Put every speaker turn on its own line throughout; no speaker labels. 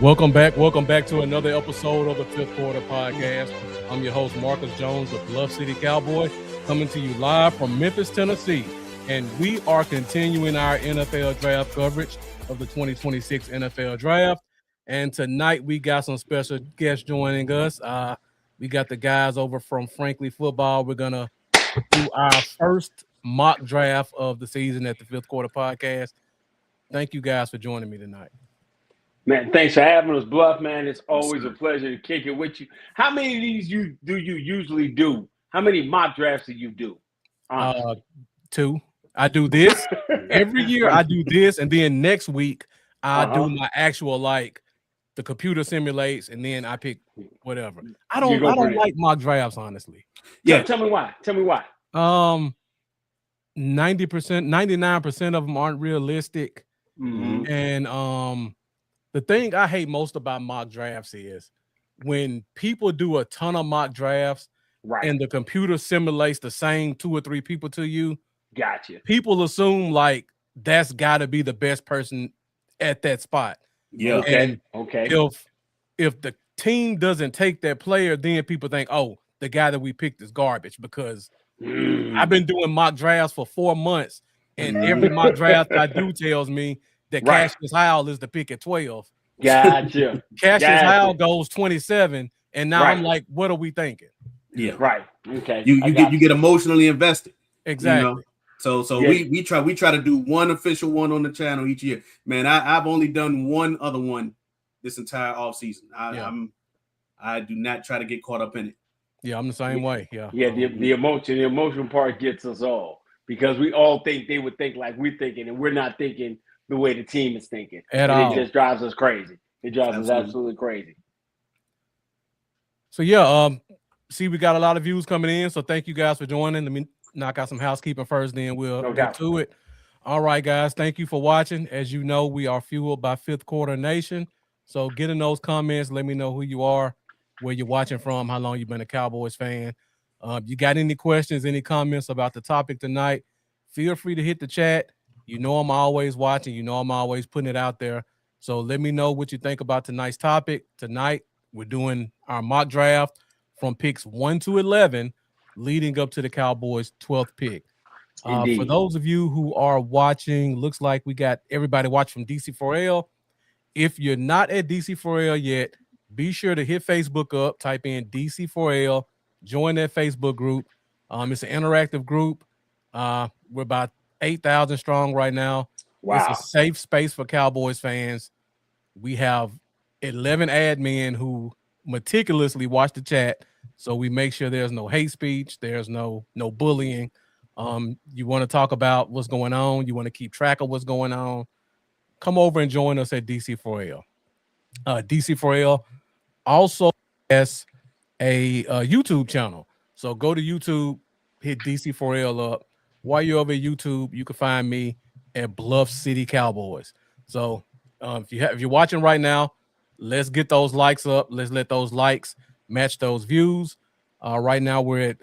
Welcome back to another episode of the Fifth Quarter Podcast. I'm your host, Marcus Jones, the Bluff City Cowboy, coming to you live from Memphis, Tennessee. And we are continuing our NFL draft coverage of the 2026 NFL Draft. And tonight we got some special guests joining us. We got the guys over from Frankly Football. We're going to do our first mock draft of the season at the Fifth Quarter Podcast. Thank you guys for joining me tonight.
Man, thanks for having us, Bluff, man. It's always a pleasure to kick it with you. How many of these do you usually do? How many mock drafts do you do?
Two. I do this. Every year I do this, and then next week I do my actual, like, the computer simulates, and then I pick whatever. I don't like mock drafts, honestly.
Yeah. Tell me why.
90%, 99% of them aren't realistic.
Mm-hmm.
And the thing I hate most about mock drafts is when people do a ton of mock drafts,
right,
and the computer simulates the same 2 or 3 people to you.
Gotcha.
People assume like that's got to be the best person at that spot.
Yeah. Okay.
If the team doesn't take that player, then people think, oh, the guy that we picked is garbage, because I've been doing mock drafts for 4 months, and every mock draft I do tells me that Cassius Howell is the pick at 12.
Gotcha.
Cassius Howell goes 27, and now I'm like, what are we thinking?
Yeah.
Right. Okay.
You get emotionally invested.
Exactly.
You know? So we try to do one official one on the channel each year. Man, I've only done one other one this entire off season. I do not try to get caught up in it.
Yeah, I'm the same way. Yeah.
Yeah, the emotional part gets us all, because we all think they would think like we're thinking, and we're not thinking the way the team is thinking.
At all.
It just drives us crazy. It drives us absolutely crazy.
So yeah, see, we got a lot of views coming in, so thank you guys for joining. Let me knock out some housekeeping first, then we'll get to it. All right, guys, thank you for watching. As you know, we are fueled by Fifth Quarter Nation. So get in those comments. Let me know who you are, where you're watching from, how long you've been a Cowboys fan. You got any questions, any comments about the topic tonight, feel free to hit the chat. You know I'm always watching. You know I'm always putting it out there. So let me know what you think about tonight's topic. Tonight, we're doing our mock draft from picks 1 to 11, leading up to the Cowboys' 12th pick. For those of you who are watching, looks like we got everybody watching from DC4L. If you're not at DC4L yet, be sure to hit Facebook up, type in DC4L, join that Facebook group. It's an interactive group. We're about 8,000 strong right now.
Wow.
It's a safe space for Cowboys fans. We have 11 admin who meticulously watch the chat, so we make sure there's no hate speech, there's no bullying. You want to talk about what's going on, you want to keep track of what's going on, come over and join us at DC4L. DC4L also has a YouTube channel, so go to YouTube, hit DC4L up. While you're over at YouTube, you can find me at Bluff City Cowboys. So if you're watching right now, let's get those likes up. Let's let those likes match those views. Right now we're at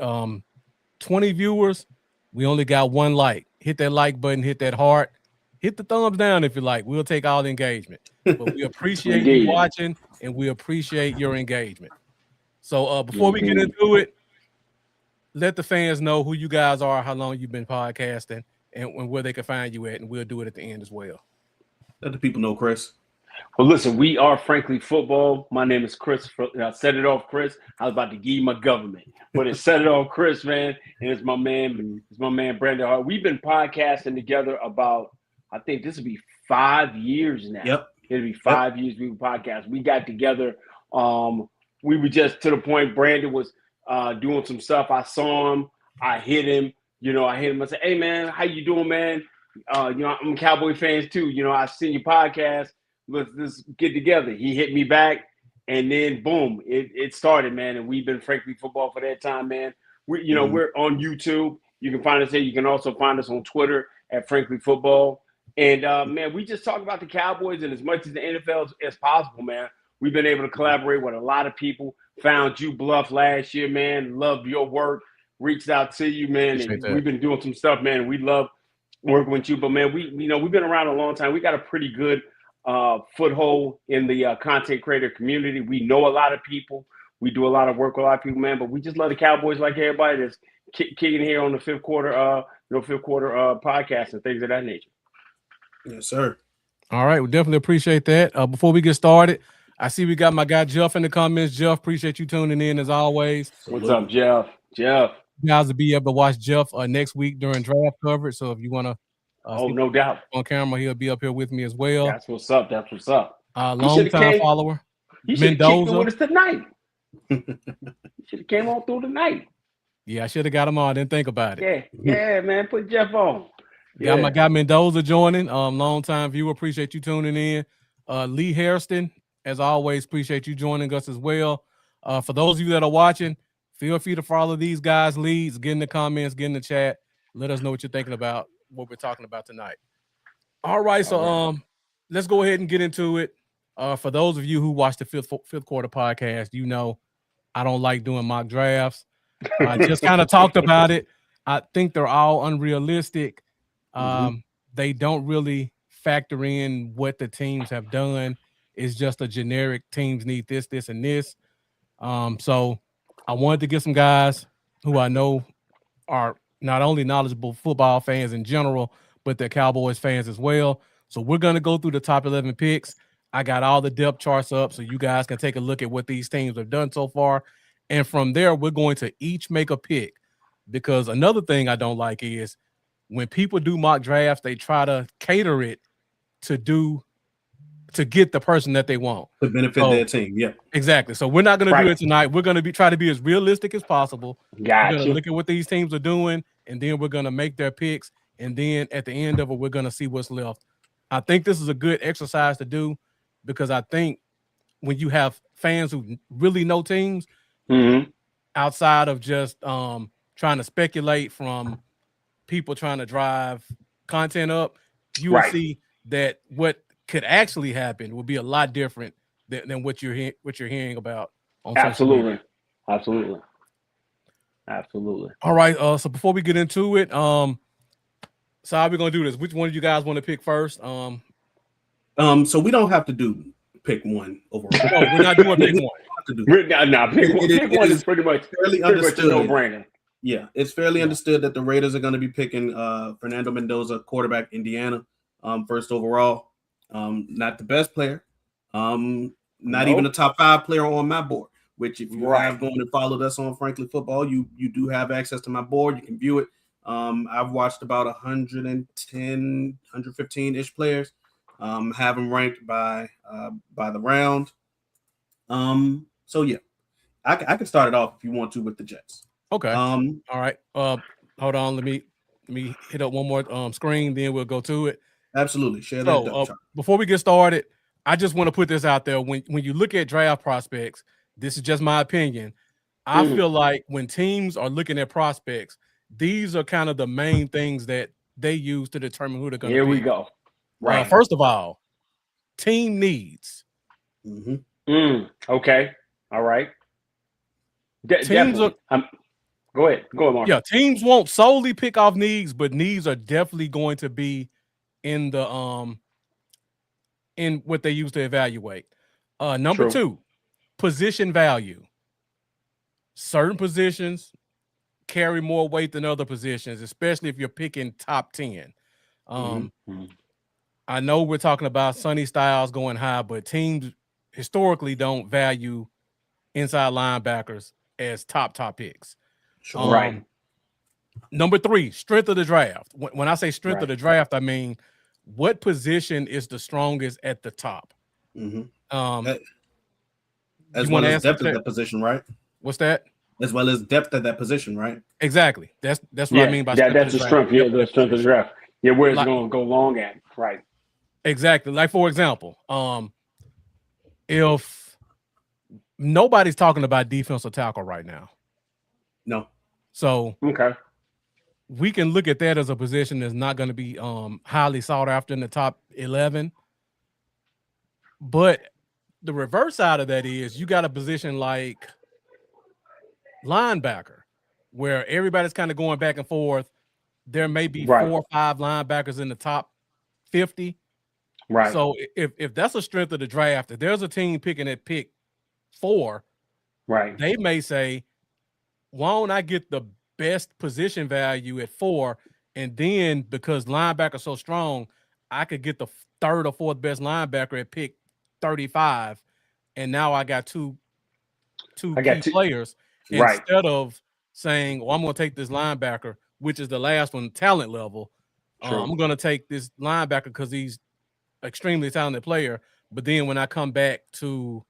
20 viewers. We only got 1 like. Hit that like button, hit that heart, hit the thumbs down if you like. We'll take all the engagement. But we appreciate you watching, and we appreciate your engagement. So before we get into it, let the fans know who you guys are, how long you've been podcasting, and where they can find you at, and we'll do it at the end as well.
Let the people know, Chris.
Well, listen, we are Frankly Football. My name is Chris. I set it off, Chris. I was about to give you my government, but it set it off, Chris, man. And it's my man, Brandon Hart. We've been podcasting together about, I think this will be 5 years now.
Yep.
It'll be 5 years we were podcasting. We got together. We were just to the point. Brandon was doing some stuff. I saw him. I hit him. I said, "Hey, man, how you doing, man? I'm a Cowboy fans too. I seen your podcast. Let's get together." He hit me back, and then boom, it started, man. And we've been Frankly Football for that time, man. We're on YouTube. You can find us there. You can also find us on Twitter at Frankly Football. And man, we just talk about the Cowboys and as much as the NFL as possible, man. We've been able to collaborate with a lot of people. Found you, Bluff, last year, man. Loved your work. Reached out to you, man. And we've been doing some stuff, man. We love working with you. But, man, we've been around a long time. We got a pretty good foothold in the content creator community. We know a lot of people. We do a lot of work with a lot of people, man. But we just love the Cowboys like everybody that's kicking here on the fifth quarter podcast and things of that nature.
Yes, sir.
All right, we definitely appreciate that. Before we get started, I see we got my guy Jeff in the comments. Jeff, appreciate you tuning in as always.
What's up, Jeff? Jeff.
You guys will be able to watch Jeff next week during draft coverage. So if you want to,
no doubt,
on camera, he'll be up here with me as well.
That's what's up. That's what's up.
Long time follower.
You should have kicked it with us tonight. You should have came on through tonight.
Yeah, I should have got him on. I didn't think about
it. Yeah, man. Put Jeff on.
Got my guy Mendoza joining. Long time viewer. Appreciate you tuning in. Lee Hairston, as always, appreciate you joining us as well. For those of you that are watching, feel free to follow these guys' leads. Get in the comments, get in the chat. Let us know what you're thinking about what we're talking about tonight. All right, so let's go ahead and get into it. For those of you who watch the fifth quarter podcast, you know I don't like doing mock drafts. I just kind of talked about it. I think they're all unrealistic. They don't really factor in what the teams have done. It's just a generic teams need this, this, and this. So I wanted to get some guys who I know are not only knowledgeable football fans in general, but they're Cowboys fans as well. So we're going to go through the top 11 picks. I got all the depth charts up so you guys can take a look at what these teams have done so far. And from there, we're going to each make a pick, because another thing I don't like is when people do mock drafts, they try to cater it to get the person that they want
to benefit their team. Yeah,
exactly. So we're not going to do it tonight. We're going to try to be as realistic as possible.
Gotcha.
We're going to look at what these teams are doing, and then we're going to make their picks. And then at the end of it, we're going to see what's left. I think this is a good exercise to do, because I think when you have fans who really know teams, outside of just trying to speculate from people trying to drive content up, you will see that what could actually happen will be a lot different than what you're hearing about on social media.
Absolutely.
All right. So before we get into it, so how are we gonna do this? Which one of you guys want to pick first?
So we don't have to do pick one overall.
No, we're not doing pick one.
Pick one is pretty much understood. No-brainer.
Yeah, it's fairly understood that the Raiders are going to be picking Fernando Mendoza, quarterback, Indiana, first overall. Not the best player, not even a top 5 player on my board. Which, if you have gone and followed us on Frankly Football, you do have access to my board. You can view it. I've watched about 110, 115-ish players. Have them ranked by the round. So yeah, I can start it off if you want to with the Jets.
Okay. All right. Hold on. Let me hit up one more screen, then we'll go to it.
Absolutely. Share that.
Before we get started, I just want to put this out there. When you look at draft prospects, this is just my opinion. I feel like when teams are looking at prospects, these are kind of the main things that they use to determine who they're going to be.
Here we go.
Right. First of all, team needs.
Okay. All right.
Teams are.
Go ahead, Mark.
Yeah, teams won't solely pick off needs, but needs are definitely going to be in the in what they use to evaluate. Number 2, position value. Certain positions carry more weight than other positions, especially if you're picking top 10. I know we're talking about Sonny Styles going high, but teams historically don't value inside linebackers as top picks. Number 3, strength of the draft. When I say strength of the draft, I mean what position is the strongest at the top.
As well as depth at that position, right?
What's that?
As well as depth at that position, right?
Exactly. That's what I mean by strength.
That's the strength. Yeah, the strength of the draft. Yeah, where it's going to go long at. Right.
Exactly. Like, for example, if nobody's talking about defensive tackle right now.
No.
So we can look at that as a position that's not going to be highly sought after in the top 11. But the reverse side of that is you got a position like linebacker where everybody's kind of going back and forth. There may be 4 or 5 linebackers in the top 50.
Right.
So if that's a strength of the draft, if there's a team picking at pick 4,
Right.
they may say, why don't I get the best position value at 4, and then because linebacker so strong, I could get the third or fourth best linebacker at pick 35, and now I got two
I
key
got two.
players
Right.
instead of saying, well, I'm going to take this linebacker, which is the last one talent level. I'm going to take this linebacker because he's extremely talented player. But then when I come back to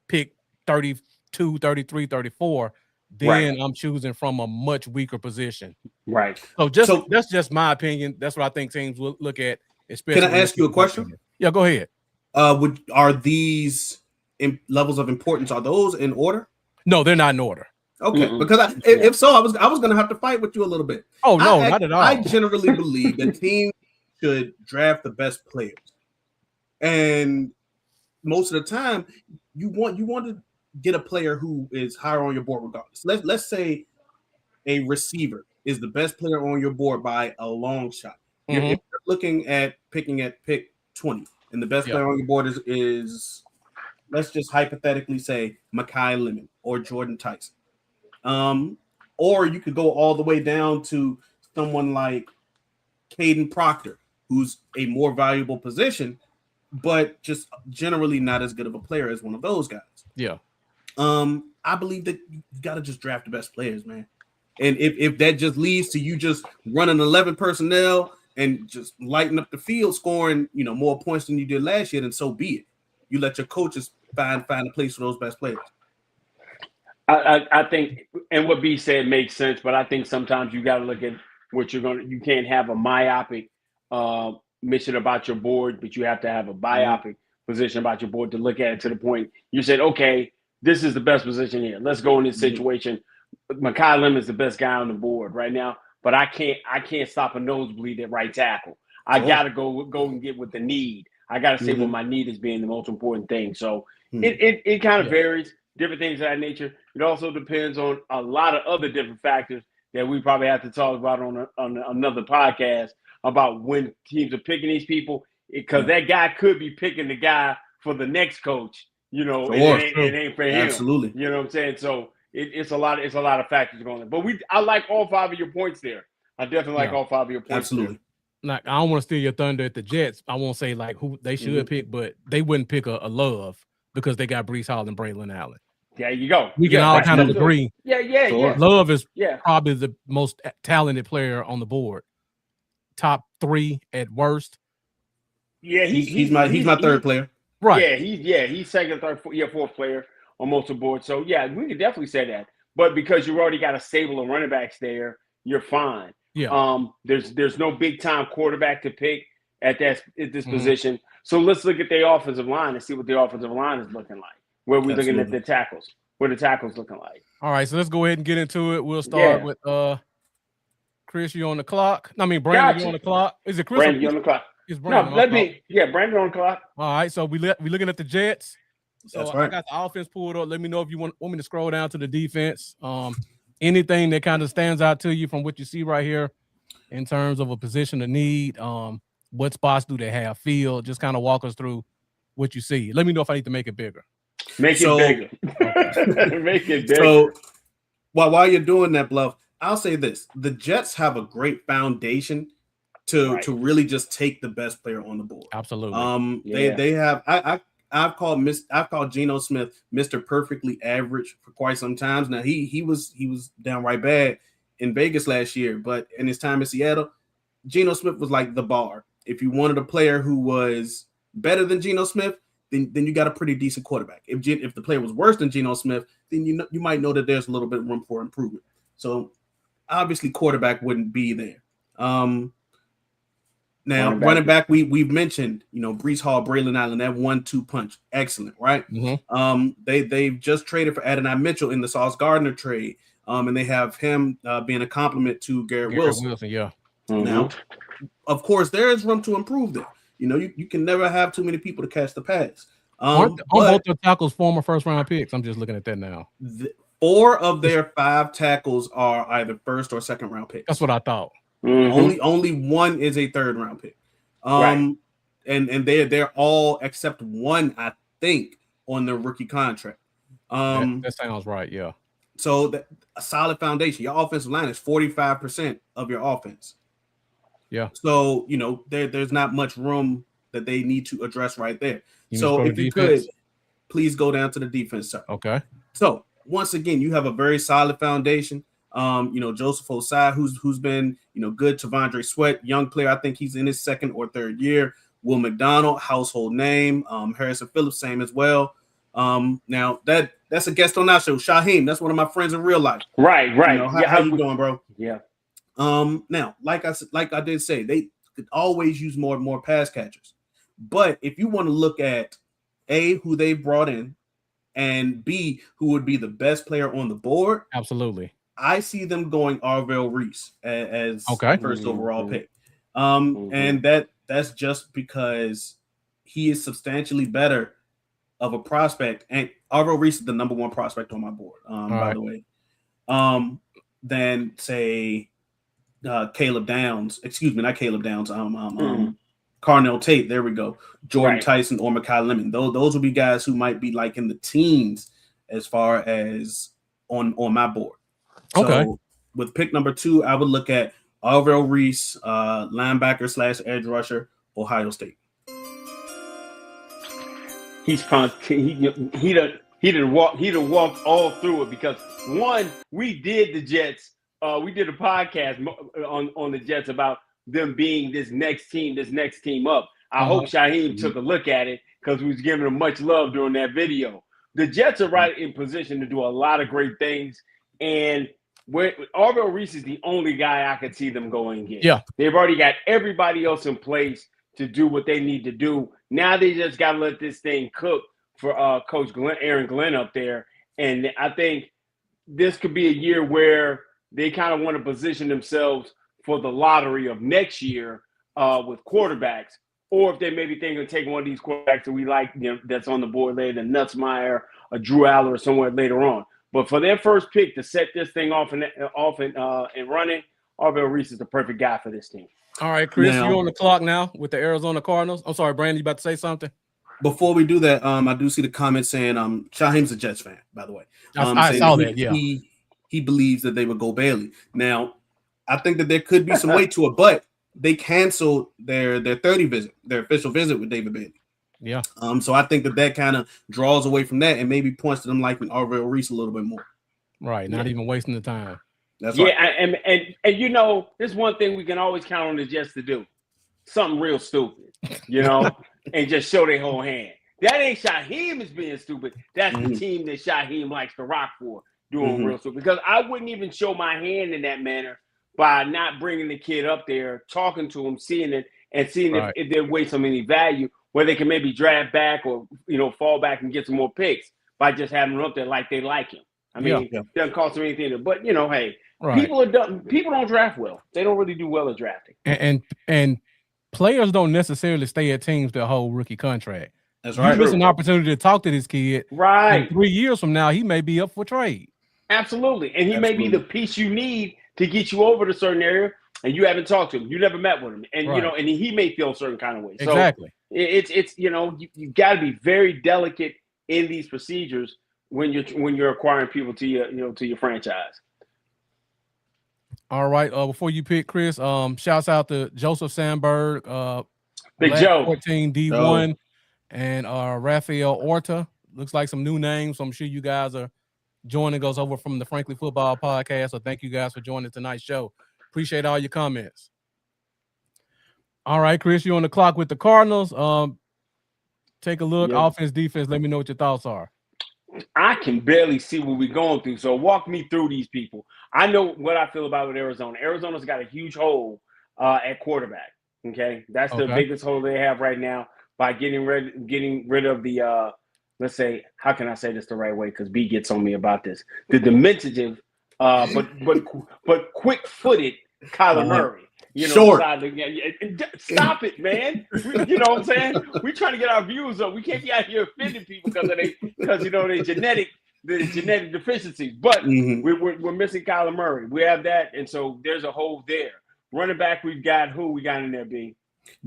pick 32, 33, 34, then I'm choosing from a much weaker position.
Right.
So that's just my opinion. That's what I think teams will look at. Especially
can I ask you a question?
Yeah, go ahead.
Are these levels of importance, are those in order?
No, they're not in order.
Okay, because if so, I was going to have to fight with you a little bit.
Oh no, not at all.
I generally believe that teams should draft the best players, and most of the time, you want to get a player who is higher on your board regardless. Let's say a receiver is the best player on your board by a long shot. If you're looking at picking at pick 20, and the best player on your board is let's just hypothetically say Mekhi Lemon or Jordan Tyson. Or you could go all the way down to someone like Caden Proctor, who's a more valuable position, but just generally not as good of a player as one of those guys.
Yeah.
I believe that you got to just draft the best players, man. And if that just leads to you just running 11 personnel and just lighting up the field, scoring, more points than you did last year, then so be it. You let your coaches find a place for those best players.
I think, and what B said makes sense, but I think sometimes you got to look at what you can't have a myopic mission about your board, but you have to have a biopic position about your board to look at it to the point you said, okay, this is the best position here. Let's go in this situation. Mekhi Lemon is the best guy on the board right now, but I can't stop a nosebleed at right tackle. I got to go and get with the need. I got to say what my need is being the most important thing. So it kind of varies, different things of that nature. It also depends on a lot of other different factors that we probably have to talk about on another podcast about when teams are picking these people, because that guy could be picking the guy for the next coach. It ain't for him.
Absolutely.
You know what I'm saying? So it's a lot of factors going on. But I like all 5 of your points there. I definitely like all 5 of your points.
Absolutely.
Like, I don't want to steal your thunder at the Jets. I won't say like who they should pick, but they wouldn't pick a Love because they got Breece Hall and Braylon Allen.
There you go.
We can all kind of agree.
Yeah.
Love is probably the most talented player on the board. Top 3 at worst.
Yeah,
he's my third player.
Right. Yeah, he's second, third, fourth player on most of the boards. So yeah, we could definitely say that. But because you've already got a stable of running backs there, you're fine.
Yeah.
There's no big time quarterback to pick at this position. So let's look at their offensive line and see what the offensive line is looking like. Where we're looking at the tackles. What the tackles looking like.
All right, so let's go ahead and get into it. We'll start with Chris, you on the clock. Brandon, you on the clock. Is it Chris?
Brandon, you on the clock.
It's Brandon.
Brandon on the clock.
All right, so we looking at the Jets. So
That's right.
I got the offense pulled up. Let me know if you want me to scroll down to the defense. Anything that kind of stands out to you from what you see right here in terms of a position of need. What spots do they have? Field. Just kind of walk us through what you see. Let me know if I need to make it bigger.
Make it bigger. Make it bigger.
So while you're doing that, Bluff, I'll say this: the Jets have a great foundation to really just take the best player on the board.
Absolutely.
They have. I've called Geno Smith Mr. Perfectly Average for quite some times now. He was downright bad in Vegas last year, but in his time in Seattle, Geno Smith was like the bar. If you wanted a player who was better than Geno Smith, then you got a pretty decent quarterback. If the player was worse than Geno Smith, then you might know that there's a little bit of room for improvement. So obviously quarterback wouldn't be there. Now running back we've mentioned, Breece Hall, Braylon Allen, that 1-2 punch, excellent, right? They've just traded for Adonai Mitchell in the Sauce Gardner trade, and they have him being a compliment to Garrett Wilson.
Yeah.
Now, of course, there is room to improve there. You can never have too many people to catch the pass.
Both the tackles former first round picks. I'm just looking at that now.
4 of their 5 tackles are either first or second round picks.
That's what I thought.
Only one is a third round pick. and they're all except one, I think, on the rookie contract.
That sounds right. Yeah.
So that a solid foundation. Your offensive line is 45% of your offense.
Yeah.
So there's not much room that they need to address right there. So if you
defense?
could, please go down to the defense, sir.
Okay.
So once again, you have a very solid foundation. Joseph Osai, who's been good. Tavondre Sweat, young player. I think he's in his second or third year. Will McDonald, household name. Harrison Phillips, same as well. Now that's a guest on our show. Shaheem, that's one of my friends in real life.
Right.
How you doing, bro?
Yeah.
Now, like I did say, they could always use more pass catchers. But if you want to look at A, who they brought in, and B, who would be the best player on the board,
absolutely,
I see them going Arvell Reese as first overall pick. And that's just because he is substantially better of a prospect, and Arvell Reese is the number one prospect on my board, by the way, than say Caleb Downs. Excuse me, not Caleb Downs. Carnell Tate. There we go. Jordan Tyson or Mekhi Lemon. Those will be guys who might be like in the teens as far as on my board. So with pick number 2, I would look at Arvell Reese, linebacker / edge rusher, Ohio State.
He's he done walked all through it, because one, we did the Jets. We did a podcast on the Jets about them being this next team up. I hope Shaheem took a look at it, because we was giving them much love during that video. The Jets are right in position to do a lot of great things, and Arvell Reese is the only guy I could see them going and get.
Yeah,
they've already got everybody else in place to do what they need to do. Now they just got to let this thing cook for Coach Aaron Glenn up there, and I think this could be a year where they kind of want to position themselves for the lottery of next year with quarterbacks, or if they maybe think of taking one of these quarterbacks that we like, that's on the board later, a Nutzmeyer, a Drew Aller, or somewhere later on. But for their first pick to set this thing off and running, Arvell Reese is the perfect guy for this team.
All right, Chris, you're on the clock now with the Arizona Cardinals. I'm sorry, Brandon, you about to say something?
Before we do that, I do see the comment saying Shaheem's a Jets fan, by the way.
I saw that, yeah.
He believes that they would go Bailey. Now, I think that there could be some weight to it, but they canceled their official visit with David Bailey.
Yeah.
So I think that kind of draws away from that and maybe points to them liking Arvell Reese a little bit more.
Right. Not even wasting the time.
That's right.
And there's one thing we can always count on the Jets to do. Something real stupid, and just show their whole hand. That ain't Shaheem is being stupid. That's the team that Shaheem likes to rock for, doing real stupid. Because I wouldn't even show my hand in that manner by not bringing the kid up there, talking to him, seeing it, and seeing if they're wasting any value, where they can maybe draft back or fall back and get some more picks by just having him up there like they like him. I mean, it doesn't cost them anything. But hey, people don't draft well. They don't really do well at drafting.
And players don't necessarily stay at teams their whole rookie contract.
That's right.
You miss an opportunity to talk to this kid.
Right.
And 3 years from now, he may be up for trade.
Absolutely. And he may be the piece you need to get you over to a certain area, and you haven't talked to him. You never met with him. And, and he may feel a certain kind of way. So
exactly.
It's you got to be very delicate in these procedures when you're acquiring people to your franchise.
All right. Before you pick, Chris, shouts out to Joseph Sandberg,
Big Joe,
14 D1, and Rafael Orta. Looks like some new names. So I'm sure you guys are joining us over from the Frankly Football Podcast. So thank you guys for joining tonight's show. Appreciate all your comments. All right, Chris, you're on the clock with the Cardinals. Take a look, offense, defense. Let me know what your thoughts are.
I can barely see what we're going through, so walk me through these people. I know what I feel about with Arizona. Arizona's got a huge hole at quarterback. Okay, that's the biggest hole they have right now by getting rid of the let's say, how can I say this the right way? Because B gets on me about this. The diminutive, but quick-footed Kyler Murray.
Short.
Stop it, man. You know what I'm saying? We're trying to get our views up. We can't be out here offending people because they genetic deficiencies. But we're missing Kyler Murray. We have that, and so there's a hole there. Running back, we got in there, B?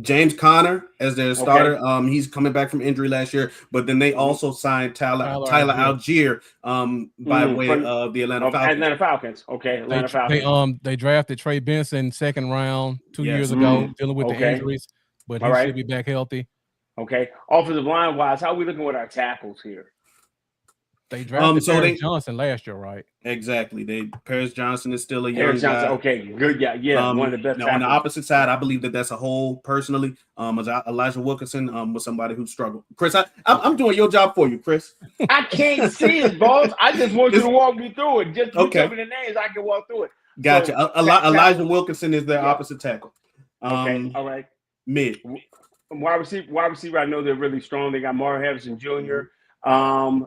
James Conner as their starter. He's coming back from injury last year, but then they also signed Tyler Algier by way of the Atlanta
Falcons. Okay,
Falcons. They drafted Trey Benson second round 2 years ago, dealing with the injuries, but he should be back healthy.
Okay. Offensive line wise, how are we looking with our tackles here?
They drafted Paris Johnson last year, right?
Exactly. Paris Johnson is still a young guy.
Okay, good. Yeah. One of the best.
Now, on the opposite side, I believe that's a hole personally. Elijah Wilkinson was somebody who struggled. Chris, I'm doing your job for you, Chris.
I can't see it, boss. I just want you to walk me through it. Just tell me the names, I can walk through it.
Gotcha. So, Elijah Wilkinson is their opposite tackle.
Okay, all right.
Mid.
Wide receiver, I know they're really strong. They got Mario Harrison Jr.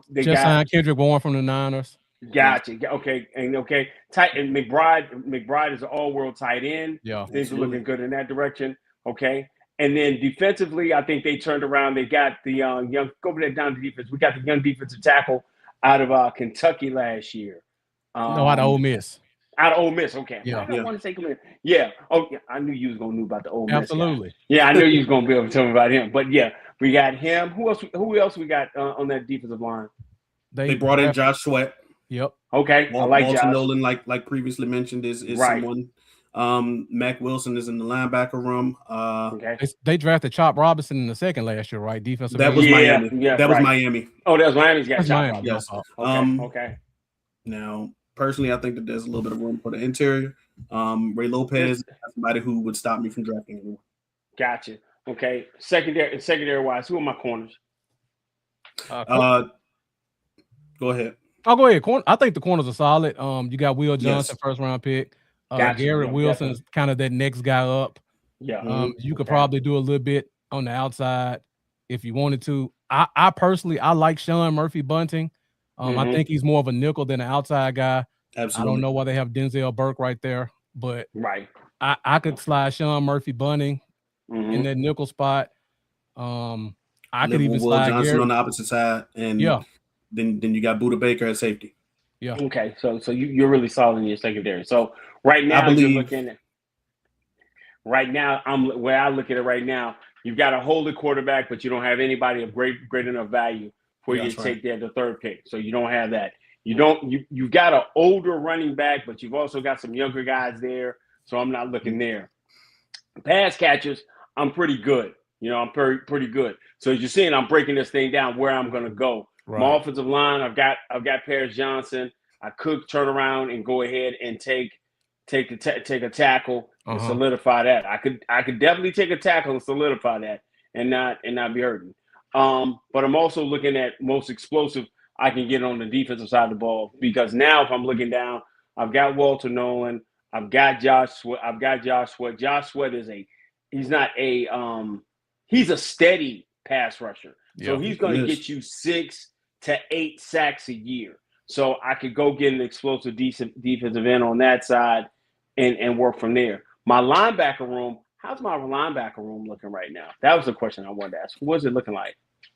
They
just signed Kendrick Bourne from the Niners.
Gotcha. Okay. And McBride is an all-world tight end.
Yeah.
Things are looking good in that direction. Okay. And then defensively, I think they turned around. They got the young, go over there down to defense. We got the young defensive tackle out of Kentucky last year.
Out of Ole Miss.
Out of Ole Miss, okay.
Yeah.
I don't want to say come in. Yeah. Oh, yeah. I knew you was gonna know about the Ole Miss.
Absolutely.
Guy. Yeah, I knew you was gonna be able to tell me about him. But yeah, we got him. Who else we got on that defensive line?
They brought in Josh Sweat.
Yep.
Okay. I like
Walter
Josh.
Nolan, like previously mentioned, is right. Someone. Mac Wilson is in the linebacker room.
They drafted Chop Robinson in the second last year, right? Defensive.
That was Miami. Yeah, that was Miami.
Oh, that was Miami's guy.
Miami. Yes.
Okay.
Now, personally, I think that there's a little bit of room for the interior. Ray Lopez is somebody who would stop me from drafting anyone.
Gotcha. Okay. Secondary wise, who are my corners?
Go ahead.
I'll go ahead. I think the corners are solid. You got Will Johnson, first round pick. Garrett Wilson's kind of that next guy up.
Yeah.
You could probably do a little bit on the outside if you wanted to. I personally like Sean Murphy Bunting. I think he's more of a nickel than an outside guy.
Absolutely.
I don't know why they have Denzel Burke right there, but
right.
I could slide Sean Murphy Bunting in that nickel spot. I could even slide
Johnson
Garrett
on the opposite side, and then you got Budda Baker at safety.
Yeah.
Okay. So you're really solid in your secondary. So right now you're looking at. Right now, where I look at it right now, you've got a holding quarterback, but you don't have anybody of great enough value for you to take the third pick. So you don't have that. You've got an older running back, but you've also got some younger guys there. So I'm not looking there. Pass catchers, I'm pretty good. I'm pretty good. So as you're seeing, I'm breaking this thing down where I'm going to go. Right. My offensive line, I've got Paris Johnson. I could turn around and go ahead and take a tackle and solidify that. I could definitely take a tackle and solidify that and not be hurting. But I'm also looking at most explosive I can get on the defensive side of the ball, because now if I'm looking down, I've got Walter Nolan, I've got Josh Sweat. Josh Sweat he's a steady pass rusher. So he's going to get you 6 to 8 sacks a year. So I could go get an explosive defensive end on that side and work from there. My linebacker room, how's my linebacker room looking right now? That was the question I wanted to ask. What's it looking like?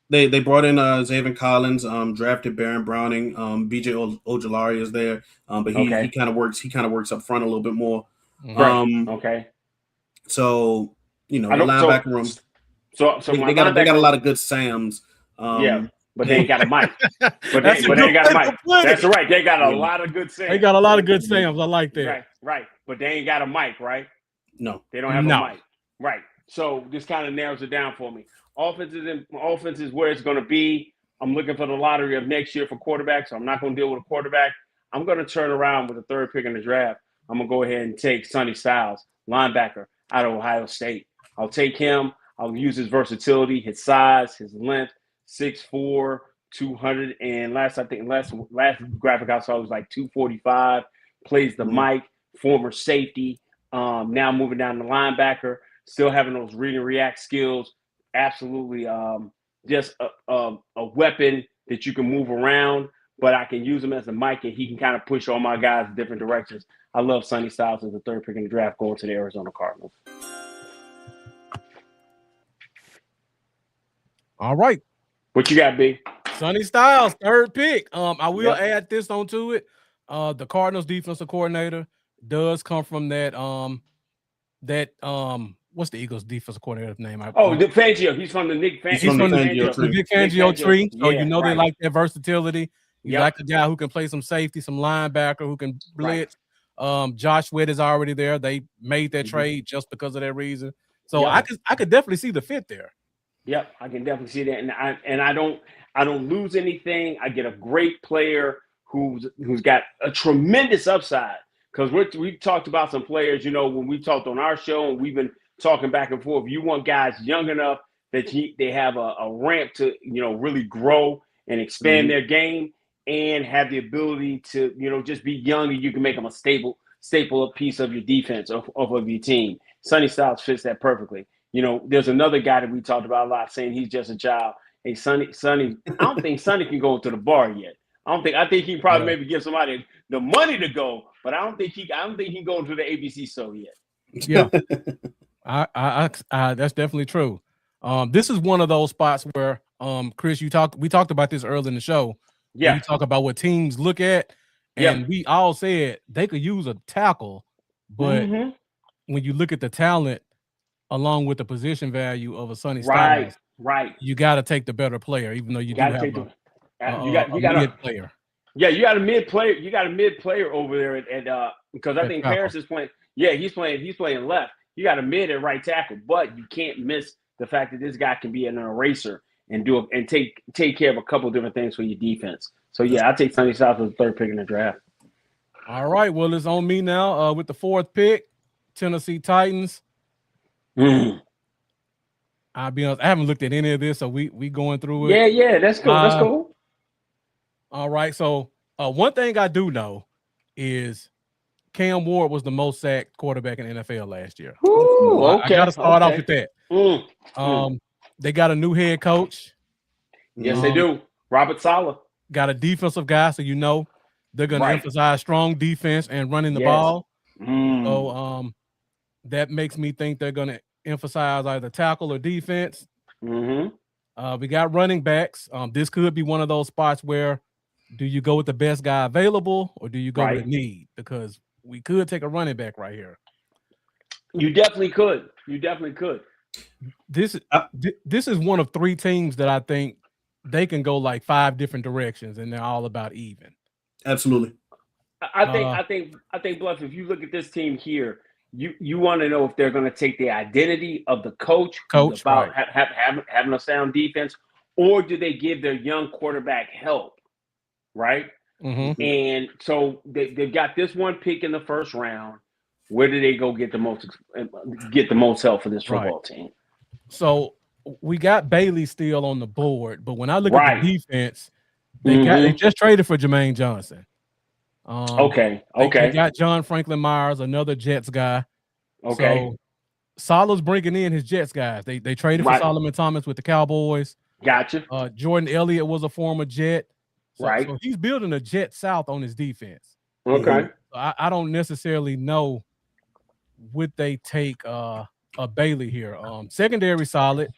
They brought in Zaven Collins, drafted Baron Browning, BJ Ojolari is there, but he kind of works up front a little bit more.
Okay.
So the linebacker room. So they got a lot of good Sams.
But they ain't got a mic. But they ain't got a mic. That's right. They got a lot of good Sams.
They got a lot of good Sams. I like that.
Right. But they ain't got a mic, right?
No.
They don't have a mic. Right. So this kind of narrows it down for me. Offense is where it's going to be. I'm looking for the lottery of next year for quarterback, so I'm not going to deal with a quarterback. I'm going to turn around with the third pick in the draft. I'm going to go ahead and take Sonny Styles, linebacker out of Ohio State. I'll take him. I'll use his versatility, his size, his length, 6'4", 200, and last graphic I saw was like 245. Plays the mic, former safety. Now moving down the linebacker, still having those read and react skills. Absolutely, just a weapon that you can move around, but I can use him as a mic, and he can kind of push all my guys in different directions. I love Sonny Styles as the third pick in the draft going to the Arizona Cardinals.
All right.
What you got, B?
Sonny Styles, third pick. I will add this onto it. The Cardinals defensive coordinator does come from that what's the Eagles defensive coordinator's name?
The Fangio. He's from the Nick Fangio.
He's from the Fangio tree.
Vic Fangio tree. So
Yeah,
they like that versatility. You like a guy who can play some safety, some linebacker, who can blitz. Josh Sweat is already there. They made that trade just because of that reason. So I could definitely see the fit there.
Yep, I can definitely see that, and I don't lose anything. I get a great player who's got a tremendous upside, because we've talked about some players, when we talked on our show, and we've been talking back and forth. You want guys young enough that they have a ramp to really grow and expand their game, and have the ability to just be young, and you can make them a staple piece of your defense of your team. Sonny Styles fits that perfectly. There's another guy that we talked about a lot, saying he's just a child. Hey, Sonny, I don't think Sonny can go into the bar yet. I think he probably maybe give somebody the money to go, but I don't think he can go into the ABC show yet.
Yeah, I that's definitely true. This is one of those spots where, Chris, we talked about this early in the show.
Yeah,
you talk about what teams look at, and we all said they could use a tackle, but when you look at the talent along with the position value of a Sonny Styles,
right,
you got to take the better player, even though you do have a mid player.
Yeah, you got a mid player. You got a mid player over there at because I think Paris is playing. Yeah, he's playing left. You got a mid at right tackle, but you can't miss the fact that this guy can be an eraser and take care of a couple of different things for your defense. So yeah, I take Sonny Styles as the third pick in the draft.
All right, well, it's on me now with the fourth pick, Tennessee Titans. I'll be honest, I haven't looked at any of this, so we going through it.
Yeah, that's cool. That's cool.
All right, so one thing I do know is Cam Ward was the most sacked quarterback in the NFL last year.
Ooh,
I got to start off with that. They got a new head coach.
Yes, they do. Robert Saleh.
Got a defensive guy, so they're going to emphasize strong defense and running the ball. So that makes me think they're going to emphasize either tackle or defense. We got running backs. This could be one of those spots where do you go with the best guy available or do you go with need? Because we could take a running back right here.
You definitely could.
This is one of three teams that I think they can go like 5 different directions, and they're all about even.
Absolutely.
I think Bluff, if you look at this team here, you want to know if they're going to take the identity of the coach about having a sound defense, or do they give their young quarterback help, right? And so they've got this one pick in the first round. Where do they go get the most help for this football team?
So we got Bailey still on the board, but when I look at the defense, they just traded for Jermaine Johnson.
They
got John Franklin Myers, another Jets guy. So Saleh's bringing in his Jets guys. They traded for Solomon Thomas with the Cowboys.
Gotcha.
Jordan Elliott was a former Jet. So he's building a Jet South on his defense.
Okay.
I don't necessarily know would they take a Bailey here. Secondary solid.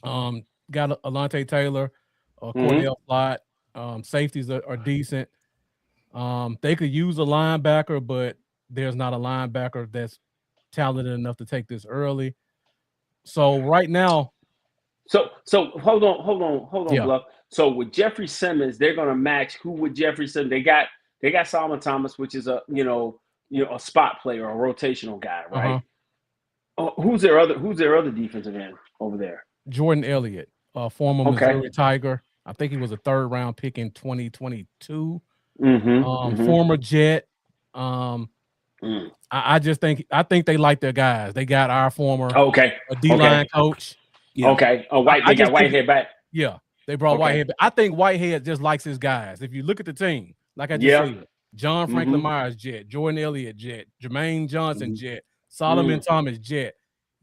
Got Alontae Taylor, Cordell Flott. Safeties are decent. They could use a linebacker, but there's not a linebacker that's talented enough to take this early. So right now,
so hold on, Bluff. So with Jeffrey Simmons, they're going to match who with Jeffrey Simmons. They got Solomon Thomas, which is a a spot player, a rotational guy, right? Who's their other defensive end over there?
Jordan Elliott, former Missouri Tiger. I think he was a 3rd round pick in 2022. Former Jet. I think they like their guys. They got our former D-line coach.
Yeah. Okay. Oh, they got Whitehead back.
Yeah, they brought Whitehead back. I think Whitehead just likes his guys. If you look at the team, like I just said, John Franklin Myers, Jet. Jordan Elliott, Jet. Jermaine Johnson, Jet. Solomon Thomas, Jet.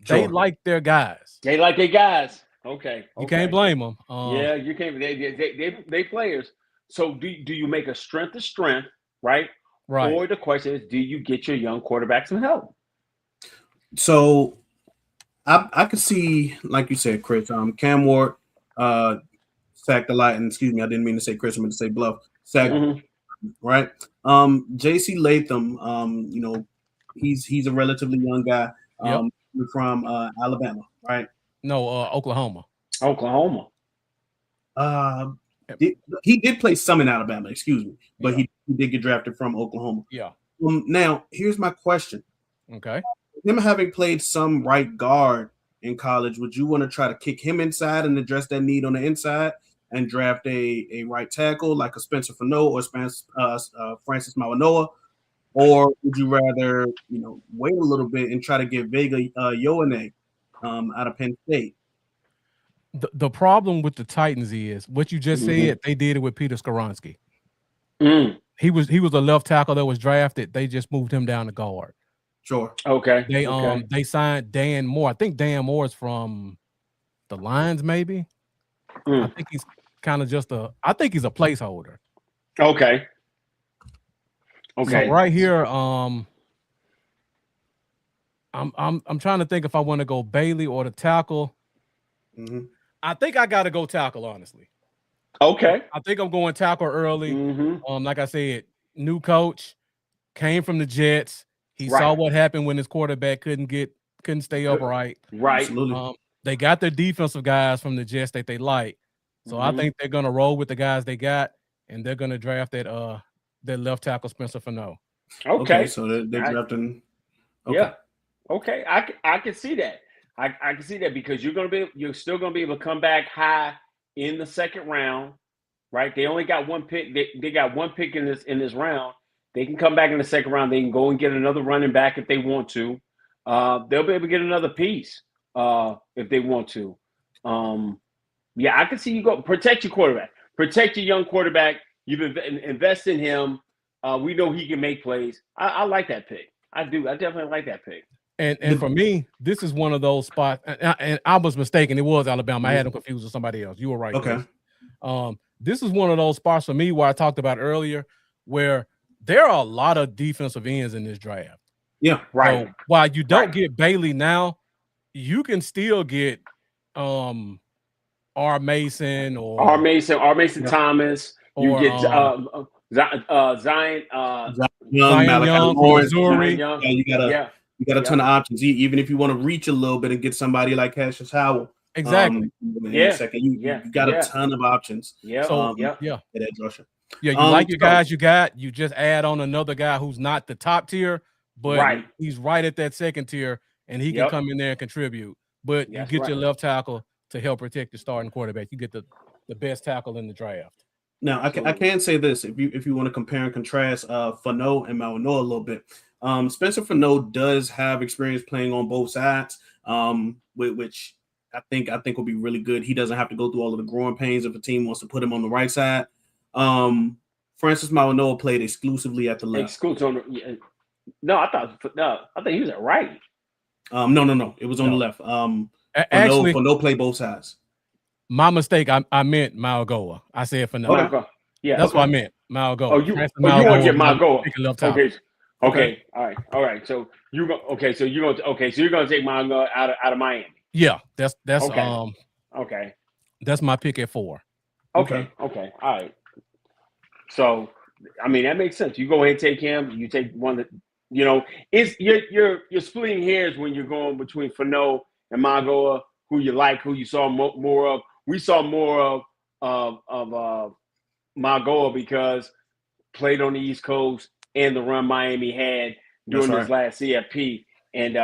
They like their guys.
They like their guys. Okay.
You can't blame them.
You can't. They players. So do you make a strength to strength, right?
Right.
Or the question is, do you get your young quarterback some help?
So I could see, like you said, Chris, Cam Ward sacked a lot, and excuse me, I didn't mean to say Chris, I meant to say Bluff. Sacked, right? JC Latham, he's a relatively young guy. from Alabama, right?
No, Oklahoma.
Oklahoma.
He did play some in Alabama, excuse me, but
Yeah.
he did get drafted from Oklahoma.
Yeah.
Now, here's my question.
Okay.
Him having played some right guard in college, would you want to try to kick him inside and address that need on the inside and draft a right tackle like a Spencer Fano or Francis Mawanoa? Or would you rather, wait a little bit and try to get Vega Ioane out of Penn State?
The problem with the Titans is what you just said. They did it with Peter Skoronski. He was a left tackle that was drafted. They just moved him down to guard.
Sure.
Okay.
They signed Dan Moore. I think Dan Moore is from the Lions, maybe. I think he's kind of just I think he's a placeholder.
Okay.
So right here, I'm trying to think if I want to go Bailey or the tackle. I think I got to go tackle, honestly.
Okay.
I think I'm going tackle early. Like I said, new coach, came from the Jets. He saw what happened when his quarterback couldn't stay upright.
Right.
Absolutely.
They got their defensive guys from the Jets that they like. So I think they're gonna roll with the guys they got, and they're gonna draft that left tackle Spencer Fano.
Okay.
So they're drafting.
Okay. Yeah. Okay. I can see that. I can see that because you're still gonna be able to come back high in the second round, right? They only got one pick. They got one pick in this round. They can come back in the second round. They can go and get another running back if they want to. They'll be able to get another piece if they want to. Yeah, I can see you go protect your quarterback, protect your young quarterback. You've invest in him. We know he can make plays. I like that pick. I do. I definitely like that pick.
And for me, this is one of those spots. And I was mistaken. It was Alabama. I had him confused with somebody else. You were right.
Okay.
This is one of those spots for me where I talked about earlier, where there are a lot of defensive ends in this draft.
Yeah.
Right.
So while you don't get Bailey now, you can still get R. Mason or
R. Mason Thomas. You get Zion
Young,
Lawrence,
Missouri. You got a ton of options. Even if you want to reach a little bit and get somebody like Cassius Howell.
Exactly.
You got a ton of options.
You
You
like your guys you got. You just add on another guy who's not the top tier, but he's right at that second tier, and he can come in there and contribute. But you get your left tackle to help protect the starting quarterback. You get the best tackle in the draft.
Now, I can say this if you want to compare and contrast Fano and Mawanoa a little bit. Spencer Fano does have experience playing on both sides, which I think will be really good. He doesn't have to go through all of the growing pains if a team wants to put him on the right side. Francis Mawanoa played exclusively at the left.
No, I thought he was at right.
No, it was on the left.
Actually,
Fano played both sides.
My mistake. I meant Malgoa. I said Fano.
Yeah,
that's what I meant. Malgoa.
Oh, you want to get Malgoa? Okay. All right. So you're going to take Malgoa out of Miami.
Yeah, that's
okay. Okay.
That's my pick at 4.
Okay. All right. So, I mean, that makes sense. You go ahead and take him. You take one that it's you're splitting hairs when you're going between Fano and Malgoa. Who you like? Who you saw more of? We saw more of Malgoa because played on the East Coast and the run Miami had during this last CFP, and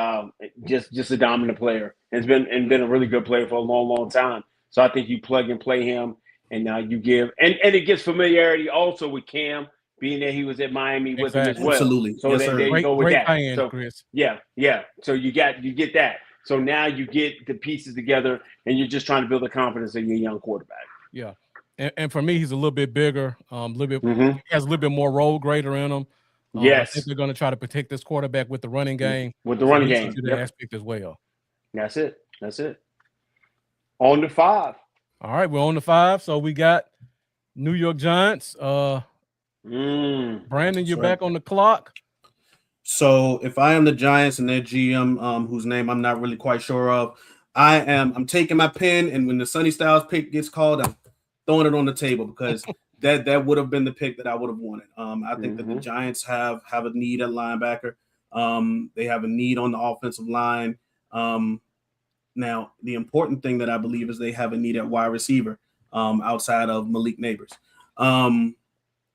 just a dominant player. And been a really good player for a long time. So I think you plug and play him, and you give and it gets familiarity also with Cam, being that he was at Miami with him as well.
Absolutely.
So there you go with that.
So, Chris.
Yeah. So you get that. So now you get the pieces together, and you're just trying to build the confidence in your young quarterback.
Yeah, and for me, he's a little bit bigger, he has a little bit more road grader in him. I think they're going to try to protect this quarterback with the running game.
Running game,
that aspect as well.
That's it. On to 5.
All right, we're on to 5. So we got New York Giants. Brandon, you're back on the clock.
So if I am the Giants and their GM, whose name I'm not really quite sure of, I'm taking my pen, and when the Sonny Styles pick gets called, I'm throwing it on the table because that would have been the pick that I would have wanted. I think that the Giants have a need at linebacker. They have a need on the offensive line. Now, the important thing that I believe is they have a need at wide receiver outside of Malik Neighbors.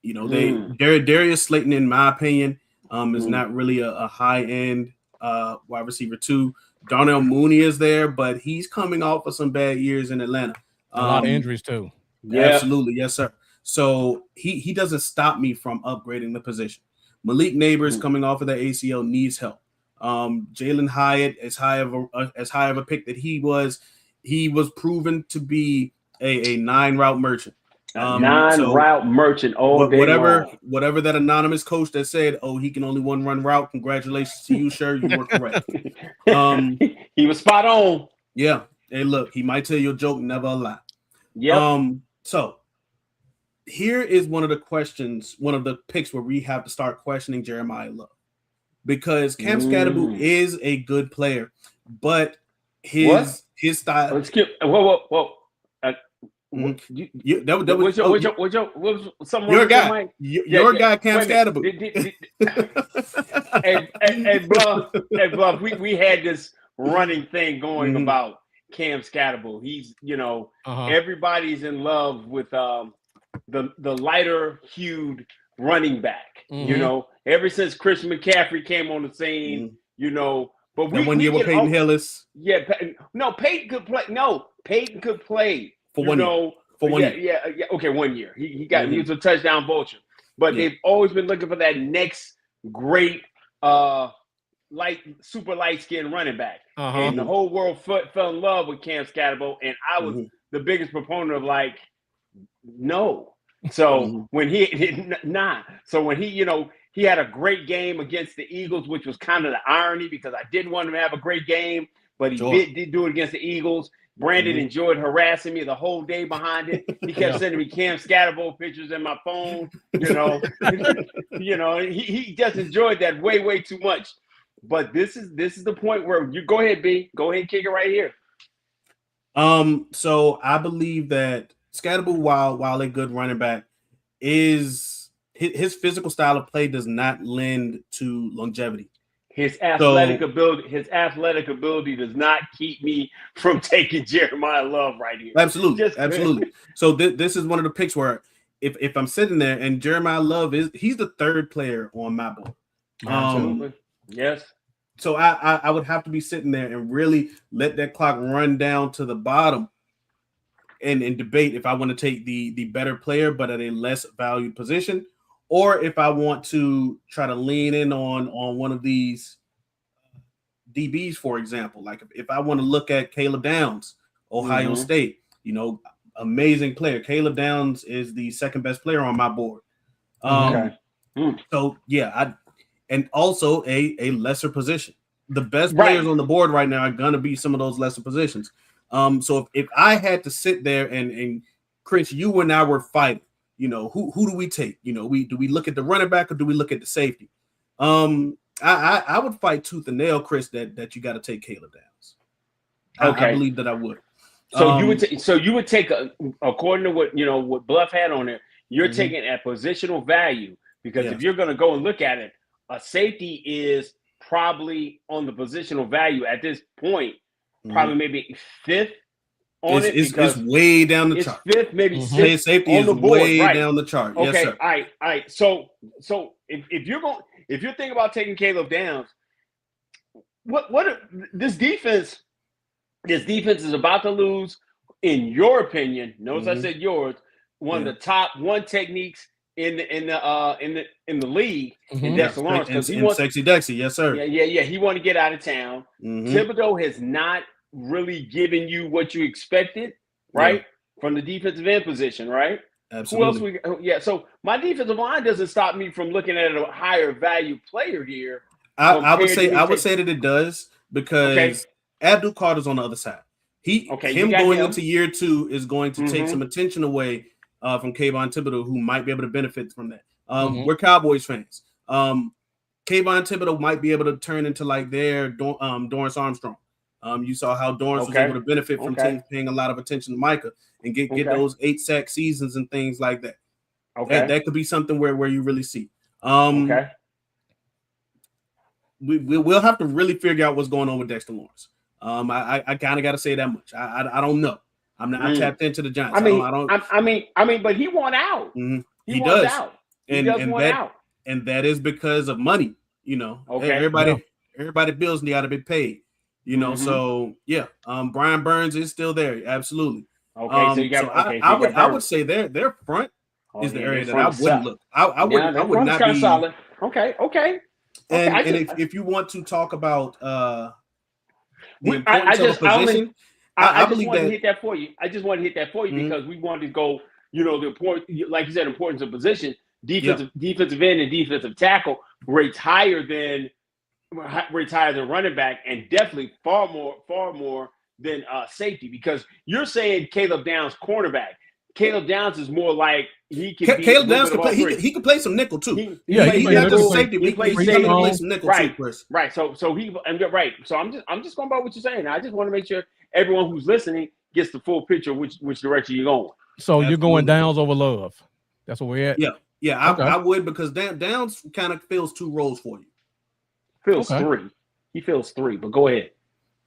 Darius Slayton, in my opinion, is not really a high end wide receiver too. Darnell Mooney is there, but he's coming off of some bad years in Atlanta.
A lot of injuries too.
Yeah.
Absolutely, yes, sir. So he doesn't stop me from upgrading the position. Malik Neighbors coming off of the ACL needs help. Jalen Hyatt, as high of a pick that he was proven to be a 9-route merchant.
Route merchant all day long.
Whatever that anonymous coach that said, "Oh, he can only run route." Congratulations to you, sir. You were correct.
He was spot on.
Yeah. Hey, look, he might tell you a joke, never a lie.
Yeah.
So here is one of the picks where we have to start questioning Jeremiah Love, because Cam Scatterbo is a good player, but his style.
Let's skip. Whoa.
Your guy Cam Scatterbo.
Hey, Bluff, we had this running thing going about Cam Scatterbo. He's, everybody's in love with the lighter hued running back. Ever since Christian McCaffrey came on the scene, but
one year with Peyton Hillis.
Yeah, Peyton could play. Peyton could play. For 1 year. Yeah. Okay, 1 year. He was a touchdown vulture. But they've always been looking for that next great super light skinned running back. And the whole world fell in love with Cam Scatterbo, and I was the biggest proponent of no. So when he he had a great game against the Eagles, which was kind of the irony, because I didn't want him to have a great game, but he did do it against the Eagles. Brandon enjoyed harassing me the whole day behind it. He kept sending me Cam Scatterbo pictures in my phone. He just enjoyed that way too much. But this is the point where you go ahead, B. Go ahead and kick it right here.
So I believe that Scatterbo, while a good running back, is his physical style of play does not lend to longevity.
His athletic ability does not keep me from taking Jeremiah Love right here.
Absolutely. So this is one of the picks where if I'm sitting there and Jeremiah Love he's the third player on my board.
Absolutely. Yes.
So I would have to be sitting there and really let that clock run down to the bottom and debate if I want to take the better player but at a less valued position, or if I want to try to lean in on one of these DBs, for example. Like if I want to look at Caleb Downs, Ohio State, amazing player. Caleb Downs is the second best player on my board. So yeah, and also a lesser position. The best players on the board right now are gonna be some of those lesser positions. So if I had to sit there and Chris, you and I were fighting, who do we take? Do we look at the running back or do we look at the safety? I would fight tooth and nail, Chris, that you got to take Caleb Downs. I believe that I would.
So you would take according to what Bluff had on there, you're taking a positional value, because if you're going to go and look at it, a safety is probably on the positional value at this point, probably maybe fifth.
It's way down the chart.
Fifth, maybe sixth.
Safety is way down the chart.
Okay,
yes, sir.
All right. So if you're thinking about taking Caleb Downs, what this defense is about to lose, in your opinion? Notice I said yours. One of the top techniques in the league. And Dexter Lawrence,
and Sexy Dexy, yes, sir.
Yeah. He wanted to get out of town. Thibodeau has not really giving you what you expected, right? From the defensive end position, right?
Absolutely.
Who else so my defensive line doesn't stop me from looking at a higher value player here.
I would say that it does, because Abdul Carter's on the other side. Going into year 2 is going to take some attention away from Kayvon Thibodeau, who might be able to benefit from that. We're Cowboys fans. Kayvon Thibodeau might be able to turn into like their Dorrance Armstrong. You saw how Dorrance was able to benefit from paying a lot of attention to Micah and get those 8 sack seasons and things like that. That could be something where you really see. We'll have to really figure out what's going on with Dexter Lawrence. I kind of got to say that much. I don't know. I'm not tapped into the Giants.
I mean, but he won out.
Mm-hmm.
He wants
does.
out. He does want out.
And that is because of money.
Okay.
Everybody bills need to be paid. So yeah. Brian Burns is still there. Absolutely.
Okay, so you got.
I would say their front is the area that I wouldn't look. I would not be
solid. Okay.
And if you want to talk about the
importance
of a position,
I believe want to hit that for you. I just want to hit that for you because we wanted to go. The important, like you said, importance of position, defensive end and defensive tackle rates higher than running back, and definitely far more than safety. Because you're saying Caleb Downs cornerback. Caleb Downs is more like he can.
Caleb Downs can play. He can play some nickel too. He's not just safety. He can play some nickel too, Chris.
Right. So he and you're right. So I'm just going by what you're saying. I just want to make sure everyone who's listening gets the full picture of which direction you're going.
So you're going Downs over Love. That's what we're at.
Yeah. Okay. I would because Downs kind of fills two roles for you.
Fills three. He fills three. But go ahead.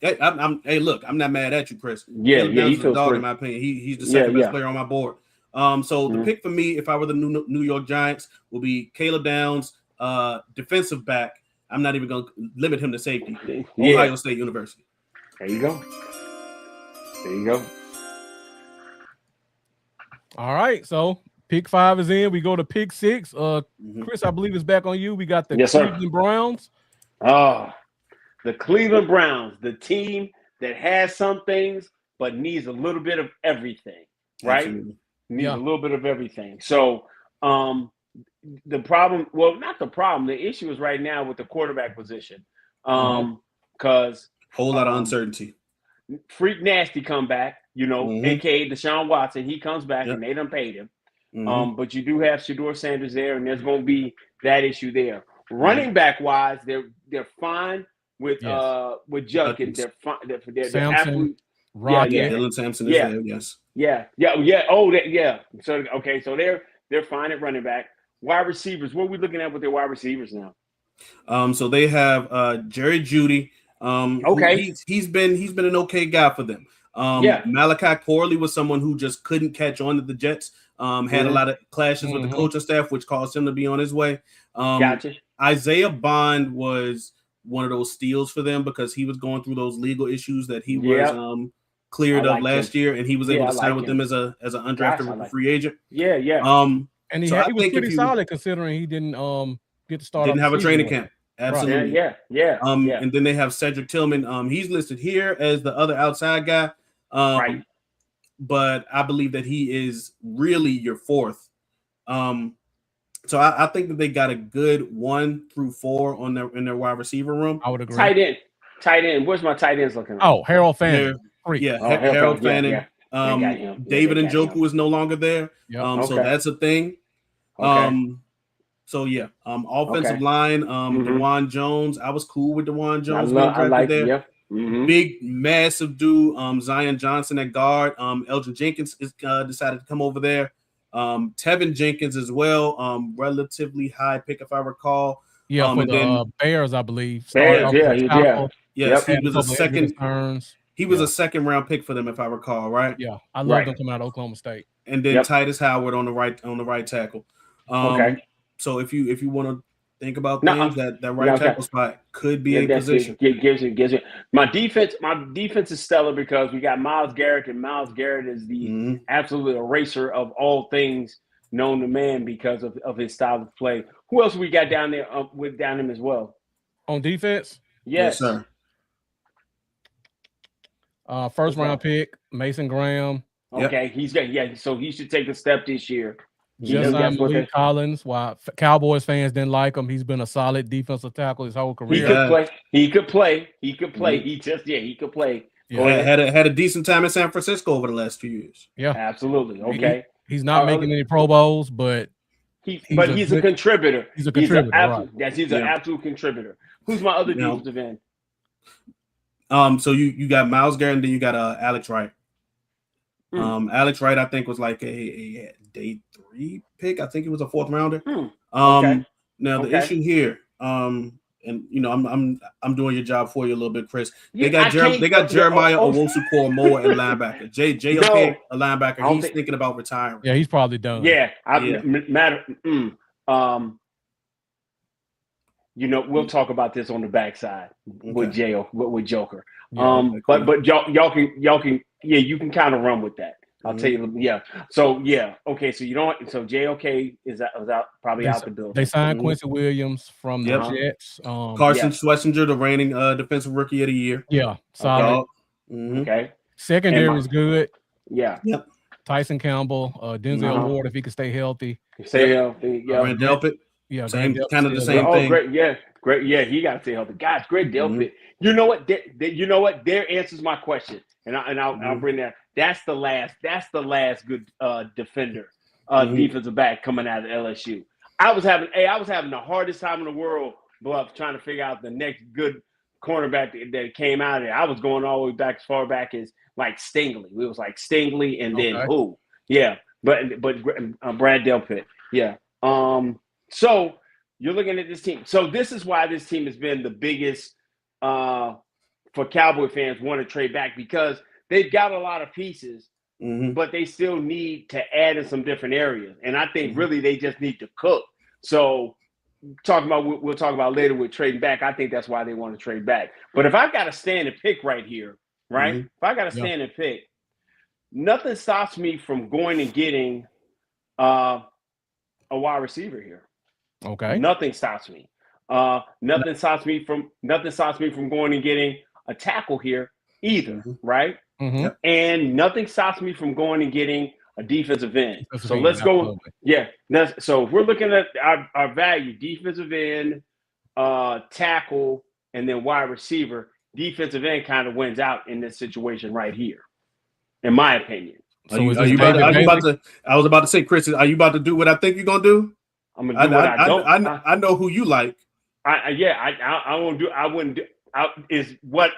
Hey, look, I'm not mad at you, Chris.
Yeah, he
feels a dog in my opinion. He's the second best player on my board. So the pick for me, if I were the New York Giants, will be Caleb Downs, defensive back. I'm not even going to limit him to safety. Ohio State University.
There you go.
All right, so pick 5 is in. We go to pick 6. Chris, I believe it's back on you. We got the Cleveland Browns.
The Cleveland Browns, the team that has some things but needs a little bit of everything, right?
Absolutely.
Needs a little bit of everything. So the problem, not the problem, the issue is right now with the quarterback position. Because
whole lot of uncertainty.
Freak Nasty come back, aka Deshaun Watson. He comes back and they done paid him. But you do have Shedeur Sanders there, and there's going to be that issue there. Running back wise, they're fine with Judkins. They're fine. They're absolute.
Dylan Sampson is there. Yes.
Yeah. Oh, So so they're fine at running back. Wide receivers. What are we looking at with their wide receivers now?
So they have Jerry Jeudy. He's been an okay guy for them. Malachi Corley was someone who just couldn't catch on to the Jets. Had a lot of clashes with the coaching staff, which caused him to be on his way.
Gotcha.
Isaiah Bond was one of those steals for them because he was going through those legal issues that he was cleared of last year, and he was able to sign with them as an undrafted free agent.
And he was pretty solid considering he didn't get to start.
Didn't have a training camp. Absolutely.
Yeah.
And then they have Cedric Tillman. He's listed here as the other outside guy.
Right.
But I believe that he is really your fourth. So I think that they got a good 1 through 4 in their wide receiver room.
I would agree.
Tight end. Where's my tight ends looking like?
Oh, Harold Fanning.
Harold Fanning. David Njoku is no longer there. So that's a thing. Offensive line, DeJuan Jones. I was cool with DeJuan Jones.
I like there.
Big, massive dude. Zion Johnson at guard. Elgin Jenkins is decided to come over there. Tevin Jenkins as well. Relatively high pick if I recall.
For the Bears, I believe.
Bears,
Yes, he was a second. He was a second round pick for them if I recall, right?
Yeah, I love him coming out of Oklahoma State.
And then Titus Howard on the right tackle. So if you want to think about things, that right tackle spot could be a position.
Gives it. My defense is stellar because we got Myles Garrett, and Myles Garrett is the absolute eraser of all things known to man because of his style of play. Who else we got down there with down him as well?
On defense?
Yes
sir.
First round pick, Mason Graham.
Okay, he's got so he should take a step this year.
Just Malik Collins. While Cowboys fans didn't like him, he's been a solid defensive tackle his whole career.
He could play. He could play.
Had a decent time in San Francisco over the last few years.
Yeah,
absolutely. Okay,
he's not making any Pro Bowls, but
he's a contributor.
He's a contributor.
He's an absolute contributor. Who's my other defensive end?
So you got Myles Garrett, and then you got Alex Wright. Alex Wright, I think, was like a day 3 pick. I think it was a 4th rounder. Now the issue here, and I'm doing your job for you a little bit, Chris.
Yeah,
They got Jeremiah Owusu-Koramoah at linebacker. JOK, a linebacker. He's thinking about retiring.
Yeah, he's probably done.
Yeah, we'll talk about this on the backside with Joker.
Yeah,
but y'all can you can kind of run with that. I'll tell you. Yeah. So okay. So you don't. So JOK is out probably out the building.
They signed Quincy Williams from the Jets.
Carson Schlesinger, the reigning defensive rookie of the year.
Yeah, solid.
Okay.
Secondary is good.
Yeah.
Yep.
Tyson Campbell, Denzel Ward, if he can stay healthy.
Healthy. Yeah.
Grant Delpit.
Yeah,
kind of the same thing.
Great. Yeah. Great. Yeah, he got to stay healthy. Guys, Grant Delpit. You know what? You know what? There answers my question, and I'll bring that. That's the last good defender, defensive back coming out of LSU. I was having the hardest time in the world, Bluff, trying to figure out the next good cornerback that came out of there. I was going all the way back as far back as like Stingley. It was like Stingley and then who? Yeah, but Brad Delpit. Yeah. So you're looking at this team. So this is why this team has been the biggest for Cowboy fans want to trade back, because they've got a lot of pieces, but they still need to add in some different areas. And I think really they just need to cook. So we'll talk about later with trading back. I think that's why they want to trade back. But if I've got to stand and pick right here, right? If I got to stand and pick, nothing stops me from going and getting a wide receiver here.
Okay.
Nothing stops me. Nothing stops me from going and getting a tackle here either, right? And nothing stops me from going and getting a defensive end. So let's go. Yeah. So if we're looking at our value, defensive end, tackle, and then wide receiver, defensive end kind of wins out in this situation right here, in my opinion.
I was about to say, Chris, are you about to do what I think you're gonna do?
I'm gonna do what I don't.
I know who you like.
I won't do. I wouldn't do. Is what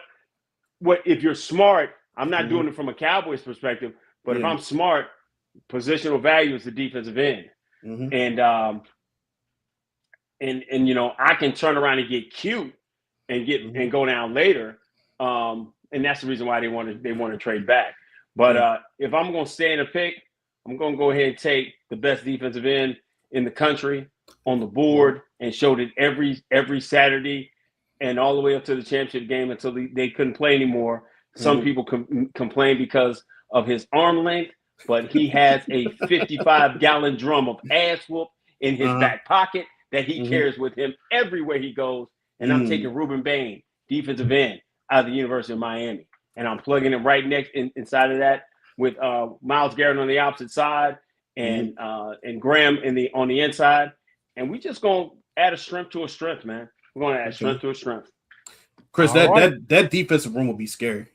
if you're smart? I'm not doing it from a Cowboys perspective, but if I'm smart, positional value is the defensive end, and I can turn around and get cute and and go down later, and that's the reason why they want to trade back. But if I'm going to stay in a pick, I'm going to go ahead and take the best defensive end in the country on the board and showed it every Saturday and all the way up to the championship game until they couldn't play anymore. Some people complain because of his arm length, but he has a 55-gallon drum of ass whoop in his back pocket that he carries with him everywhere he goes. And I'm taking Ruben Bain, defensive end, out of the University of Miami. And I'm plugging him right inside of that with Myles Garrett on the opposite side and Graham on the inside. And we just going to add a strength to a strength, man. We're going to add strength to a strength.
Chris, that defensive room will be scary.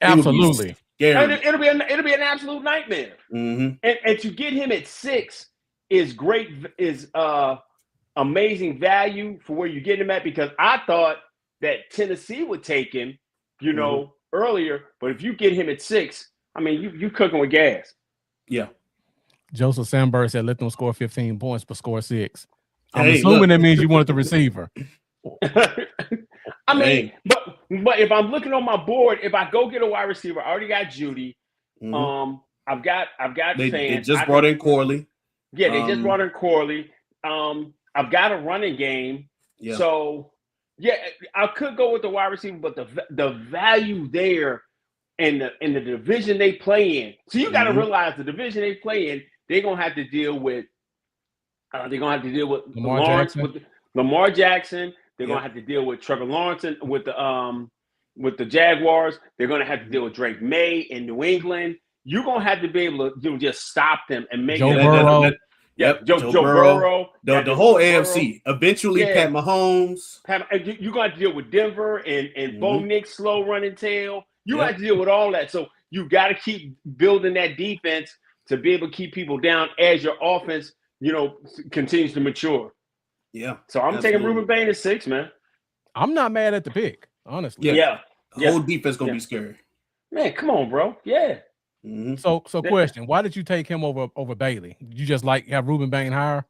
Absolutely.
Scary. It'll be an absolute nightmare. And to get him at 6 is great, is amazing value for where you get him at, because I thought that Tennessee would take him, earlier. But if you get him at 6, I mean, you cooking with gas.
Yeah.
Joseph Sandberg said, let them score 15 points, but score 6. I'm assuming that means you wanted the receiver.
I mean, but if I'm looking on my board, if I go get a wide receiver, I already got Judy. I've got
they,
fans.
They just brought in Corley.
Yeah, they just brought in Corley. I've got a running game.
Yeah.
So yeah, I could go with the wide receiver, but the value there in the division they play in. So you got to realize the division they play in, they're gonna have to deal with. Lamar Jackson. They're gonna have to deal with Trevor Lawrence with the Jaguars. They're gonna have to deal with Drake May in New England. You're gonna have to be able to just stop them and make
Joe Burrow.
Joe Burrow.
The whole AFC. Eventually, Pat Mahomes.
You're going to have to deal with Denver and Bo Nix, slow running tail. You have to deal with all that. So you got to keep building that defense to be able to keep people down as your offense, continues to mature.
Yeah.
So I'm taking Ruben Bain at 6, man.
I'm not mad at the pick, honestly.
Yeah. The whole defense gonna be scary.
Man, come on, bro. Yeah.
So question, why did you take him over Bailey? Did you just have Ruben Bain higher?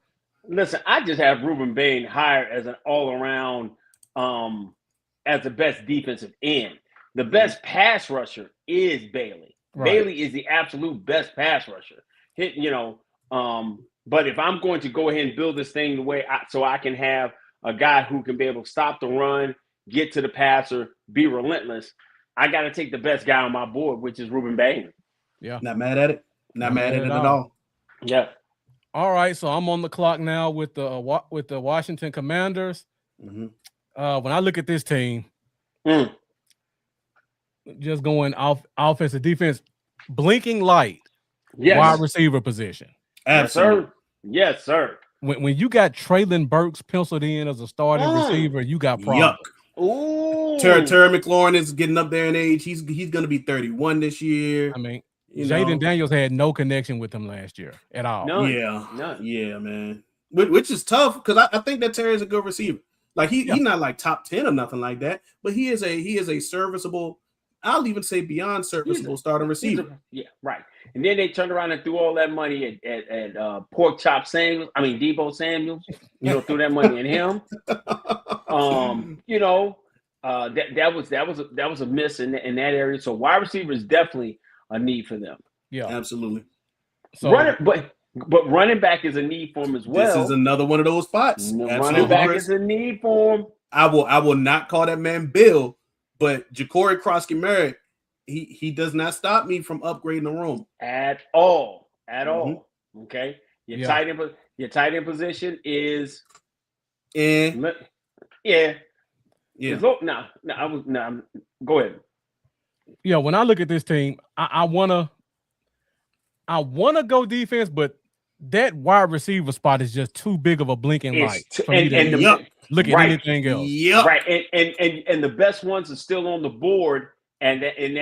Listen, I just have Ruben Bain higher as an all-around as the best defensive end. The best pass rusher is Bailey.
Right.
Bailey is the absolute best pass rusher. But if I'm going to go ahead and build this thing the way so I can have a guy who can be able to stop the run, get to the passer, be relentless, I got to take the best guy on my board, which is Ruben Bain.
Yeah.
Not mad at it. Not mad at it at all.
Yeah.
All right, so I'm on the clock now with the Washington Commanders.
Mm-hmm.
When I look at this team, just going offensive defense, blinking light, wide receiver position.
Absolutely.
Yes, sir.
When you got Traylon Burks penciled in as a starting receiver, you got problems.
Yuck. Ooh. Terry McLaurin is getting up there in age. He's going to be 31 this year.
I mean, Jaden Daniels had no connection with him last year at all.
None.
Yeah, man. Which is tough because I think that Terry is a good receiver. Like he's not like top 10 or nothing like that, but he is a serviceable. I'll even say beyond serviceable starting receiver.
Yeah, right. And then they turned around and threw all that money at Pork Chop Samuels. I mean Debo Samuels. Threw that money at him. That was a miss in that area. So wide receiver is definitely a need for them.
Yeah, absolutely.
So but running back is a need for him as well.
This is another one of those spots.
Running back is a need for him.
I will not call that man Bill, but Ja'Cory Krosky-Merritt, he does not stop me from upgrading the room
at all. Okay, your tight end position is
yeah.
Go ahead.
Yeah, when I look at this team, I wanna go defense, but that wide receiver spot is just too big of a blinking light for me to look at anything else.
Yep.
Right, and the best ones are still on the board, and in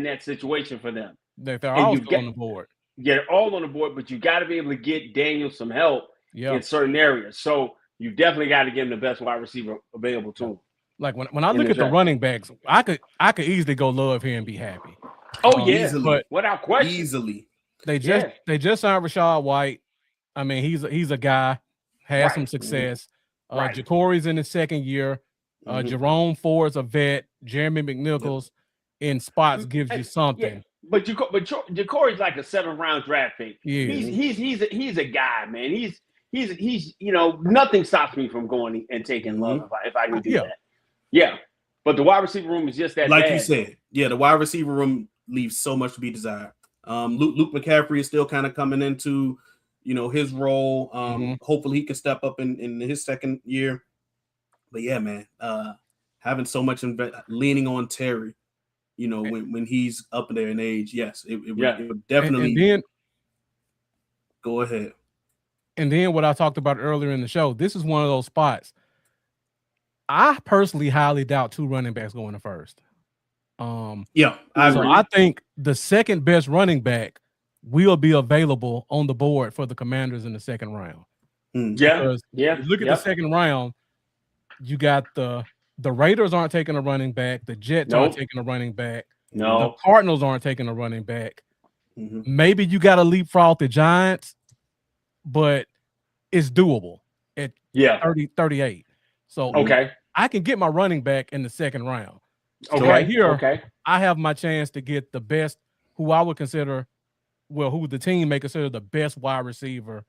that situation for them,
they're all still on the board.
Yeah, they're all on the board, but you got to be able to get Daniel some help in certain areas. So you definitely got to give him the best wide receiver available to him.
Like when I look at the running backs, I could easily go Love here and be happy.
Oh yeah,
easily.
But without question,
easily.
They just signed Rashad White. I mean, he's a guy, has some success. Ja'Cory's in his second year. Jerome Ford's a vet. Jeremy McNichols in spots gives you something.
Yeah. But Ja'Cory's like a 7th-round draft pick.
Yeah.
He's a guy, man. He's nothing stops me from going and taking Love if I can do that. Yeah. But the wide receiver room is just that
like
bad.
You said. Yeah, the wide receiver room leaves so much to be desired. Luke McCaffrey is still kind of coming into his role. Hopefully he can step up in his second year. But yeah, man, having so much leaning on Terry, when he's up there in age, yes, it would definitely.
And then,
go ahead.
And then what I talked about earlier in the show, this is one of those spots. I personally highly doubt 2 running backs going to first. I agree. I think the second best running back will be available on the board for the Commanders in the second round. Look at the second round. You got the Raiders aren't taking a running back. The Jets aren't taking a running back.
No.
The Cardinals aren't taking a running back. Maybe you got to leapfrog the Giants, but it's doable at 38. So I can get my running back in the second round. So right here, I have my chance to get the best, who I would consider, who the team may consider the best wide receiver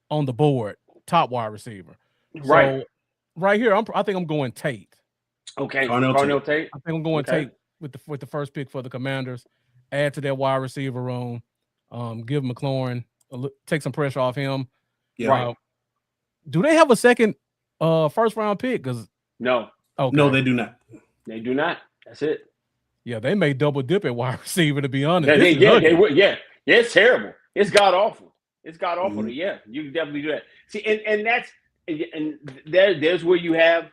on the board, top wide receiver.
Right.
So right here, I think I'm going Tate.
Okay, Carnell Tate.
I think I'm going Tate with the first pick for the Commanders. Add to that wide receiver room. Give McLaurin take some pressure off him.
Yeah.
Do they have a second first round pick? Because
no.
Okay. No, they do not.
They do not. That's it.
Yeah, they may double dip at wide receiver, to be honest.
They would. Yeah, it's terrible. It's god awful. It's god awful. Yeah, you can definitely do that. See, and that's there's where you have,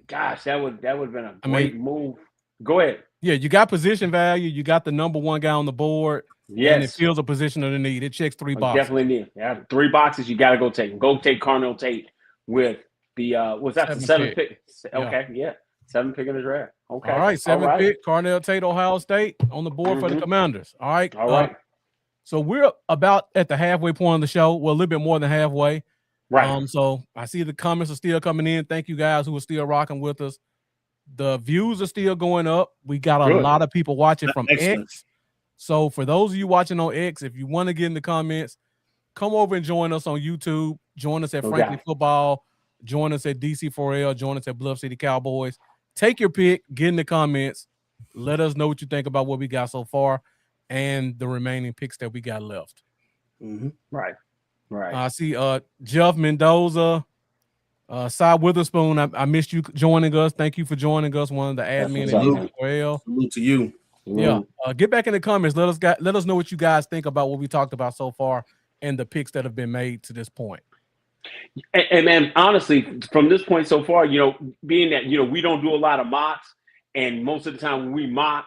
gosh, that would have been a great move. Go ahead.
Yeah, you got position value. You got the number 1 guy on the board.
Yes.
And it fills a position of the need. It checks 3 boxes.
Definitely need. Yeah, 3 boxes. You got to go take them. Go take Carnell Tate with the was that the 7th pick? Okay, yeah. 7th pick in the draft. Okay.
All right, 7th pick, Carnell Tate, Ohio State, on the board for the Commanders. All right.
All right.
So we're about at the halfway point of the show. Well, a little bit more than halfway.
Right.
So I see the comments are still coming in. Thank you guys who are still rocking with us. The views are still going up. We got a
Good.
lot of people watching from
Excellent.
X. So for those of you watching on X, if you want to get in the comments, come over and join us on YouTube. Join us at Franklin Football. Join us at DC4L. Join us at Bluff City Cowboys. Take your pick. Get in the comments. Let us know what you think about what we got so far and the remaining picks that we got left.
Mm-hmm.
Right.
I see Jeff Mendoza, Cy Witherspoon. I missed you joining us. Thank you for joining us. One of the admin at DC4L.
Salute to you.
Yeah. Get back in the comments. Let us know what you guys think about what we talked about so far and the picks that have been made to this point.
And man, honestly, from this point so far, being that we don't do a lot of mocks, and most of the time when we mock,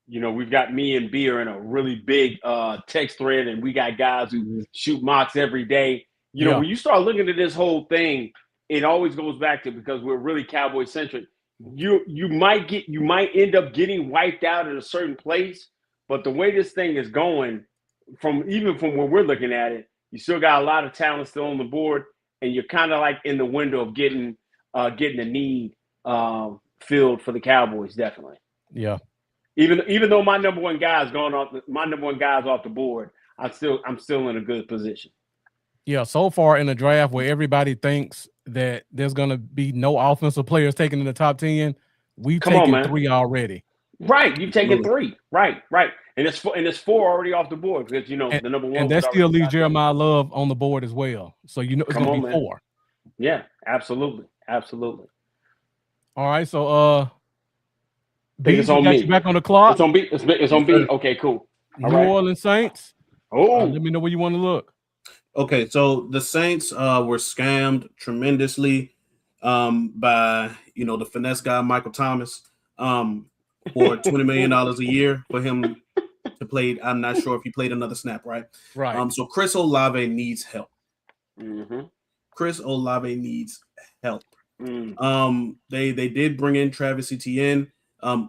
we've got me and B are in a really big text thread, and we got guys who shoot mocks every day. When you start looking at this whole thing, it always goes back to, because we're really Cowboy centric. You might end up getting wiped out in a certain place, but the way this thing is going, from where we're looking at it, you still got a lot of talent still on the board, and you're kind of like in the window of getting the need filled for the Cowboys, definitely.
Yeah.
Even though my number one guy's off the board, I'm still in a good position.
Yeah, so far in the draft where everybody thinks that there's gonna be no offensive players taken in the top 10, we've taken 3 already.
Right, you've taken 3. Right. And it's 4 already off the board, because the number one.
And that still leaves Jeremiah Love on the board as well. So it's gonna be 4.
Yeah, absolutely.
All right, so
it's on me.
You back on the clock.
It's on B. It's on B. Okay, cool.
New Orleans Saints.
Let
me know where you want to look.
Okay, so the Saints were scammed tremendously by the finesse guy Michael Thomas for $20 million a year for him to play. I'm not sure if he played another snap, right?
Right.
So Chris Olave needs help.
Mm-hmm.
Chris Olave needs help.
Mm.
They did bring in Travis Etienne.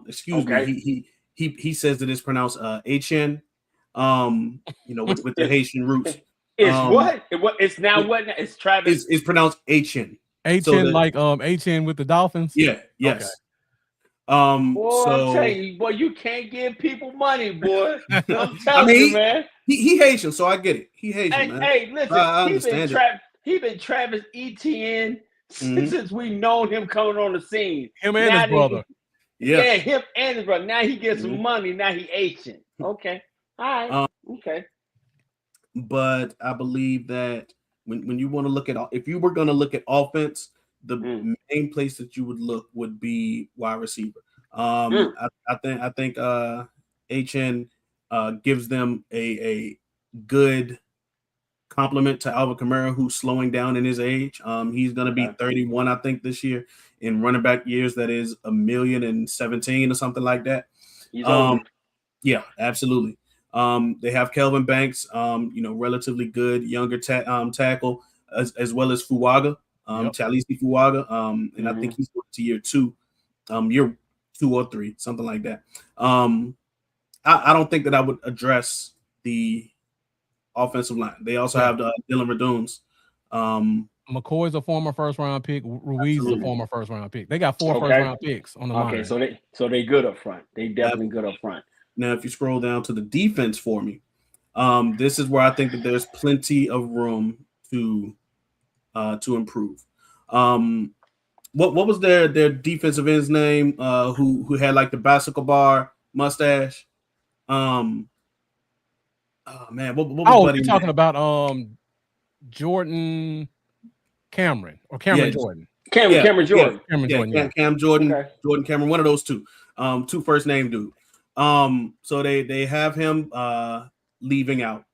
Excuse me. He says that it's pronounced Etienne. With the Haitian roots.
It's what? It's now what? It's Travis.
It's pronounced Etienne.
Etienne, like Etienne with the Dolphins.
Yeah. Yes.
Okay.
Boy, I'm telling you, boy, you can't give people money, boy. I'm telling you, man.
He Haitian, so I get it. He Haitian, man.
Hey, listen,
I understand
he been Travis Etienne since we known him coming on the scene.
Him and his brother.
Yeah, him and his brother. Now he gets some money. Now he Haitian. Okay. All right. Okay.
But I believe that when you want to look at, if you were going to look at offense, the main place that you would look would be wide receiver. I think HN gives them a good compliment to Alvin Kamara, who's slowing down in his age. He's going to be 31, I think, this year. In running back years, that is 1,017,000 or something like that. Yeah, absolutely. They have Kelvin Banks, relatively good younger tackle, as well as Fuaga, Chalisi Fuaga, and I think he's going to year 2 or 3, something like that. I don't think that I would address the offensive line. They also have Dylan Raduns.
McCoy's a former first-round pick. Ruiz is a former first-round pick. They got 4 first-round picks on the line.
Okay, so they good up front. They definitely good up front.
Now, if you scroll down to the defense for me, this is where I think that there's plenty of room to improve. What was their defensive end's name? Who had like the bicycle bar mustache? Oh man, what was
you're talking about Jordan Cameron or Cameron Jordan?
Cameron Jordan.
Cam Jordan, okay. Jordan Cameron, one of those two. Two first name dude. So they have him leaving out.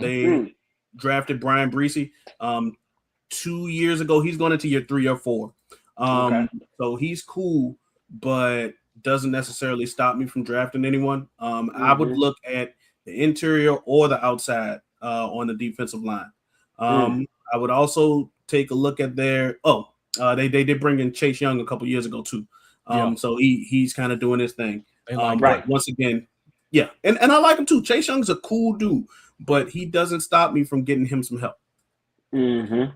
They drafted Brian Breesy 2 years ago. He's going into year 3 or 4. So he's cool, but doesn't necessarily stop me from drafting anyone. I would look at the interior or the outside on the defensive line. I would also take a look at they did bring in Chase Young a couple years ago too. So he's kind of doing his thing. But once again, and I like him too. Chase Young's a cool dude, but he doesn't stop me from getting him some help. I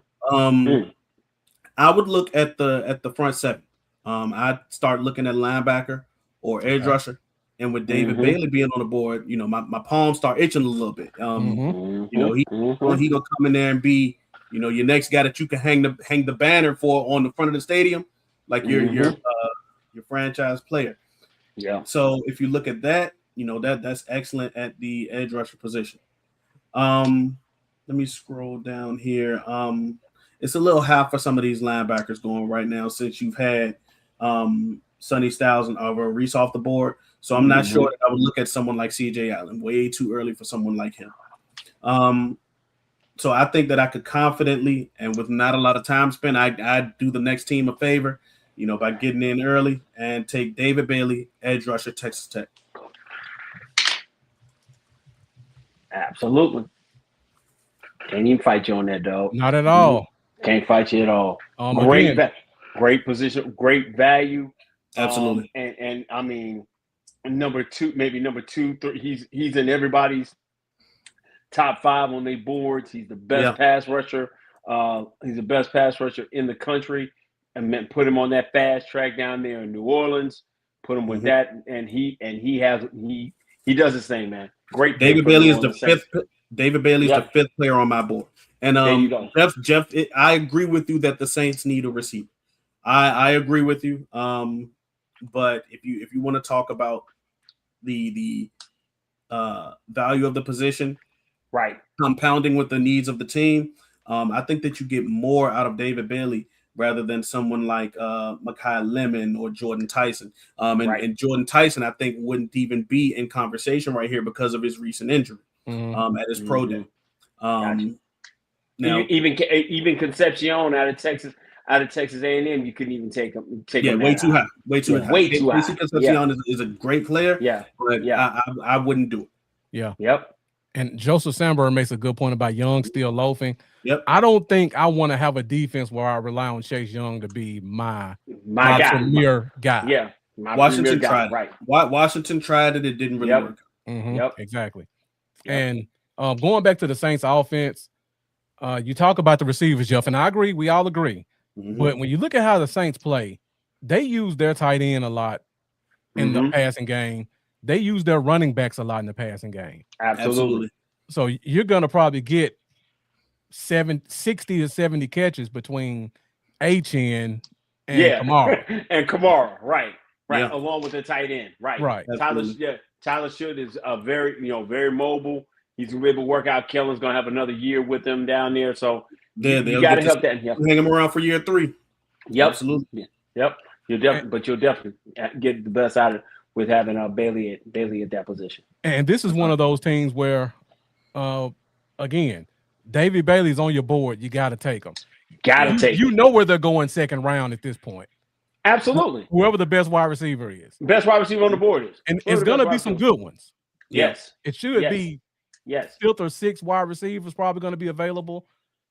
would look at the front seven. I'd start looking at linebacker or edge rusher, and with David Bailey being on the board, my palms start itching a little bit. He gonna come in there and be, your next guy that you can hang the banner for on the front of the stadium, like your franchise player.
Yeah.
So if you look at that, that's excellent at the edge rusher position. Let me scroll down here. It's a little high for some of these linebackers going right now since you've had Sonny Styles and Reese off the board. So I'm not sure that I would look at someone like CJ Allen. Way too early for someone like him. So I think that I could confidently, and with not a lot of time spent, I'd do the next team a favor, by getting in early and take David Bailey, edge rusher, Texas Tech.
Absolutely. Can't even fight you on that, dog.
Not at all.
Can't fight you at all. Great position, great value.
Absolutely.
And I mean, number two, 3. He's in everybody's top 5 on their boards. He's the best pass rusher. He's the best pass rusher in the country. And put him on that fast track down there in New Orleans. Put him with that, and he does his thing, man. Great.
David Bailey is the fifth. David Bailey is the 5th player on my board. And Jeff, I agree with you that the Saints need a receiver. I agree with you. But if you want to talk about the value of the position,
right,
compounding with the needs of the team, I think that you get more out of David Bailey rather than someone like Mekhi Lemon or Jordan Tyson. And Jordan Tyson, I think, wouldn't even be in conversation right here because of his recent injury at his pro day.
Now, even Concepcion out of Texas A&M, you couldn't even take him.
Way too high. Way too high. Concepcion is a great player. But I wouldn't do it.
Yeah.
Yep.
And Joseph Sandberg makes a good point about Young still loafing.
Yep.
I don't think I want to have a defense where I rely on Chase Young to be my
guy.
premier guy.
Yeah.
Washington tried it. Right. Washington tried it. It didn't really work.
Yep. Exactly. Yep. And going back to the Saints offense, you talk about the receivers, Jeff, and I agree. We all agree. But when you look at how the Saints play, they use their tight end a lot in the passing game. They use their running backs a lot in the passing game.
Absolutely.
So you're going to probably get 60 to 70 catches between Achane and Kamara.
And Kamara, right. Along with the tight end, right. Tyler Should is very mobile. He's gonna be able to work out. Kellen's gonna have another year with him down there, so you got to help that.
Hang him around for year 3.
Yep,
absolutely.
Yep, you'll definitely get the best out of it with having Bailey at that position.
And this is one of those teams where, again, David Bailey's on your board. You got to take him. You know where they're going second round at this point.
Absolutely.
Whoever the best wide receiver is.
Best wide receiver on the board is.
And it's going to be some good ones.
Yes.
It should be.
Yes.
5th or 6th wide receivers probably going to be available.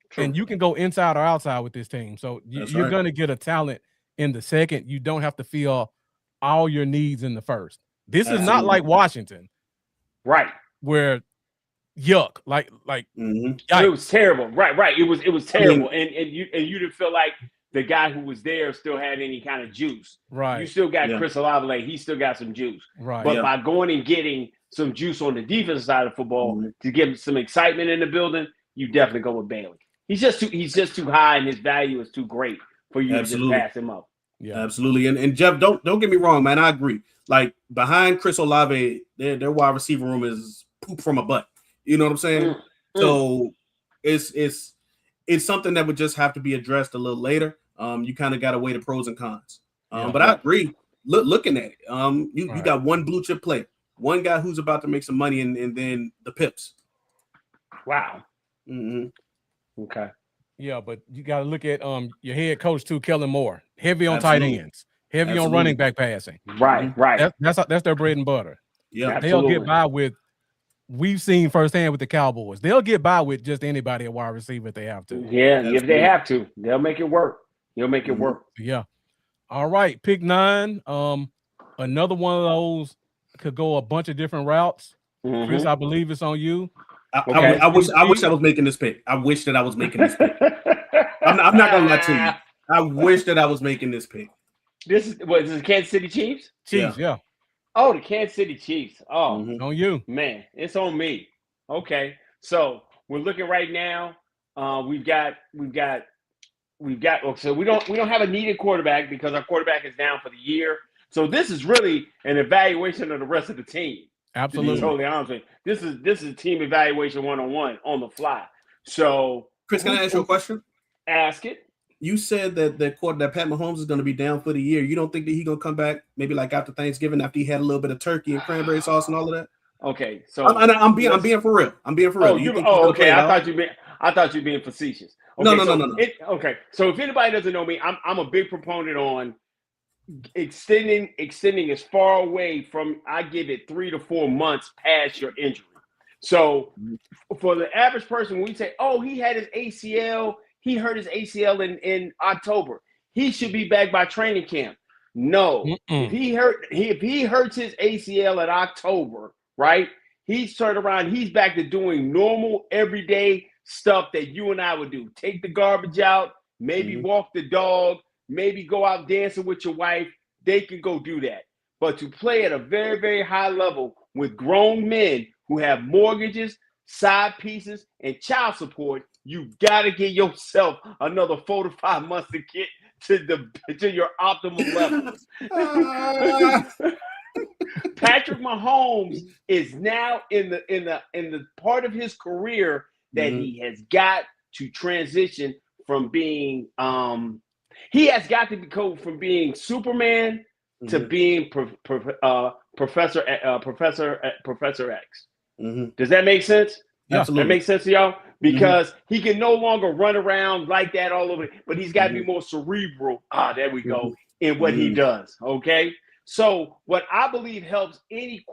True. And you can go inside or outside with this team. So you're going to get a talent in the second. You don't have to fill all your needs in the first. This is not like Washington.
Right.
Where yuck. Like
it was terrible. Right. It was terrible. And you didn't feel like the guy who was there still had any kind of juice.
Right.
You still got Chris Olave. He still got some juice.
Right.
But by going and getting some juice on the defensive side of football to give some excitement in the building, you definitely go with Bailey. He's just too high, and his value is too great for you to just pass him up.
Yeah, absolutely. And Jeff, don't get me wrong, man. I agree. Like behind Chris Olave, their wide receiver room is poop from a butt. You know what I'm saying? So it's something that would just have to be addressed a little later. You kind of got to weigh the pros and cons. But I agree. Looking at it, you got one blue chip player, one guy who's about to make some money, and then the pips.
Wow.
Okay. Yeah, but you got to look at your head coach too, Kellen Moore. Heavy on tight ends, heavy on running back passing.
Right.
That's their bread and butter.
Yeah,
they'll get by with. We've seen firsthand with the Cowboys. They'll get by with just anybody at wide receiver if they have to.
Yeah, if they have to, they'll make it work. They'll make it work.
Yeah. All right, pick 9. Another one of those could go a bunch of different routes. Chris, I believe it's on you.
I wish I was making this pick. I wish that I was making this pick. I'm not gonna lie to you. I wish that I was making this pick.
This is the Kansas City Chiefs?
Chiefs, yeah.
Oh, the Kansas City Chiefs. Oh,
On you.
man, it's on me. Okay. So we're looking right now. We've got so we don't have a needed quarterback because our quarterback is down for the year. So this is really an evaluation of the rest of the team.
Absolutely.
To be totally honest with you. This is team evaluation 101 on the fly. So
Chris, can I ask you a question?
Ask it.
You said that that Pat Mahomes is going to be down for the year. You don't think that he's going to come back maybe like after Thanksgiving after he had a little bit of turkey and cranberry sauce and all of that?
Okay, so
I'm being for real. I'm being for real.
Okay. I thought you were being facetious. Okay,
no.
Okay, so if anybody doesn't know me, I'm a big proponent on extending as far away from. I give it 3 to 4 months past your injury. So for the average person, we say, "Oh, he had his ACL. He hurt his ACL in October. He should be back by training camp." No, if he hurts his ACL in October, right? He's turned around. He's back to doing normal, everyday stuff that you and I would do. Take the garbage out, maybe walk the dog, maybe go out dancing with your wife. They can go do that. But to play at a very, very high level with grown men who have mortgages, side pieces, and child support, you got to get yourself another 4 to 5 months to get to your optimal level. Patrick Mahomes is now in the part of his career that he has got to transition from being he has got to go from being Superman to being Professor X. Does that make sense?
Absolutely.
That makes sense to y'all? Because he can no longer run around like that all over, but he's got to be more cerebral. There we go. In what he does. Okay. So what I believe helps any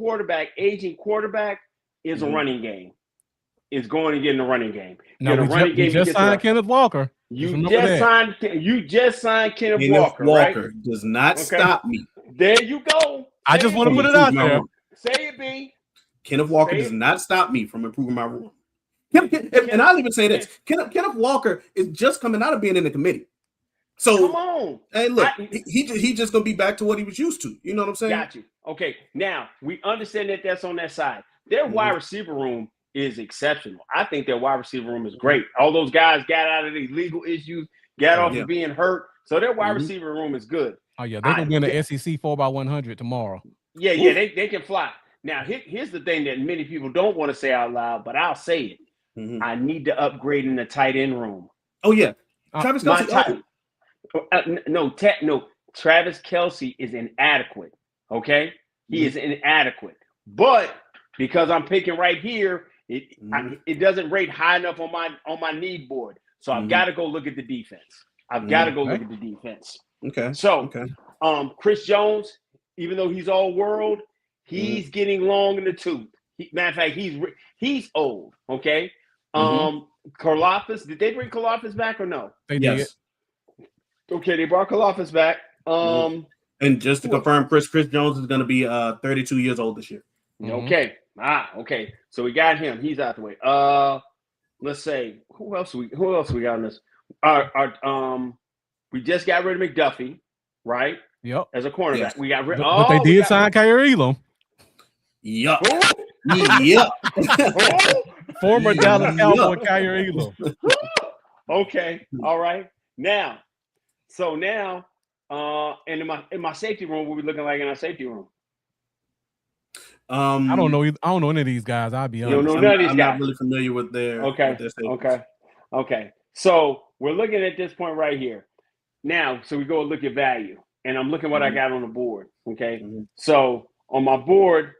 aging quarterback, is a running game. Is going to get in the running game.
No, we just signed Kenneth Walker.
You just signed Kenneth Walker.
Walker
right?
does not stop me.
There you go.
I just want to put it out there.
Say it, B.
Kenneth Walker does not stop me from improving my room. And I'll even say this: Kenneth Walker is just coming out of being in the committee. So
come on.
Hey, look, he just gonna be back to what he was used to. You know what I'm saying?
Got you. Okay. Now we understand that that's on that side. Their wide receiver room is exceptional. I think their wide receiver room is great. All those guys got out of the legal issues, got off of being hurt. So their wide receiver room is good.
Oh yeah, they're gonna be in the SEC 4x100 tomorrow.
Yeah, they can fly. Now here's the thing that many people don't want to say out loud, but I'll say it. I need to upgrade in the tight end room.
Oh yeah, Travis Kelce.
No. Travis Kelce is inadequate. Okay, he is inadequate. But because I'm picking right here, it doesn't rate high enough on my need board. So I've got to go look at the defense.
Okay.
So, Chris Jones, even though he's all world, he's getting long in the tooth. Matter of fact, he's old. Okay. Karlaftis, did they bring Karlaftis back or no?
They did.
Okay, they brought Karlaftis back.
And just to confirm, Chris Jones is going to be 32 years old this year.
Okay. Okay. So we got him. He's out the way. Let's say who else we got on this? We just got rid of McDuffie, right?
Yep.
As a cornerback,
yes.
We got rid.
But they did sign Kyrie Elam.
Yup. Yep.
Former Dallas Cowboy Kyrie Elam.
Okay. All right. Now, and in my safety room, what we looking like in our safety room?
I don't know any of these guys. I'll be honest.
You don't know none of these
I'm
guys.
not really familiar with their.
Okay. So we're looking at this point right here. Now, so we go and look at value, and I'm looking what I got on the board. Okay. So on my board,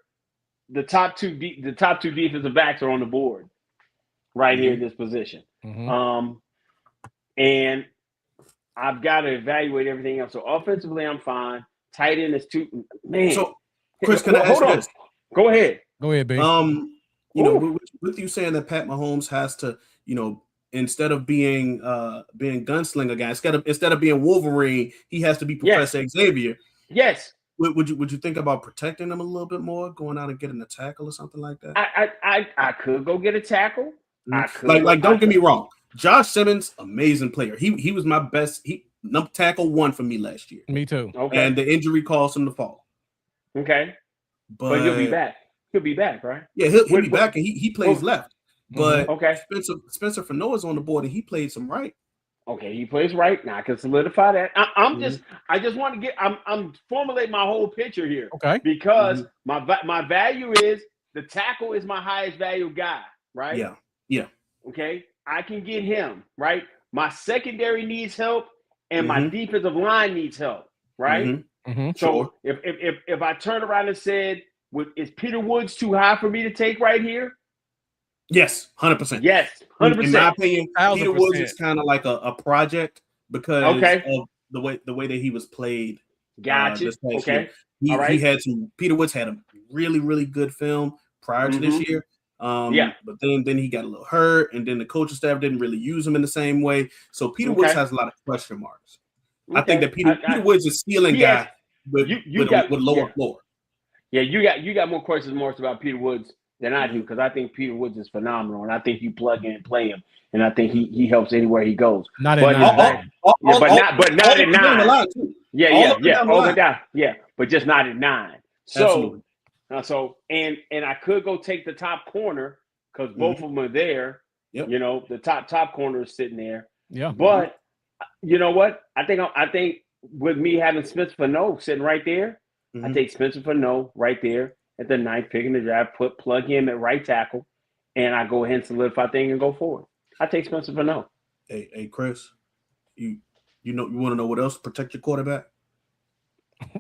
the top two defensive backs are on the board right here in this position. And I've got to evaluate everything else. So offensively, I'm fine. Tight end is two. Man.
So, Chris, can I ask you this?
Go ahead.
Go ahead, babe.
With you saying that Pat Mahomes has to, instead of being gunslinger guy, instead of being Wolverine, he has to be Professor Xavier.
Yes.
Would you think about protecting him a little bit more, going out and getting a tackle or something like that?
I could go get a tackle. I could
don't get me wrong. Josh Simmons, amazing player. He was my best. Number tackle 1 for me last year.
Me too.
Okay.
And the injury caused him to fall.
Okay. But he'll be back. He'll be back, right?
Yeah, he'll be back, and he plays left. But
okay,
Spencer Fano is on the board, and he played some right.
Okay, he plays right now. I can solidify that. I just want to get. I'm formulating my whole picture here.
Okay.
Because my value is the tackle is my highest value guy, right?
Yeah. Yeah.
Okay, I can get him right. My secondary needs help, and my defensive line needs help, right? So if I turn around and said, is Peter Woods too high for me to take right here?
Yes, 100%.
Yes, 100%.
In my opinion,
1,000%.
Peter Woods is kind of like a project because of the way that he was played.
Gotcha.
This past year. Peter Woods had a really, really good film prior to this year. But then he got a little hurt, and then the coaching staff didn't really use him in the same way. So Peter Woods has a lot of question marks. I think that Peter Woods is a stealing guy with lower floor.
Yeah, you got more question marks about Peter Woods than I do, because I think Peter Woods is phenomenal, and I think you plug in and play him, and I think he helps anywhere he goes.
Not at 9.
But not at 9.
Yeah,
but just not at 9. So and I could go take the top corner because both of them are there.
Yep.
You know, the top corner is sitting there.
Yeah.
But you know what? I think with me having Smith Fano sitting right there, I take Spencer Fano right there at the 9th pick in the draft, plug him at right tackle, and I go ahead and solidify thing and go forward. I take Spencer Fano.
Hey, Chris, you want to know what else protect your quarterback?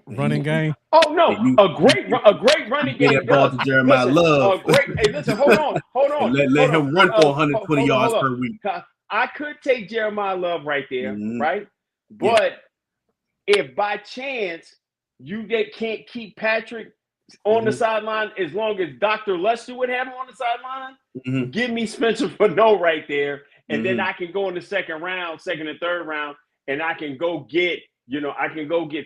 Running game.
Oh no, a great running game.
That ball to Jeremiah Love.
Hey, listen, hold on.
Let him run for 120 yards per week.
I could take Jeremiah Love right there, right? But if by chance you can't keep Patrick on the sideline as long as Dr. Lester would have him on the sideline, give me Spencer Fano right there, and then I can go in the second and third round, and I can go get,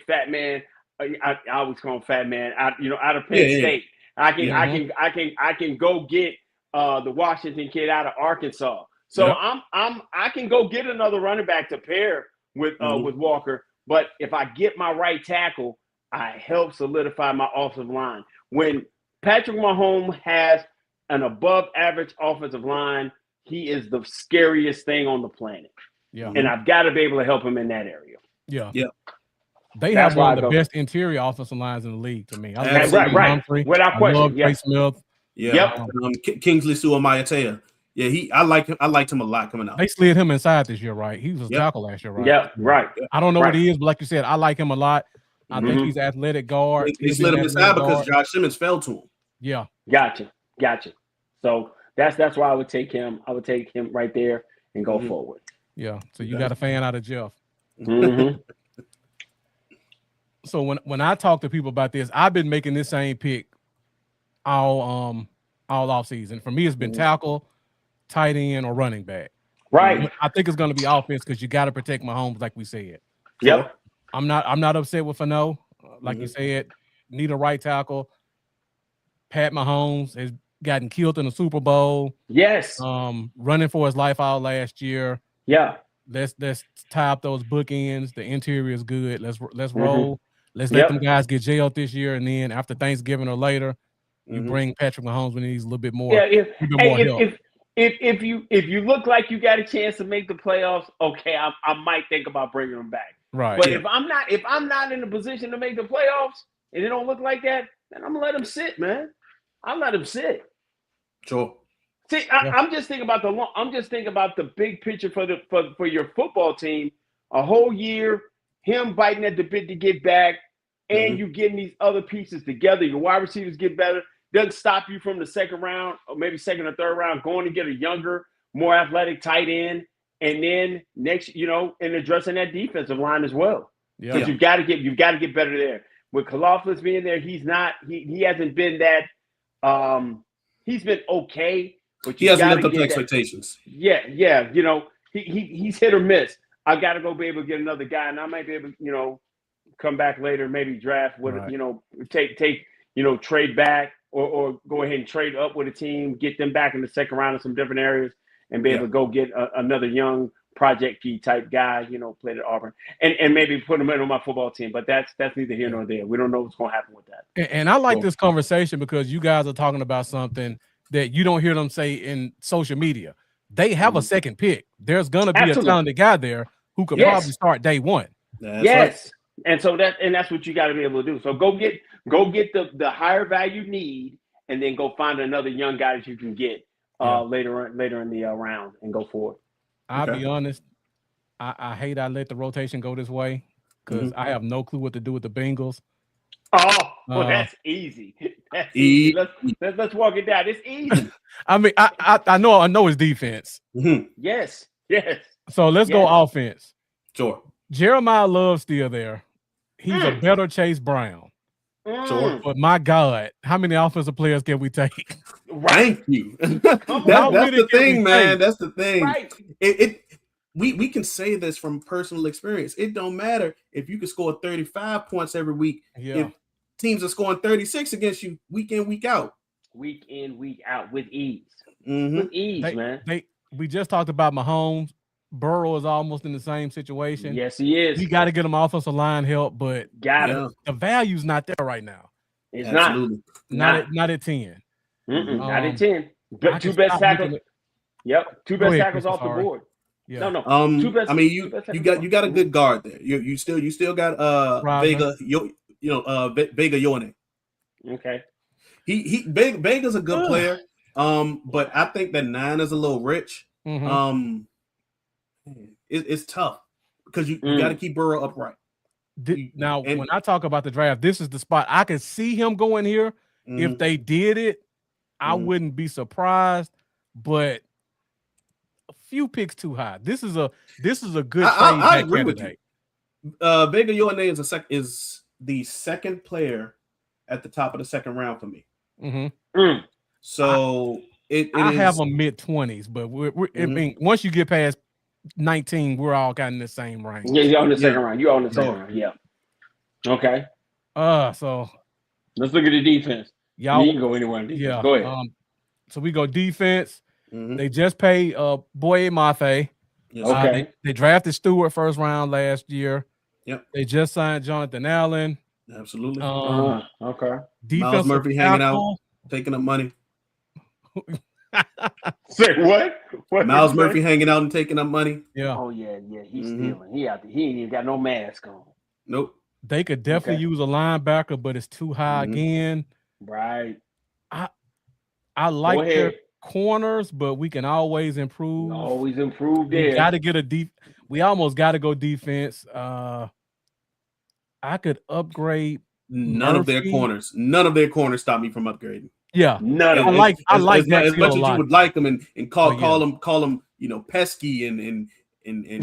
Fat Man. I always call him Fat Man out of Penn State. I can go get the Washington kid out of Arkansas. So I can go get another running back to pair with Walker. But if I get my right tackle, I help solidify my offensive line. When Patrick Mahomes has an above average offensive line, he is the scariest thing on the planet. Yeah. And I've got to be able to help him in that area.
Yeah. Yeah. They have one of the best interior offensive lines in the league to me.
Right.
Humphrey.
Without question.
Trey Smith.
Yeah. Kingsley Suamaitea. Yeah, I liked him a lot coming out.
They slid him inside this year, right? He was a tackle last year, right?
Yeah, right.
I don't know what he is, but like you said, I like him a lot. I think he's athletic guard.
They slid him inside because Josh Simmons fell to him.
Yeah.
Gotcha. So that's why I would take him. I would take him right there and go forward.
Yeah. So you got a fan out of Jeff. So when I talk to people about this, I've been making this same pick all off season. For me, it's been tackle, tight end, or running back.
Right.
I think it's going to be offense because you got to protect Mahomes, like we said.
Yep.
So I'm not upset with Fano. Like you said, need a right tackle. Pat Mahomes has gotten killed in the Super Bowl.
Yes.
Running for his life all last year.
Yeah.
Let's tie up those bookends. The interior is good. Let's roll. Let's let them guys get jailed this year, and then after Thanksgiving or later, you bring Patrick Mahomes when he needs a little bit more.
Yeah. If you look like you got a chance to make the playoffs, okay, I might think about bringing him back.
Right.
But if I'm not in a position to make the playoffs and it don't look like that, then I'm gonna let him sit, man. I'll let him sit.
Sure.
See, I'm just thinking about the big picture for your football team. A whole year, him biting at the bit to get back, and you getting these other pieces together. Your wide receivers get better. Doesn't stop you from the second round or maybe second or third round going to get a younger, more athletic tight end, and then next, and addressing that defensive line as well. Yeah, because you've got to get better there. With Kalaflis being there, he hasn't been that. He's been okay, but
he hasn't lived up to expectations.
Yeah. He's hit or miss. I got to go be able to get another guy, and I might be able, come back later, maybe draft with
Right.
take trade back or go ahead and trade up with a team, get them back in the second round in some different areas, and be able to go get another young project key type guy, played at Auburn, and maybe put him in on my football team. But that's neither here nor there. We don't know what's going to happen with that.
And I like this conversation because you guys are talking about something that you don't hear them say in social media. They have a second pick. There's going to be a talented guy there who could probably start day one.
That's right. And so that's what you got to be able to do. So go get the higher value need, and then go find another young guy that you can get later in the round and go forward.
I'll be honest. I hate I let the rotation go this way because I have no clue what to do with the Bengals.
Oh, well, that's easy. That's easy. Let's walk it down. It's easy.
I mean, I know it's defense.
Yes.
So let's go offense.
Sure.
Jeremiah Love's still there. He's a better Chase Brown.
Sure.
But my God, how many offensive players can we take?
Thank you. That's the thing, man. That's the thing.
Right.
We can say this from personal experience. It don't matter if you can score 35 points every week.
Yeah.
If teams are scoring 36 against you week in, week out.
Week in, week out with ease.
Mm-hmm.
With ease, man.
We just talked about Mahomes. Burrow is almost in the same situation.
Yes, he is.
We got to get him offensive line help, but
the
value's not there right now.
It's
not at 10.
Not at 10. But two best tackles. Yep, two best tackles off the board.
Yeah.
No. Two best,
I mean, you got a good guard there. You still got Vega. Vega Yorne.
Okay.
Vega's a good player. But I think that 9 is a little rich. It's tough because you got to keep Burrow upright.
When I talk about the draft, this is the spot I could see him going here. If they did it, I wouldn't be surprised. But a few picks too high. This is a good trade.
I agree with you. Vega Yorne is the second player at the top of the second round for me. So I
have them mid-20s, but I mean, once you get past 19, we're all kind of in the same range.
Yeah, you're on the second round. You're on the second round. Yeah. Okay.
So
let's look at the defense.
Y'all
can go anywhere on defense.
Yeah.
Go ahead.
So we go defense. They just paid Boye Mafe.
Yes.
Okay.
They drafted Stewart first round last year.
Yep.
They just signed Jonathan Allen.
Absolutely.
Okay.
Miles Murphy hanging out, taking up money.
Say what?
Miles Murphy hanging out and taking up money.
Yeah.
Oh yeah. He's stealing. He out there. He ain't even got no mask on.
Nope.
They could definitely use a linebacker, but it's too high again.
Right.
I like their corners, but we can always improve.
Always improve there.
We got to get we almost got to go defense. I could upgrade
None of their corners stop me from upgrading.
Yeah,
none of
them. I like that
as much as you would like them and call them pesky and things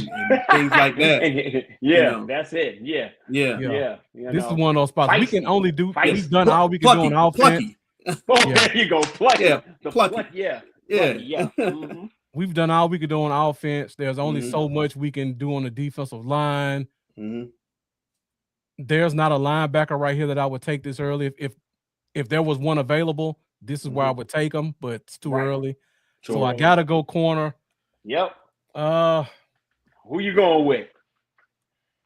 like that.
That's it. Yeah.
This is one of those spots we can only do. We've done all we can do on offense.
There you go, plucky.
Yeah,
plucky.
We've done all we could do on offense. There's only so much we can do on the defensive line. There's not a linebacker right here that I would take this early. If there was one available, this is where I would take them, but it's too early. So I gotta go corner.
Yep.
Who
you going with?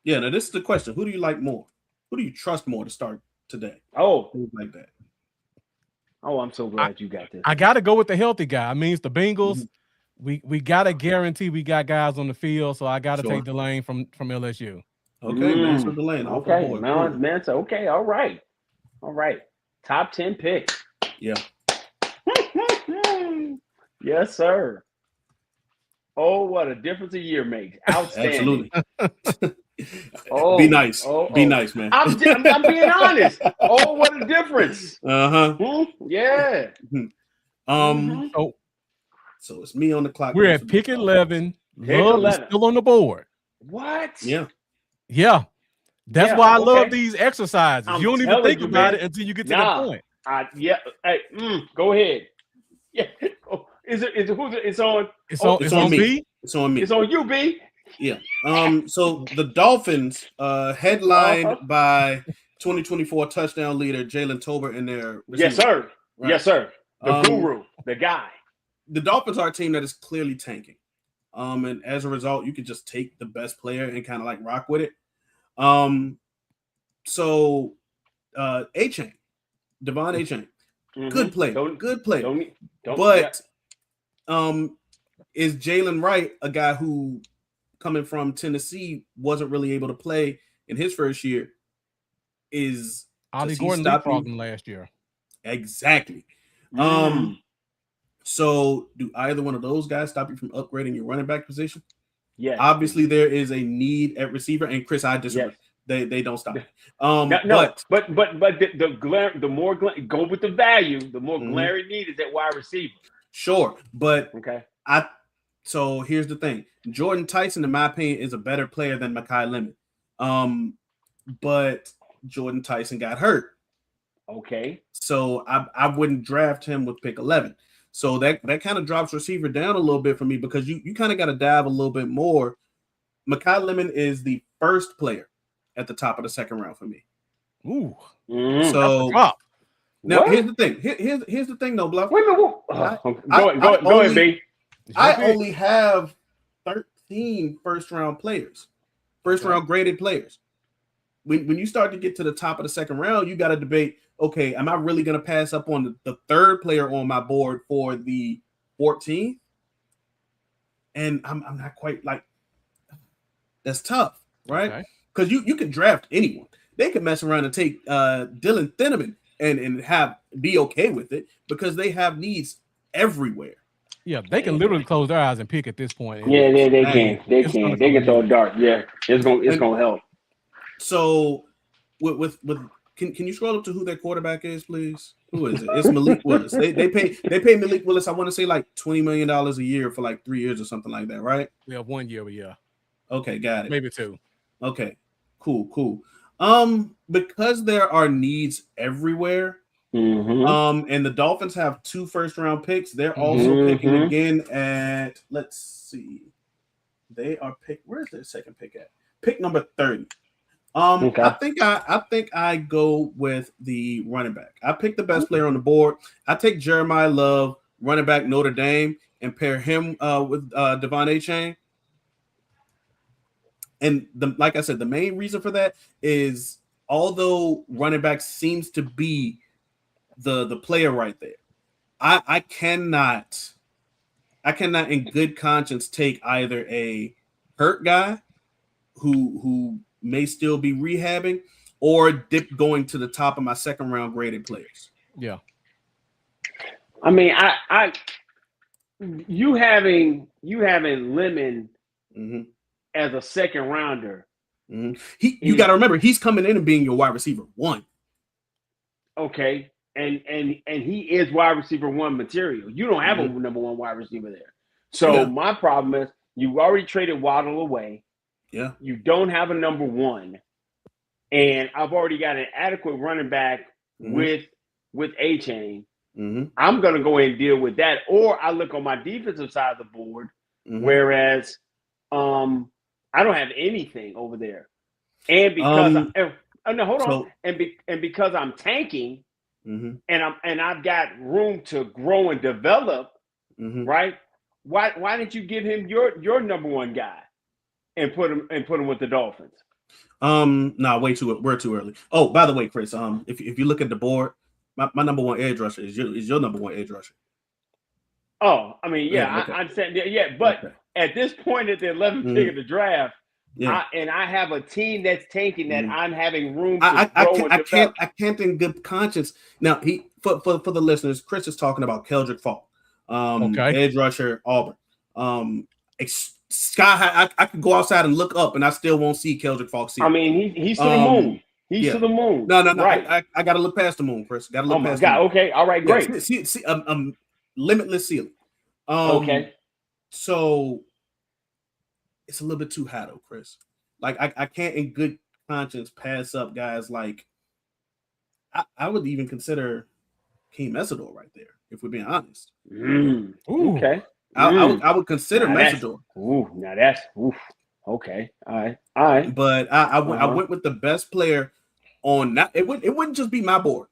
Yeah, now this is the question. Who do you like more? Who do you trust more to start today?
Oh,
things like that.
Oh, I'm so glad you got this.
I gotta go with the healthy guy. I mean, it's the Bengals. We gotta guarantee we got guys on the field, so I gotta take Delane from LSU.
Okay, Master Delane.
Okay, man. Okay, all right. Top 10 pick.
Yeah.
Yes, sir. Oh, what a difference a year makes. Outstanding.
Absolutely. Be nice. Be nice, man.
I'm being honest. Oh, what a difference. Yeah.
So it's me on the clock.
We're at pick 11. Love is still on the board.
What?
Yeah. That's why I love these exercises. You don't even think about it until you get to that point.
Hey, go ahead. Yeah. Is it? It's on.
It's on me.
It's on you, B.
Yeah. So the Dolphins, headlined by 2024 touchdown leader Jalen Tolbert in their
Yes,
receiver.
sir.
Right.
Yes, sir. The
Um,
guru, the guy.
The Dolphins are a team that is clearly tanking. And as a result, you could just take the best player and kind of like rock with it. So A-Chain, Devon A-Chain, good player, good player. But is Jalen Wright a guy who, coming from Tennessee, wasn't really able to play in his first year? Is
Ollie Gordon leapfrogged him last year.
Exactly. So do either one of those guys stop you from upgrading your running back position?
Yeah.
Obviously, there is a need at receiver, and Chris, I disagree. Yes. They don't stop.
But the glare, the more go with the value, the more glaring need is at wide receiver.
Sure, but
okay.
So here's the thing: Jordan Tyson, in my opinion, is a better player than Mekhi Lemon. But Jordan Tyson got hurt.
Okay.
So I wouldn't draft him with pick 11. So that kind of drops receiver down a little bit for me, because you kind of got to dive a little bit more. Mekhi Lemon is the first player at the top of the second round for me.
Ooh.
So now here's the thing. Here's the thing though, Bluff.
Wait a minute. Go ahead, B.
I only have 13 first round graded players. When you start to get to the top of the second round, you got to debate, okay, am I really going to pass up on the third player on my board for the 14th? And I'm not quite like, that's tough, right? Because you can draft anyone. They could mess around and take Dylan Thieneman and be okay with it, because they have needs everywhere.
Yeah, they can literally close their eyes and pick at this point.
Yeah, they can. They can throw a dart. Yeah, it's gonna help.
So, with can you scroll up to who their quarterback is, please? Who is it? It's Malik Willis. They pay Malik Willis, I want to say like $20 million a year for like 3 years or something like that, right?
Yeah, 1 year, but yeah.
Okay, got it.
Maybe 2.
Okay, cool. Because there are needs everywhere. And the Dolphins have 2 first-round picks. They're also picking again at, let's see, they are where's their second pick at? Pick number 30. I think I go with the running back. I pick the best player on the board. I take Jeremiah Love, running back Notre Dame, and pair him with Devon A-Chain. And like I said, the main reason for that is, although running back seems to be the player right there, I cannot in good conscience take either a hurt guy who may still be rehabbing, or dip going to the top of my second round graded players.
Yeah.
I mean, you having Lemon as a second rounder.
You got to remember, he's coming in and being your wide receiver 1.
Okay. And he is wide receiver 1 material. You don't have a number 1 wide receiver there. So my problem is, you already traded Waddle away.
Yeah.
You don't have a number 1. And I've already got an adequate running back with A-Chain. I'm going to go ahead and deal with that. Or I look on my defensive side of the board, whereas I don't have anything over there. And because and because I'm tanking, and I've got room to grow and develop, right? Why didn't you give him your number 1 guy and put him with the Dolphins?
We're too early. Oh, by the way, Chris, if you look at the board, my number 1 edge rusher is your number 1 edge rusher.
Oh, I mean, I understand. Yeah, but at this point at the 11th pick of the draft, I have a team that's tanking that I'm having room to grow and develop.
I can't in good conscience. Now, for the listeners, Chris is talking about Keldrick Falk, edge rusher, Auburn. Sky high, I could go outside and look up, and I still won't see Keldrick Falk.
I mean, he's to the moon. He's to the moon.
No.
Right.
I got to look past the moon, Chris. Got to look past the moon.
Okay. All right. Great.
See, limitless ceiling.
Okay.
So it's a little bit too high, though, Chris. Like I can't in good conscience pass up guys like I would even consider King Messidor right there, if we're being honest.
Okay.
I would consider Messidor.
Now that's oof. Okay. All right. All right.
But I went with the best player on that. It wouldn't just be my board.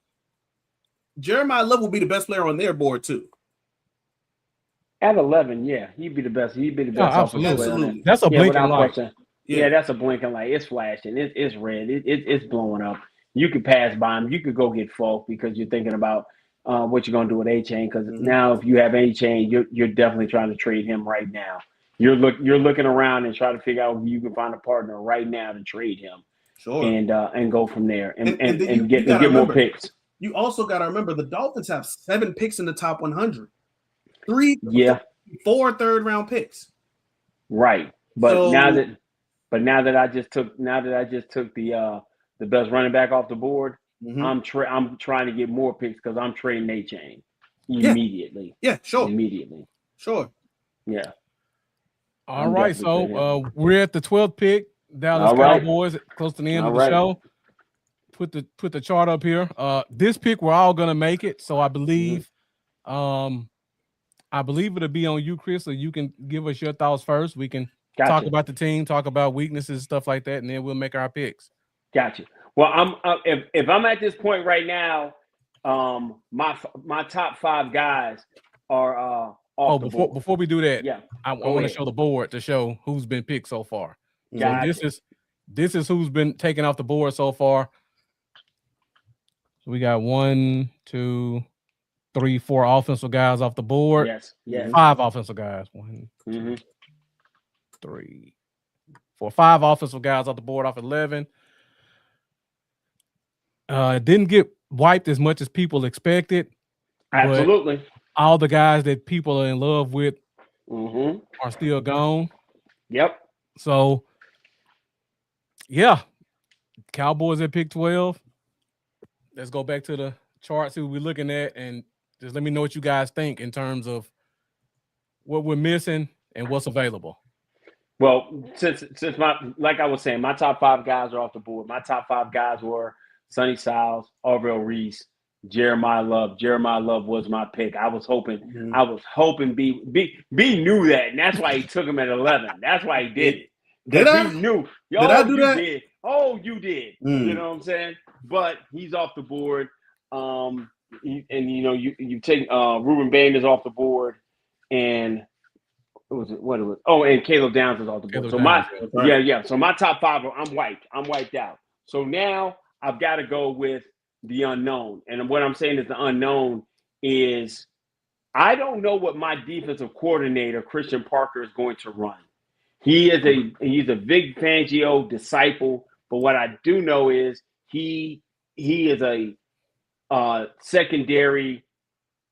Jeremiah Love will be the best player on their board too.
At 11, yeah, he'd be the best. He'd be the
Yeah,
best offensive player on that.
Absolutely.
That's a
Yeah,
blinking
without
light.
question.
Yeah.
Yeah, that's a blinking light. It's flashing. It's red. It's blowing up. You could pass by him. You could go get Falk because you're thinking about what you're gonna do with A-Chain. Because now, if you have A-Chain, you're definitely trying to trade him right now. You're looking around and try to figure out if you can find a partner right now to trade him.
Sure.
And go from there and
then
get more picks.
You also got to remember the Dolphins have 7 picks in the top 100. 4 third-round picks.
Right. But now that I just took the best running back off the board, I'm trying to get more picks because I'm trading A-Chain immediately.
Yeah, sure.
Immediately.
Sure.
Yeah.
All right. So we're at the 12th pick. Dallas Cowboys, close to the end of the show. Put the chart up here. This pick we're all gonna make it. So I believe it'll be on you, Chris, so you can give us your thoughts first. We can talk about the team, talk about weaknesses, stuff like that, and then we'll make our picks.
Gotcha. Well, I'm if I'm at this point right now, my top 5 guys are off the board.
Before we do that,
yeah,
I want to show the board to show who's been picked so far.
Gotcha.
So this is who's been taken off the board so far. So we got 1, 2, 3, 4 offensive guys off the board.
Yes.
5 offensive guys. 1, 2, 3, 4, 5 offensive guys off the board off 11. Didn't get wiped as much as people expected.
Absolutely.
All the guys that people are in love with are still gone.
Yep.
So, yeah, Cowboys at pick 12. Let's go back to the chart, see what we're looking at, and just let me know what you guys think in terms of what we're missing and what's available.
Well, since like I was saying, my top 5 guys are off the board. My top 5 guys were Sonny Styles, Arvell Reese, Jeremiah Love. Jeremiah Love was my pick. I was hoping B knew that, and that's why he took him at 11. That's why he did it.
Did I?
He knew.
Did I do that?
Did. Oh, you did. You know what I'm saying? But he's off the board. And you take Ruben Bain is off the board, and and Caleb Downs is off the board. So my top 5 I'm wiped out. So now I've got to go with the unknown. And what I'm saying is the unknown is I don't know what my defensive coordinator, Christian Parker, is going to run. He's a Vic Fangio disciple, but what I do know is he is a secondary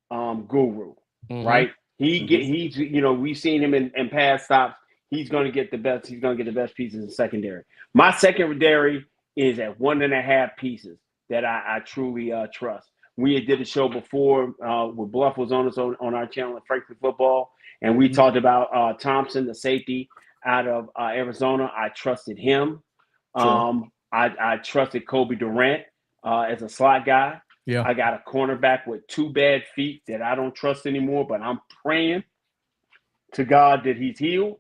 guru, right? We've seen him in past stops. He's going to get the best. He's going to get the best pieces in secondary. My secondary is at 1.5 pieces that I truly trust. We did a show before where Bluff was on us on our channel at Frankfurt Football, and we talked about Thompson, the safety out of Arizona. I trusted him.
Sure.
I trusted Kobe Durant as a slot guy.
Yeah.
I got a cornerback with 2 bad feet that I don't trust anymore, but I'm praying to God that he's healed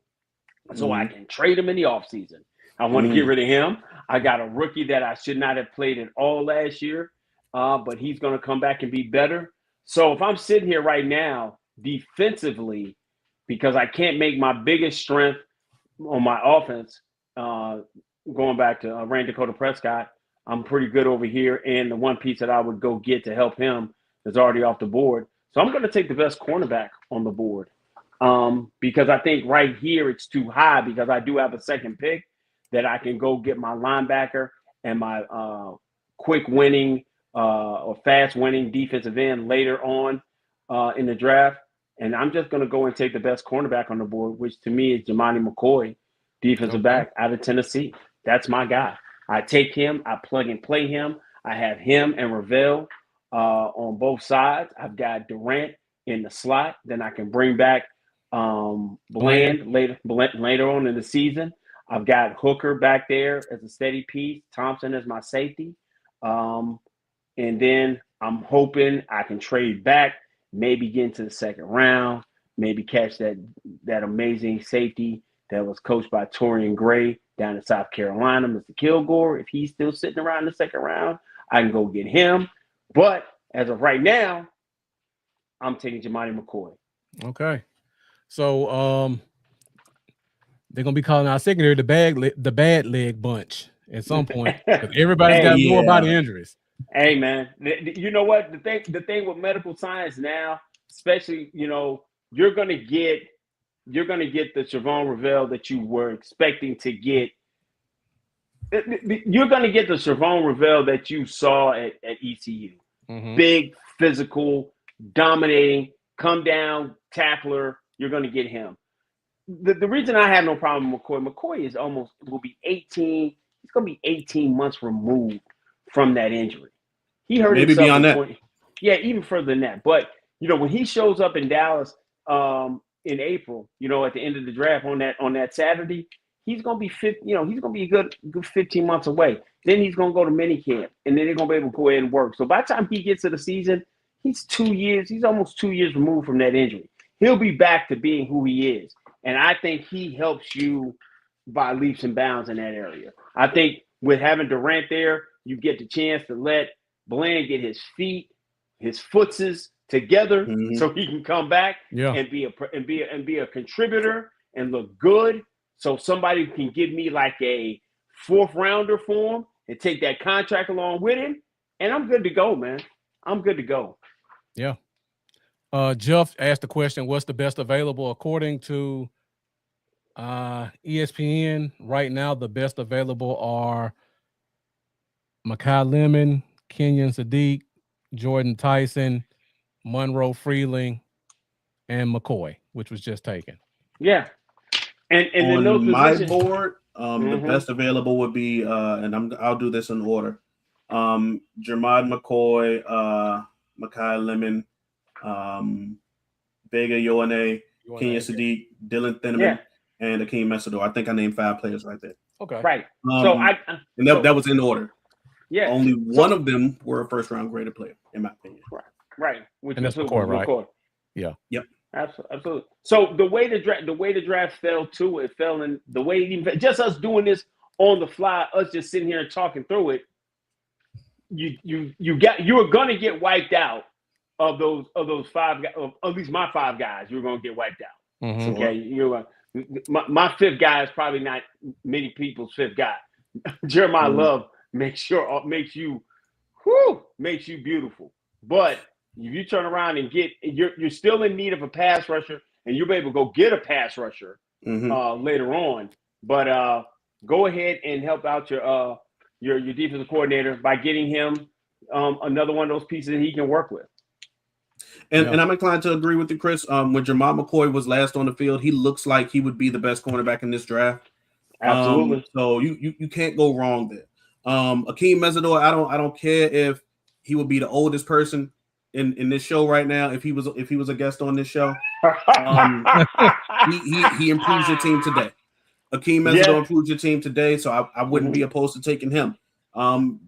so I can trade him in the offseason. I want to get rid of him. I got a rookie that I should not have played at all last year, but he's going to come back and be better. So if I'm sitting here right now defensively, because I can't make my biggest strength on my offense, going back to Randy Dakota Prescott, I'm pretty good over here. And the one piece that I would go get to help him is already off the board. So I'm going to take the best cornerback on the board because I think right here it's too high because I do have a second pick that I can go get my linebacker and my quick winning or fast winning defensive end later on in the draft. And I'm just going to go and take the best cornerback on the board, which to me is Jimani McCoy, defensive back out of Tennessee. That's my guy. I take him, I plug and play him. I have him and Ravel on both sides. I've got Durant in the slot. Then I can bring back Bland later on in the season. I've got Hooker back there as a steady piece. Thompson as my safety. And then I'm hoping I can trade back, maybe get into the second round, maybe catch that amazing safety that was coached by Torian Gray down in South Carolina, Mr. Kilgore. If he's still sitting around the second round, I can go get him. But as of right now, I'm taking Jamani McCoy.
Okay. So they're gonna be calling our secondary the bad leg bunch at some point because everybody's got to know about the injuries.
Hey man, you know what? The thing with medical science now, especially, you're gonna get the Siobhan Ravel that you were expecting to get. You're gonna get the Siobhan Ravel that you saw at ECU.
Mm-hmm.
Big, physical, dominating, come down, tackler. You're gonna get him. The reason I have no problem with McCoy will be 18. He's gonna be 18 months removed from that injury. He hurt
maybe
himself
beyond that.
Yeah, even further than that. But when he shows up in Dallas in April, at the end of the draft on that Saturday, he's gonna be fit. He's gonna be a good 15 months away. Then he's gonna go to minicamp, and then they're gonna be able to go ahead and work. So by the time he gets to the season, he's 2 years. He's almost 2 years removed from that injury. He'll be back to being who he is, and I think he helps you by leaps and bounds in that area. I think with having Durant there, you get the chance to let Bland get his feet, his footses together, so he can come back and be a contributor and look good. So somebody can give me like a 4th rounder for him and take that contract along with him, and I'm good to go, man. I'm good to go.
Yeah. Jeff asked the question, what's the best available? According to ESPN, right now, the best available are Makai Lemon, Kenyon Sadiq, Jordan Tyson, Monroe Freeling, and McCoy, which was just taken.
Yeah. And
on
in those
my
positions,
board, the best available would be, and I'll do this in order. Jermad McCoy, Makai Lemon, Vega Ioane, Kenya Sadiq, Dylan Thieneman, and Akeem Mesidor. I think I named 5 players right there.
Okay.
Right.
That was in order.
Yeah.
Only one of them were a 1st-round graded player, in my opinion.
Right.
And that's McCoy, right? McCoy. Yeah.
Yep.
Absolutely. So the way the draft fell too, it fell in the way it even, just us doing this on the fly, us just sitting here and talking through it. You are gonna get wiped out of those 5 guys, at least my 5 guys. You're gonna get wiped out.
Mm-hmm.
Okay, my 5th guy is probably not many people's 5th guy. Jeremiah Love makes you beautiful, but if you turn around and you're still in need of a pass rusher, and you'll be able to go get a pass rusher later on. But go ahead and help out your defensive coordinator by getting him another one of those pieces that he can work with.
And I'm inclined to agree with you, Chris. When Jermad McCoy was last on the field, he looks like he would be the best cornerback in this draft.
Absolutely.
So you can't go wrong there. Akeem Mesidor, I don't care if he would be the oldest person in this show right now. If he was a guest on this show, he improves your team today. Akeem Mesidor improves your team today, so I wouldn't be opposed to taking him. Dylan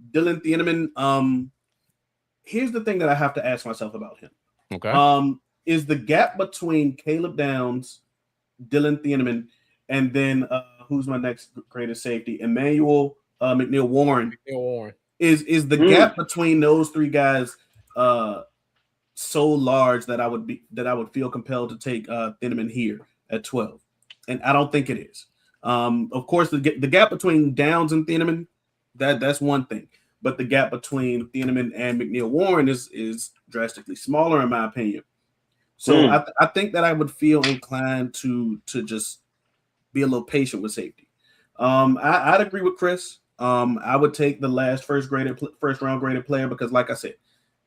Thieneman. Here's the thing that I have to ask myself about him.
Okay.
Is the gap between Caleb Downs, Dylan Thieneman, and then who's my next greatest safety? Emmanuel McNeil Warren. Is the gap between those 3 guys so large that I would feel compelled to take Thieneman here at 12? And I don't think it is. Of course, the gap between Downs and Thieneman, that's one thing. But the gap between Thieneman and McNeil Warren is drastically smaller, in my opinion. So I think that I would feel inclined to just be a little patient with safety. I'd agree with Chris. I would take the last first round graded player because, like I said,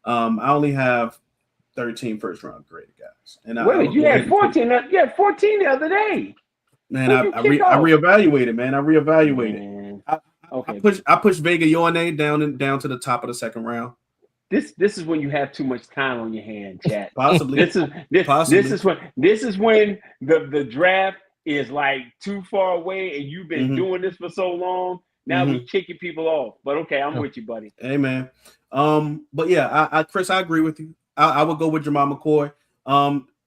I only have 13 first-round graded guys. And
you had 14. You had 14 the other day.
Man, I reevaluated. Man, I reevaluated. I pushed Vega Ioane down to the top of the 2nd round.
This is when you have too much time on your hand, chat.
Possibly.
This is when the draft is like too far away, and you've been doing this for so long. Now we kicking people off. But okay, I'm with you, buddy.
Hey, man. But yeah, Chris, I agree with you. I would go with Jermad McCoy.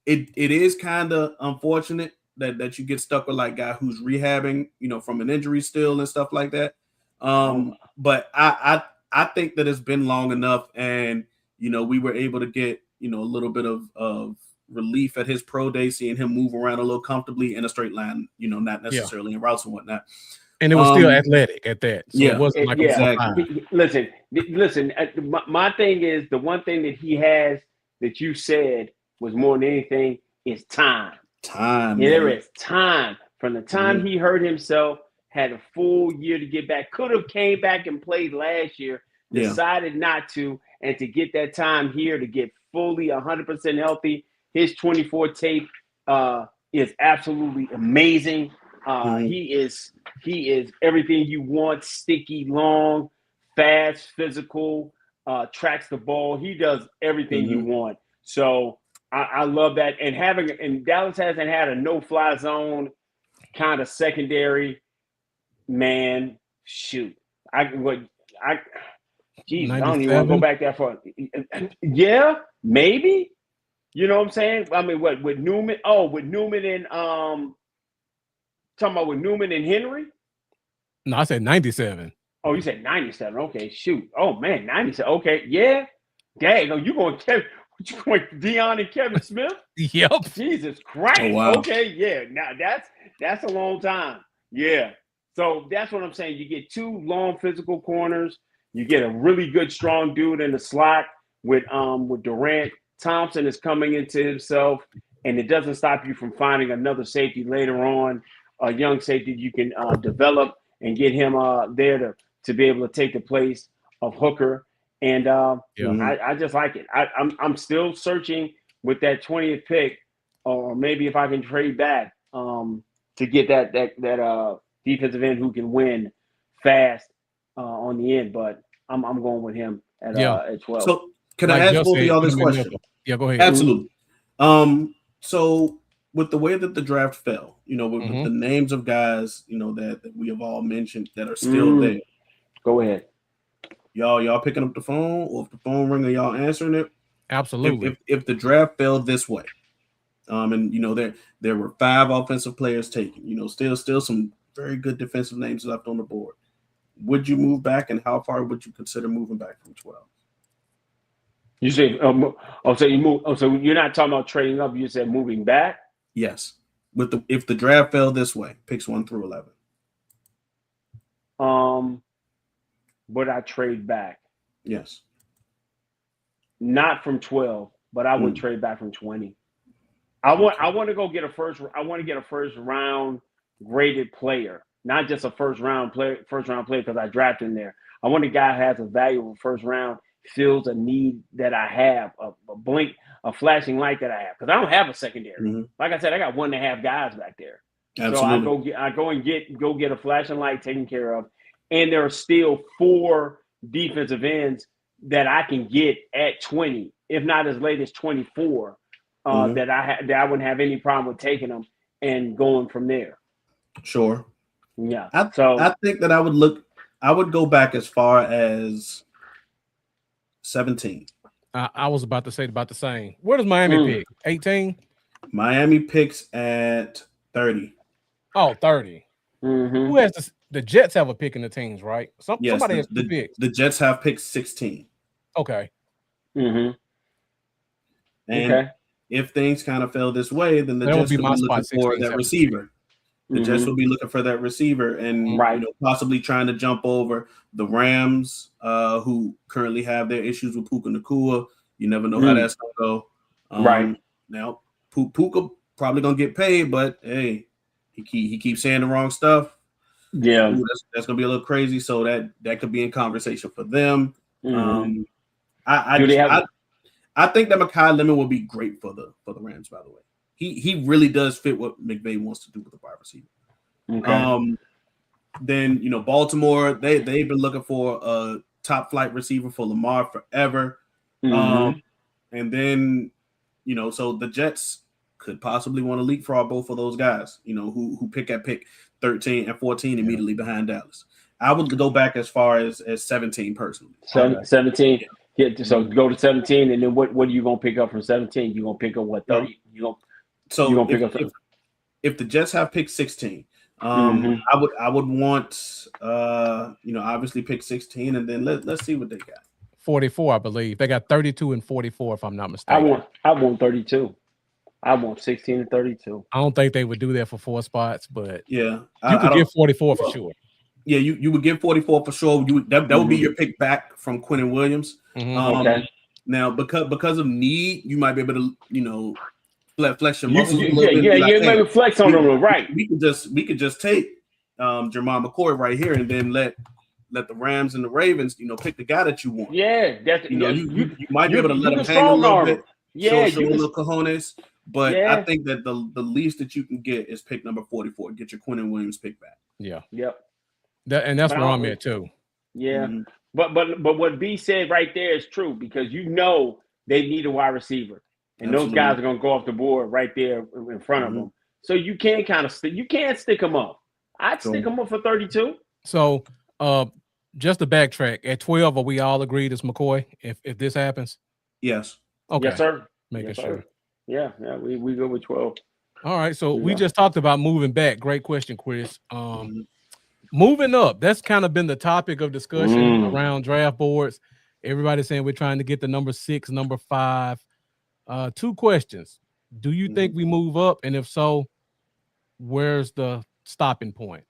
It is kind of unfortunate that you get stuck with like guy who's rehabbing, from an injury still and stuff like that. But I think that it's been long enough, and we were able to get a little bit of relief at his pro day, seeing him move around a little comfortably in a straight line, not necessarily in routes and whatnot.
And it was still athletic at that. So it wasn't like
exactly. Listen. My thing is, the one thing that he has that you said was more than anything is time. There is time. From the time he hurt himself, had a full year to get back, could have came back and played last year, decided not to, and to get that time here to get fully 100% healthy. His 24 tape is absolutely amazing. He is everything you want: sticky, long, fast, physical, tracks the ball. He does everything you want. So I love that. And Dallas hasn't had a no-fly zone kind of secondary. Man, shoot. I don't even want to go back that far. Yeah, maybe. You know what I'm saying? I mean, what with Newman? Oh, with Newman and talking about with Newman and Henry?
No, I said 97.
Oh, you said 97. Okay, shoot. Oh man, 97. Okay, yeah. Dang, you going Deion and Kevin Smith?
Yep.
Jesus Christ.
Oh, wow.
Okay, yeah. Now that's a long time. Yeah. So that's what I'm saying. You get two long physical corners. You get a really good strong dude in the slot with Durant. Thompson is coming into himself, and it doesn't stop you from finding another safety later on, a young safety you can develop and get him there to be able to take the place of Hooker. And I just like it. I'm still searching with that 20th pick, or maybe if I can trade back to get that defensive end who can win fast on the end. But I'm going with him at 12.
So can I ask both of y'all this question?
Yeah, go ahead.
Absolutely. So with the way that the draft fell, with the names of guys, that we have all mentioned that are still there.
Go ahead.
Y'all picking up the phone, or if the phone ring, are y'all answering it?
Absolutely.
If the draft fell this way, and there were 5 offensive players taken, still some very good defensive names left on the board. Would you move back, and how far would you consider moving back from 12?
You say, so you move. Oh, so you're not talking about trading up. You said moving back.
Yes. If the draft fell this way, picks 1 through 11.
Would I trade back?
Yes.
Not from 12, but I would trade back from 20. I want to go get a first. I want to get a first round graded player, not just a first round player because I drafted in there. I want a guy who has a value of first round, fills a need that I have, a flashing light that I have, because I don't have a secondary. Like I said, I got 1.5 guys back there.
Absolutely.
So I go get a flashing light taken care of, and there are still 4 defensive ends that I can get at 20, if not as late as 24, that I wouldn't have any problem with taking them and going from there.
Sure.
Yeah.
I think that I would go back as far as 17.
I was about to say about the same. Where does Miami pick? 18?
Miami picks at 30.
Oh, 30. Who has the Jets have a pick in the teams, right? Somebody has 2 picks.
The Jets have picked 16.
Okay.
And if things kind of fell this way, then the Jets will be looking for that receiver. The Jets will be looking for that receiver and possibly trying to jump over the Rams, who currently have their issues with Puka Nacua. You never know how that's going to go. Now, Puka probably going to get paid, but hey, he keeps saying the wrong stuff.
Yeah.
That's going to be a little crazy. So that could be in conversation for them. I think that Mekhi Lemon will be great for the Rams, by the way. He really does fit what McVay wants to do with the wide receiver.
Okay.
Then Baltimore, they've been looking for a top flight receiver for Lamar forever. And then so the Jets could possibly want to leapfrog both of those guys, who pick at pick 13 and 14 immediately behind Dallas. I would go back as far as 17 personally.
17. Yeah, so go to 17, and then what are you gonna pick up from 17? You gonna pick up what 30? You gonna pick up something?
if the Jets have pick 16,
Mm-hmm.
I would want obviously pick 16, and then let's see what they got.
44, I believe. They got 32 and 44, if I'm not
I
mistaken.
want 32. I want 16 and 32.
I don't think they would do that for 4 spots, but
Yeah,
you could
I
get
don't.
44 for sure.
Yeah, you would get 44 for sure. That would be
Mhm.
your pick back from Quinnen Williams.
Okay.
Now because of need, you might be able to flex your muscles a
You
little bit and be like,
yeah,
hey,
maybe flex on them, right?
we could just take Jermar McCoy right here and then let the Rams and the Ravens pick the guy that you want.
Yeah, that's
You might be able to let
you
him
can
hang a
strong
little
arm
bit,
them. Yeah,
show a
you can.
little cojones. But I
Yeah.
think that the least that you can get is pick number 44. Get your Quinnen Williams pick back.
Yeah.
Yep.
And that's
But
where I'm at too.
Yeah.
Mhm.
But what B said right there is true, because they need a wide receiver, and those
Absolutely.
guys are going to go off the board right there in front of them. So you can kind of you can't stick them up. I'd stick them up for 32.
So, just to backtrack, at 12, are we all agreed it's McCoy if this happens?
Yes.
Okay.
Yes, sir.
Making
Yes,
sure.
sir. Yeah, we go with 12.
All right. So we
Yeah.
just talked about moving back. Great question, Chris. Moving up, that's kind of been the topic of discussion around draft boards. Everybody's saying we're trying to get the number 6, number 5. 2 questions. Do you think we move up? And if so, where's the stopping point?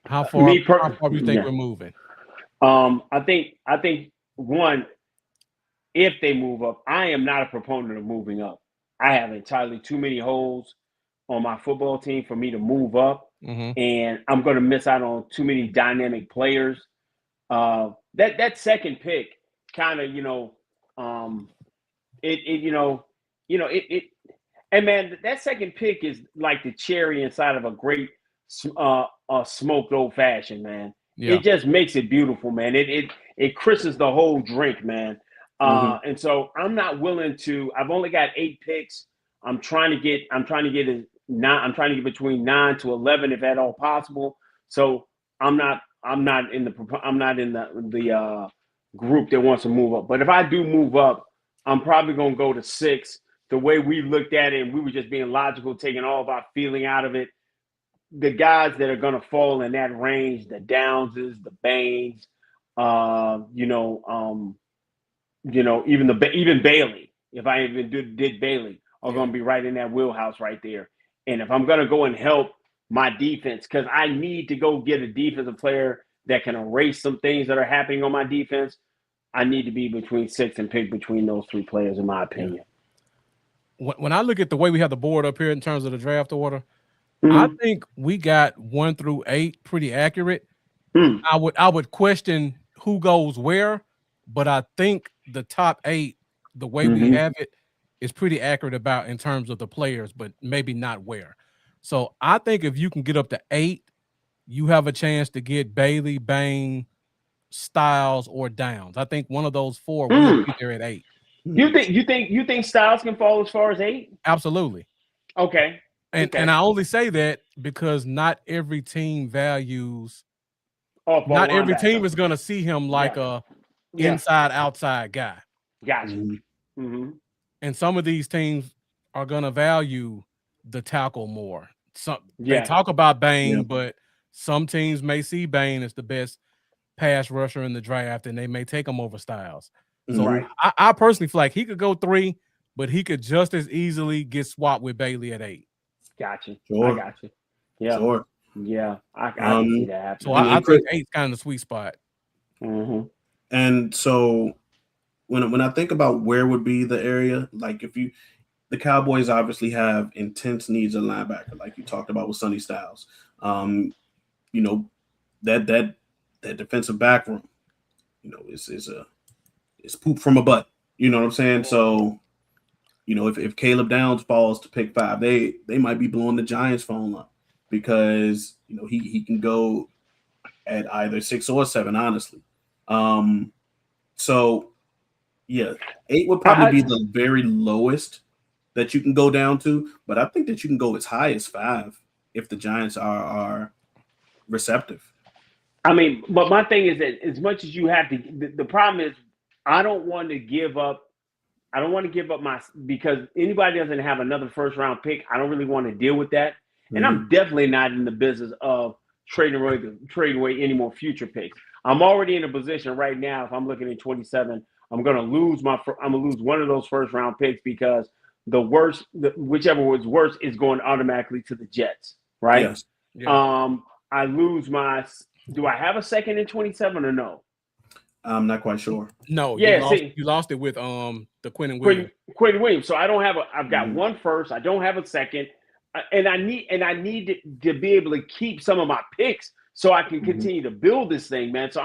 How far do you think we're moving?
I think one, if they move up, I am not a proponent of moving up. I have entirely too many holes on my football team for me to move up, and I'm going to miss out on too many dynamic players. That second pick kind of and man, that second pick is like the cherry inside of a great smoked old fashioned, man.
Yeah.
It just makes it beautiful, man. It christens the whole drink, man. And so I'm not willing to. I've only got 8 picks. I'm trying to get between 9 to 11 if at all possible. So I'm not in the group that wants to move up. But if I do move up, I'm probably gonna go to 6. The way we looked at it, and we were just being logical, taking all of our feeling out of it. The guys that are gonna fall in that range, the Downses, the Baines, even Bailey, if I even did Bailey, are going to be right in that wheelhouse right there. And if I'm going to go and help my defense, because I need to go get a defensive player that can erase some things that are happening on my defense, I need to be between 6 and pick between those 3 players, in my opinion.
When I look at the way we have the board up here in terms of the draft order, I think we got 1 through 8 pretty accurate. I would question who goes where, but I think the top 8, the way we have it, is pretty accurate about in terms of the players, but maybe not where. So I think if you can get up to 8, you have a chance to get Bailey, Bain, Styles, or Downs. I think one of those 4 will be there at 8.
You think Styles can fall as far as 8?
Absolutely.
Okay.
And I only say that because not every team values. Not every team is going to see him like a inside outside guy.
Gotcha.
And some of these teams are going to value the tackle more. They talk about Bain, but some teams may see Bain as the best pass rusher in the draft, and they may take him over Styles. So I personally feel like he could go 3, but he could just as easily get swapped with Bailey at 8.
Gotcha.
Sure.
I got you. Yeah.
Sure.
Yeah. I can see that happening.
So I think 8's kind of the sweet spot.
And so when I think about where would be the area, like the Cowboys obviously have intense needs of linebacker, like you talked about with Sonny Styles. That defensive back room, is poop from a butt. You know what I'm saying? So, if Caleb Downs falls to pick 5, they might be blowing the Giants' phone up because he can go at either 6 or 7, honestly. So yeah, 8 would probably be the very lowest that you can go down to, but I think that you can go as high as 5 if the Giants are receptive.
I mean, but my thing is that as much as you have to, the problem is I don't want to give up. I don't want to give up because anybody doesn't have another first round pick. I don't really want to deal with that. And I'm definitely not in the business of trading away any more future picks. I'm already in a position right now. If I'm looking at 27, I'm going to lose one of those first round picks because whichever was worse is going automatically to the Jets, right?
Yes.
Yeah. I lose do I have a second in 27 or no?
I'm not quite sure.
No,
yeah,
you lost it with the Quentin
Williams. So I don't have I've got one first. I don't have a second, and I need to be able to keep some of my picks so I can continue to build this thing, man. So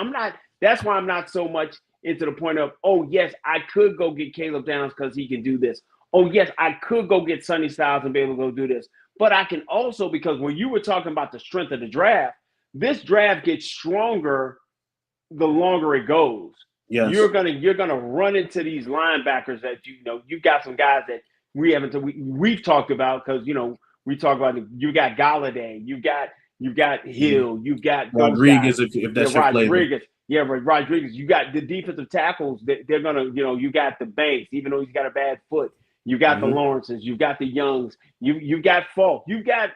that's why I'm not so much into the point of, oh yes, I could go get Caleb Downs because he can do this. Oh yes, I could go get Sonny Styles and be able to go do this. But I can also, because when you were talking about the strength of the draft, this draft gets stronger the longer it goes.
Yes.
You're gonna run into these linebackers that you got some guys that we've talked about, because we talk about you got Galladay, you got Hill, you got
Rodriguez, if that's your
Rodriguez. Yeah, Rodriguez. You got the defensive tackles that they're gonna, you got the Banks, even though he's got a bad foot. You got the Lawrences, you got the Youngs, you got Falk, you got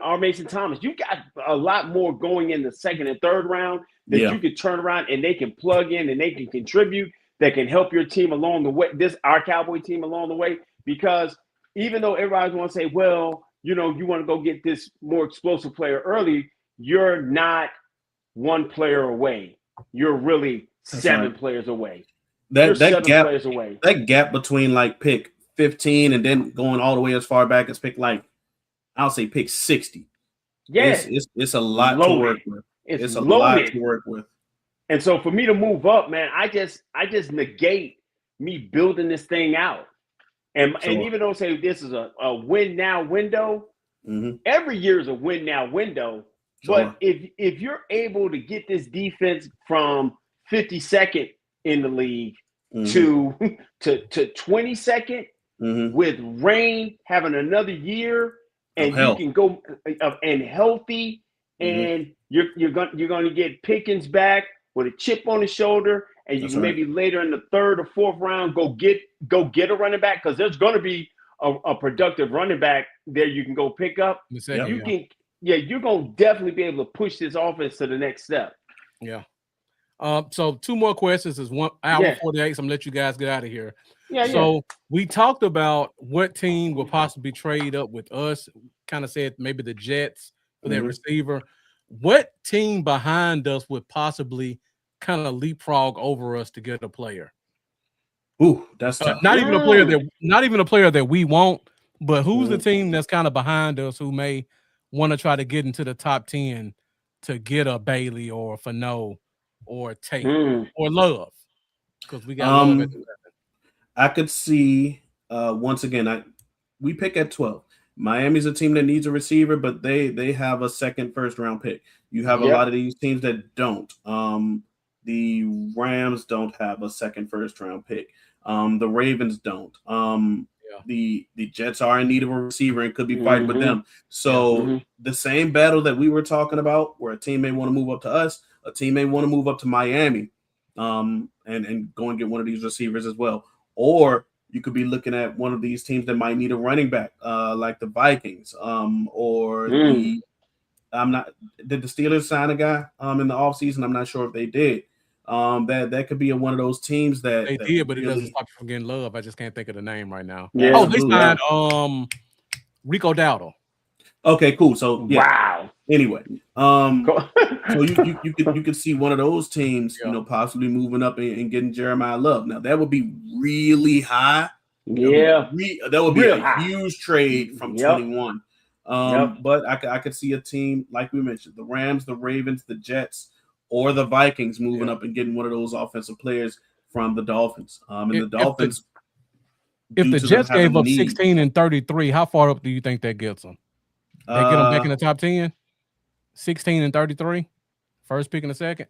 our Mason Thomas. You got a lot more going in the second and third round that you could turn around and they can plug in and they can contribute, that can help your team along the way. Our Cowboy team along the way, because even though everybody's want to say, well, you want to go get this more explosive player early, you're not one player away. You're really seven players away.
That gap between like pick 15 and then going all the way as far back as pick I'll say pick 60.
Yeah,
it's a lot to work with. It's a lot to work with.
And so for me to move up, man, I just negate me building this thing out. And even though say this is a win now window, every year is a win now window. Sure. But if you're able to get this defense from 52nd in the league to 22nd with Rain having another year, and you can go and healthy, and you're going to get Pickens back with a chip on his shoulder, and you can maybe later in the third or fourth round go get a running back, because there's going to be a productive running back there you can go pick up. You're going to definitely be able to push this offense to the next step.
Yeah. So 2 more questions. Is 1 hour 48. So I'm gonna let you guys get out of here. We talked about what team will possibly trade up with us. Kind of said maybe the Jets for their receiver. What team behind us would possibly kind of leapfrog over us to get a player?
Ooh, that's tough.
Not even a player that we want, but who's the team that's kind of behind us who may want to try to get into the top 10 to get a Bailey or a Fano or Tate or Love? Because we got Love at 11.
I could see once again, we pick at 12. Miami's a team that needs a receiver, but they have a second first round pick. You have a lot of these teams that don't. The Rams don't have a second first round pick. The Ravens don't. The Jets are in need of a receiver and could be fighting with them. So the same battle that we were talking about, where a team may want to move up to us, a team may want to move up to Miami, and go and get one of these receivers as well. Or you could be looking at one of these teams that might need a running back, like the Vikings, or did the Steelers sign a guy in the offseason? I'm not sure if they did. That could be one of those teams that
they did, but it doesn't stop you from getting Love. I just can't think of the name right now.
Yeah.
Oh, they signed Rico Dowdle.
Okay, cool. So
wow.
Anyway, so you could see one of those teams, possibly moving up and getting Jeremiah Love. Now that would be really high. That would be a huge trade from 21. But I could see a team like we mentioned, the Rams, the Ravens, the Jets, or the Vikings moving up and getting one of those offensive players from the Dolphins. And the Dolphins,
if the Jets gave up 16 and 33, how far up do you think that gets them? They get them back in the top 10? 16 and 33? First pick in the second?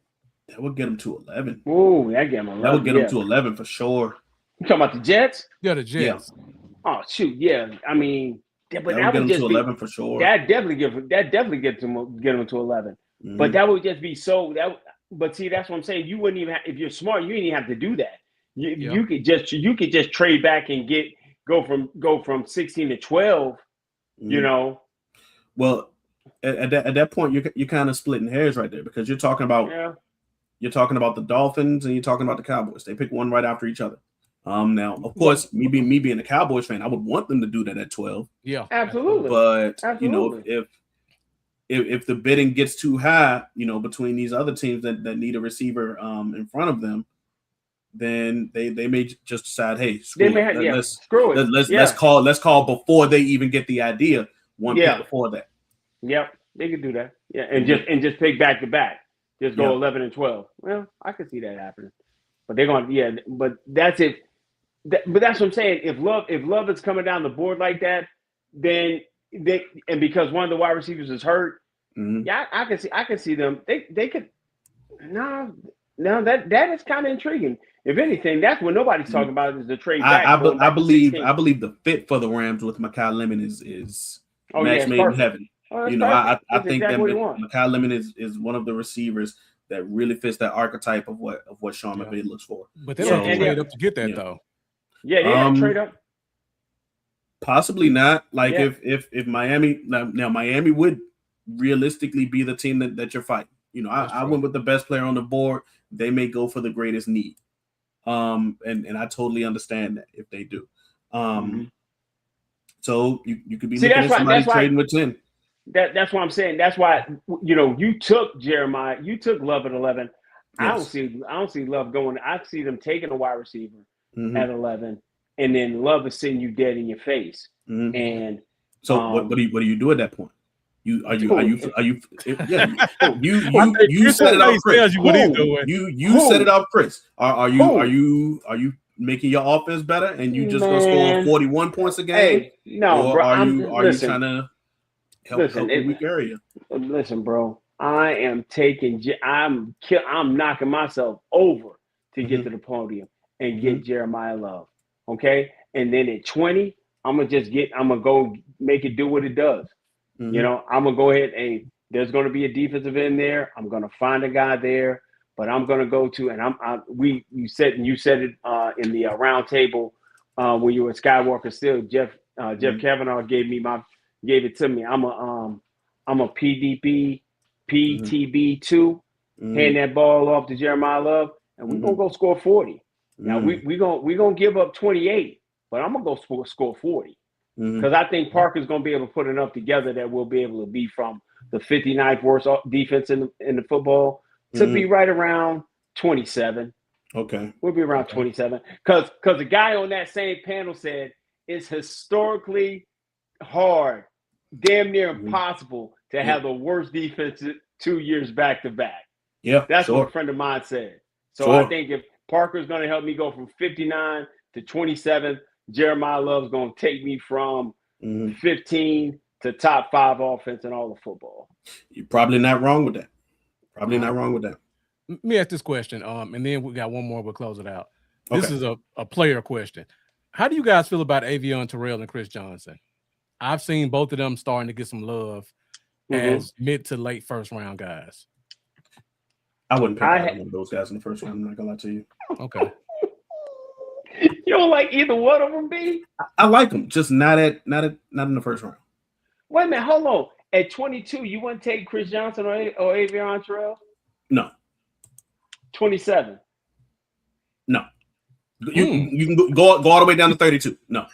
That would get them to 11.
Oh, that get them 11.
That would get them to 11 for sure.
You talking about the Jets?
Yeah, the Jets.
Yeah. Oh, shoot, yeah. I mean, but
that would get them to 11 for sure.
That definitely get them to 11. But that would just be so that. But see, that's what I'm saying. You wouldn't even if you're smart, you didn't even have to do that. You could just trade back and go from 16 to 12. You know.
Well, at that point, you're kind of splitting hairs right there because you're talking about the Dolphins and you're talking about the Cowboys. They pick one right after each other. Now, of course, me being a Cowboys fan, I would want them to do that at 12.
Yeah,
absolutely.
But you know, if the bidding gets too high, you know, between these other teams that need a receiver in front of them, then they may just decide, hey, let's call before they even get the idea. One pick before that.
Yep, they could do that. Yeah, and just pick back to back. Just go 11 and 12. Well, I could see that happening. But they're going but that's it. But that's what I'm saying. If Love is coming down the board like that, then because one of the wide receivers is hurt, I can see them. They could no, that is kind of intriguing. If anything, that's what nobody's talking about is the trade back.
I believe the fit for the Rams with Mekhi Lemon is match made in heaven.
Oh,
you know, I think
exactly
that Mekhi Lemon is one of the receivers that really fits that archetype of what Sean McVay looks for.
But they don't trade up to get that though.
Yeah, they have to trade up.
Possibly not. Like if Miami now Miami would realistically be the team that you're fighting. You know, I went with the best player on the board. They may go for the greatest need. And I totally understand that if they do. So you could be looking at somebody trading with 10.
That's what I'm saying. That's why you took Jeremiah, you took Love at 11. Yes. I don't see Love going. I see them taking a wide receiver at 11, and then Love is sitting you dead in your face. And
so what do you do at that point? You set it up, Chris. You set it up, Chris. Are you making your offense better and you just gonna score 41 points a game?
Hey, no,
or
bro.
Are you trying to help the weak area?
Listen, bro. I'm knocking myself over to get to the podium and get Jeremiah Love. Okay, and then at 20, I'm gonna go make it do what it does. You know, I'm gonna go ahead and there's gonna be a defensive end there. I'm gonna find a guy there, but I'm gonna go to you said it in the round table when you were at Skywalker still. Jeff Kavanaugh gave it to me. I'm a PTB 2, hand that ball off to Jeremiah Love, and we're gonna go score 40. Now we gonna give up 28, but I'm gonna go score 40. Because I think Parker's going to be able to put enough together that we'll be able to be from the 59th worst defense in the football to be right around 27.
Okay.
We'll be around 27. Because the guy on that same panel said it's historically hard, damn near impossible to have the worst defense 2 years back to back.
Yeah,
that's what a friend of mine said. So I think if Parker's going to help me go from 59 to 27, Jeremiah Love's going to take me from 15 to top 5 offense in all of football.
You're probably not wrong with that.
Let me ask this question, and then we got one more. We'll close it out. This is a player question. How do you guys feel about Avion Terrell and Chris Johnson? I've seen both of them starting to get some love as mid to late first round guys.
I wouldn't pick one of those guys in the first round. I'm not gonna lie to you.
Okay.
You don't like either one of them, B?
I like them, just not in the first round.
Wait a minute, hold on. At 22, you wouldn't take Chris Johnson or Avion Terrell?
No.
27.
No. You can go all the way down to 32. No.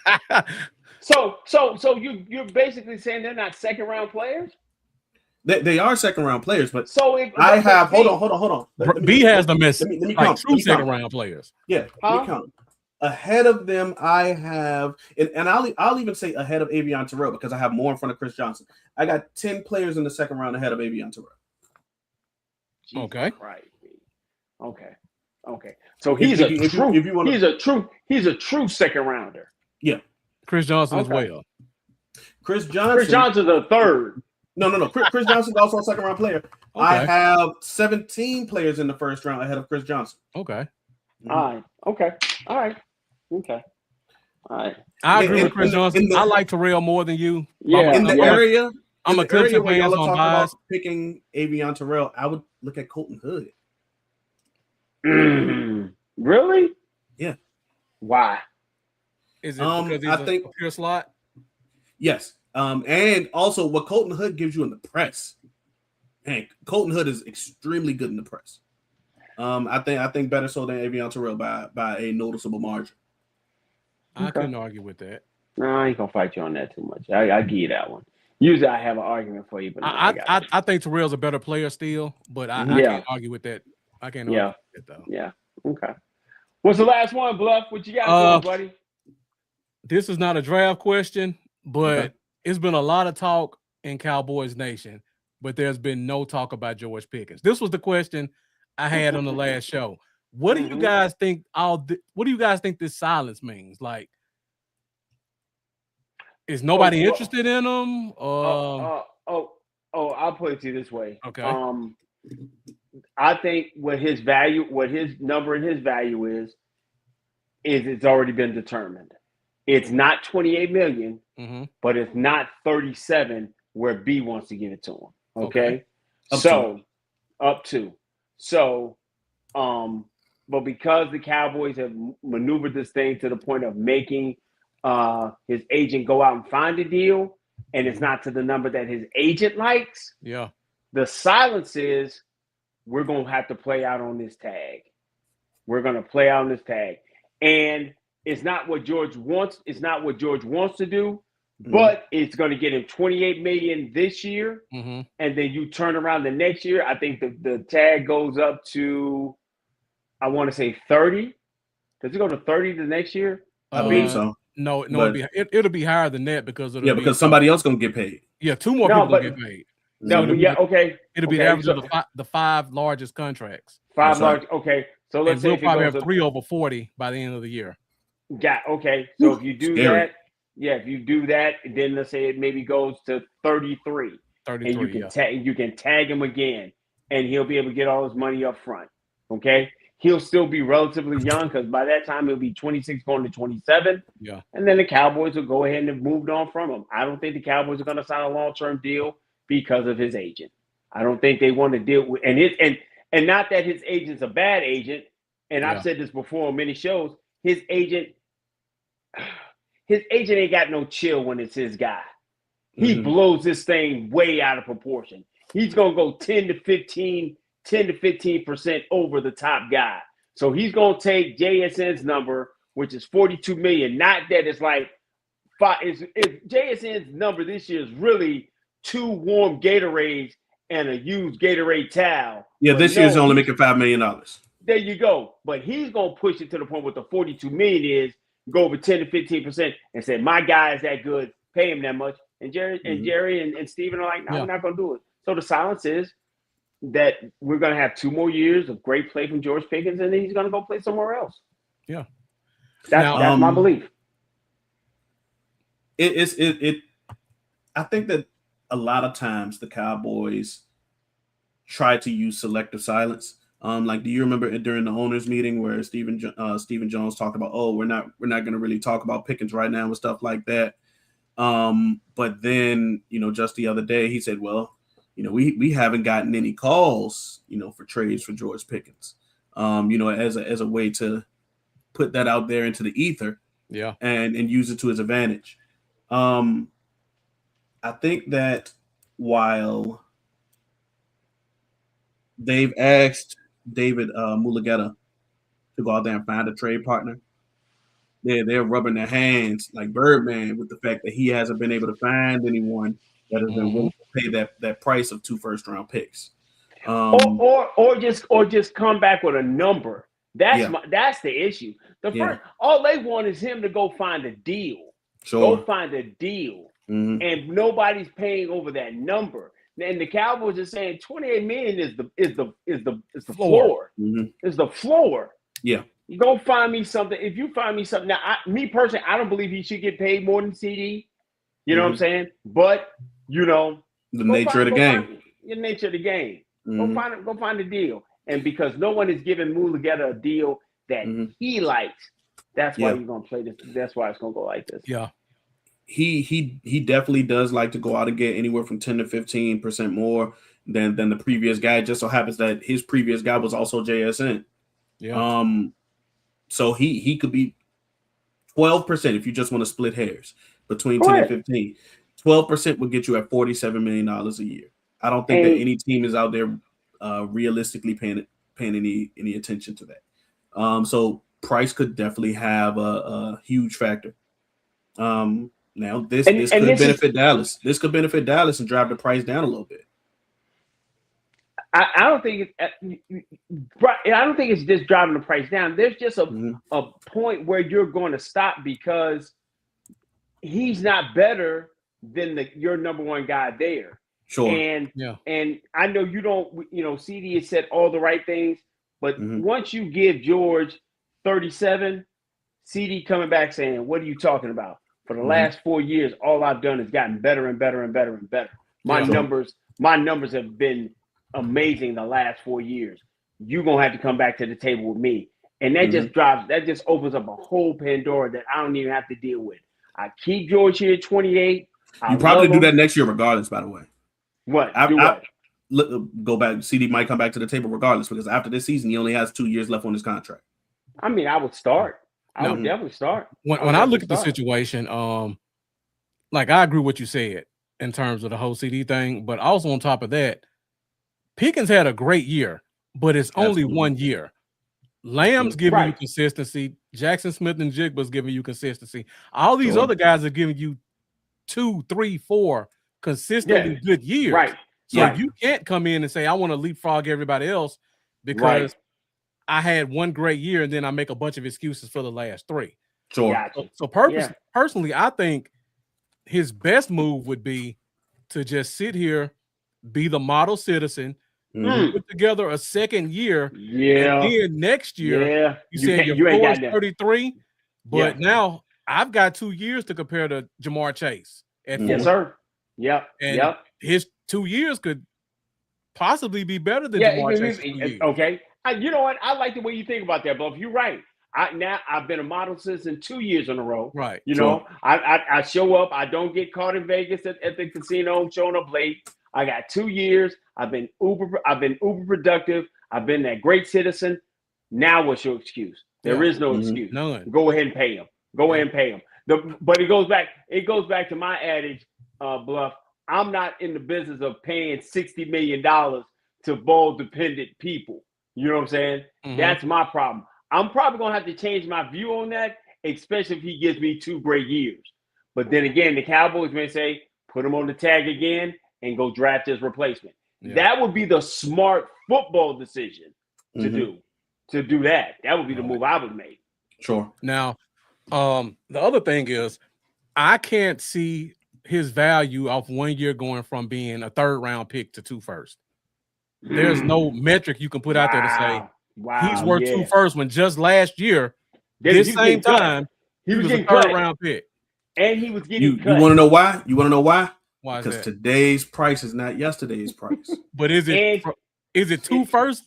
So you're basically saying they're not second round players?
They are second round players, but
so if
I have hold on.
B has the miss.
Let me count.
True second round players.
Yeah, let me count. Ahead of them, I have, and I'll even say ahead of Avion Terrell because I have more in front of Chris Johnson. I got 10 players in the second round ahead of Avion Terrell.
Okay.
Right. Okay. So he's a true second rounder.
Yeah.
Chris Johnson as well.
Chris Johnson's
a third.
No. Chris Johnson's also a second round player. Okay. I have 17 players in the first round ahead of Chris Johnson.
Okay.
All right. Okay.
I agree with Chris Johnson. I like Terrell more than you.
Yeah. In the area,
I'm a Clemson fan, so I'm biased.
Picking Avion Terrell, I would look at Colton Hood.
Really?
Yeah.
Why?
Is it because he's
I think
a pure slot?
yes. And also what Colton Hood gives you in the press. Hank, Colton Hood is extremely good in the press. I think better so than Avion Terrell by a noticeable margin.
I couldn't argue with that.
No, I ain't gonna fight you on that too much. I give you that one. Usually I have an argument for you, but no, I got it.
I think Terrell's a better player still, but I
Yeah.
can't argue with that. I can't argue with that though.
Yeah. Okay. What's the last one, Bluff? What you got for me, buddy?
This is not a draft question, but it's been a lot of talk in Cowboys Nation, but there's been no talk about George Pickens. This was the question I had on the last show. What do you guys think? What do you guys think this silence means? Like, is nobody interested in him?
I'll put it to you this way.
Okay.
I think what his number and his value is it's already been determined. It's not 28 million, but it's not 37 where B wants to give it to him. Okay. Up to. But because the Cowboys have maneuvered this thing to the point of making his agent go out and find a deal, and it's not to the number that his agent likes.
Yeah.
The silence is we're going to have to play out on this tag. We're going to play out on this tag. And it's not what George wants. It's not what George wants to do, but it's going to get him 28 million this year. And then you turn around the next year. I think the tag goes up to, I want to say 30. Does it go to 30 the next year?
I believe so.
No, it'll be higher than that because
because somebody else gonna get paid.
Yeah, two more people will get paid.
No, okay.
It'll be the average of the 5 largest contracts.
Okay. So let's say
we'll probably have 3 over 40 by the end of the year.
Okay. So if you do that, if you do that, then let's say it maybe goes to 33.
33.
And you can tag him again, and he'll be able to get all his money up front. Okay. He'll still be relatively young because by that time he'll be 26 going to 27.
Yeah.
And then the Cowboys will go ahead and have moved on from him. I don't think the Cowboys are going to sign a long-term deal because of his agent. I don't think they want to deal with and not that his agent's a bad agent. And I've said this before on many shows. His agent ain't got no chill when it's his guy. He blows this thing way out of proportion. He's going to go 10 to 15% over the top guy. So he's going to take JSN's number, which is 42 million. Not that it's like if JSN's number this year is really 2 warm Gatorades and a used Gatorade towel.
Yeah, this year's only making $5 million.
There you go. But he's going to push it to the point where the 42 million is go over 10 to 15% and say, my guy is that good, pay him that much. And Jerry and Steven are like, no, we're not going to do it. So the silence is that we're going to have 2 more years of great play from George Pickens, and then he's going to go play somewhere else.
Yeah.
That's my belief.
I think that a lot of times the Cowboys try to use selective silence. Like, do you remember during the owners meeting where Stephen Jones talked about, we're not going to really talk about Pickens right now and stuff like that. But then, just the other day he said, well, we haven't gotten any calls, for trades for George Pickens, as a way to put that out there into the ether, and use it to his advantage. I think that while they've asked David Mulugeta to go out there and find a trade partner, they're rubbing their hands like Birdman with the fact that he hasn't been able to find anyone that has been willing to pay that price of 2 first-round picks,
or just come back with a number. That's the issue. All they want is him to go find a deal. Go find a deal, and nobody's paying over that number. And the Cowboys are saying 28 million is the floor. Is the floor.
Yeah.
You go find me something. If you find me something now, me personally, I don't believe he should get paid more than CD. You know what I'm saying? But the
nature of the game.
The nature of the game. Go find a deal. And because no one is giving Mulugeta a deal that he likes, that's why he's gonna play this. That's why it's gonna go like this.
Yeah.
He definitely does like to go out and get anywhere from 10 to 15% more than the previous guy. It just so happens that his previous guy was also JSN.
Yeah.
So he could be 12% if you just want to split hairs between 10 and 15. 12% would get you at $47 million a year. I don't think that any team is out there realistically paying any attention to that. So price could definitely have a huge factor. Now this could benefit Dallas. This could benefit Dallas and drive the price down a little bit.
I don't think it's just driving the price down. There's just a point where you're going to stop because he's not better than your number one guy there.
Sure.
And I know you don't. CD has said all the right things, but once you give George 37, CD coming back saying, "What are you talking about? For the last 4 years, all I've done is gotten better and better and better and better. My numbers have been amazing the last 4 years. You're gonna have to come back to the table with me." And that just opens up a whole Pandora that I don't even have to deal with. I keep George here at 28.
You probably do that next year regardless, by the way.
What?
Go back. CD might come back to the table regardless because after this season, he only has 2 years left on his contract.
I mean, I would start. I would definitely start.
When I look at the situation, like I agree with what you said in terms of the whole CD thing, but also on top of that, Pickens had a great year, but it's only 1 year. Lamb's giving you consistency. Jackson Smith and Jigba's giving you consistency. All these other guys are giving you 2, 3, 4 consistently good years.
Right.
So you can't come in and say, I want to leapfrog everybody else because I had one great year and then I make a bunch of excuses for the last 3.
Sure.
Gotcha.
So personally, I think his best move would be to just sit here, be the model citizen, put together a second year, and then next year you said your floor is 33, but now I've got 2 years to compare to Jamar Chase at 4.
Yes, sir. Yep.
And his 2 years could possibly be better than Jamar Chase.
Okay. You know what? I like the way you think about that, Buff. You're right. I've been a model citizen 2 years in a row.
Right.
You know, I show up. I don't get caught in Vegas at the casino showing up late. I got 2 years. I've been uber productive. I've been that great citizen. Now what's your excuse? There is no excuse.
None.
Go ahead and pay him. Go ahead and pay him. But it goes back to my adage, Bluff. I'm not in the business of paying $60 million to ball dependent people. You know what I'm saying? That's my problem. I'm probably gonna have to change my view on that, especially if he gives me 2 great years. But then again, the Cowboys may say, put him on the tag again and go draft his replacement. That would be the smart football decision to do. To do that. That would be the move I would make.
Sure.
Now, the other thing is I can't see his value off 1 year going from being a 3rd round pick to 2 first. There's no metric you can put out there to say he's worth 2 first when just last year, this same time, he was a 3rd round pick.
And he was getting cut.
You want to know why?
Why is
because
that?
today's price is not yesterday's price.
But is it 2 first?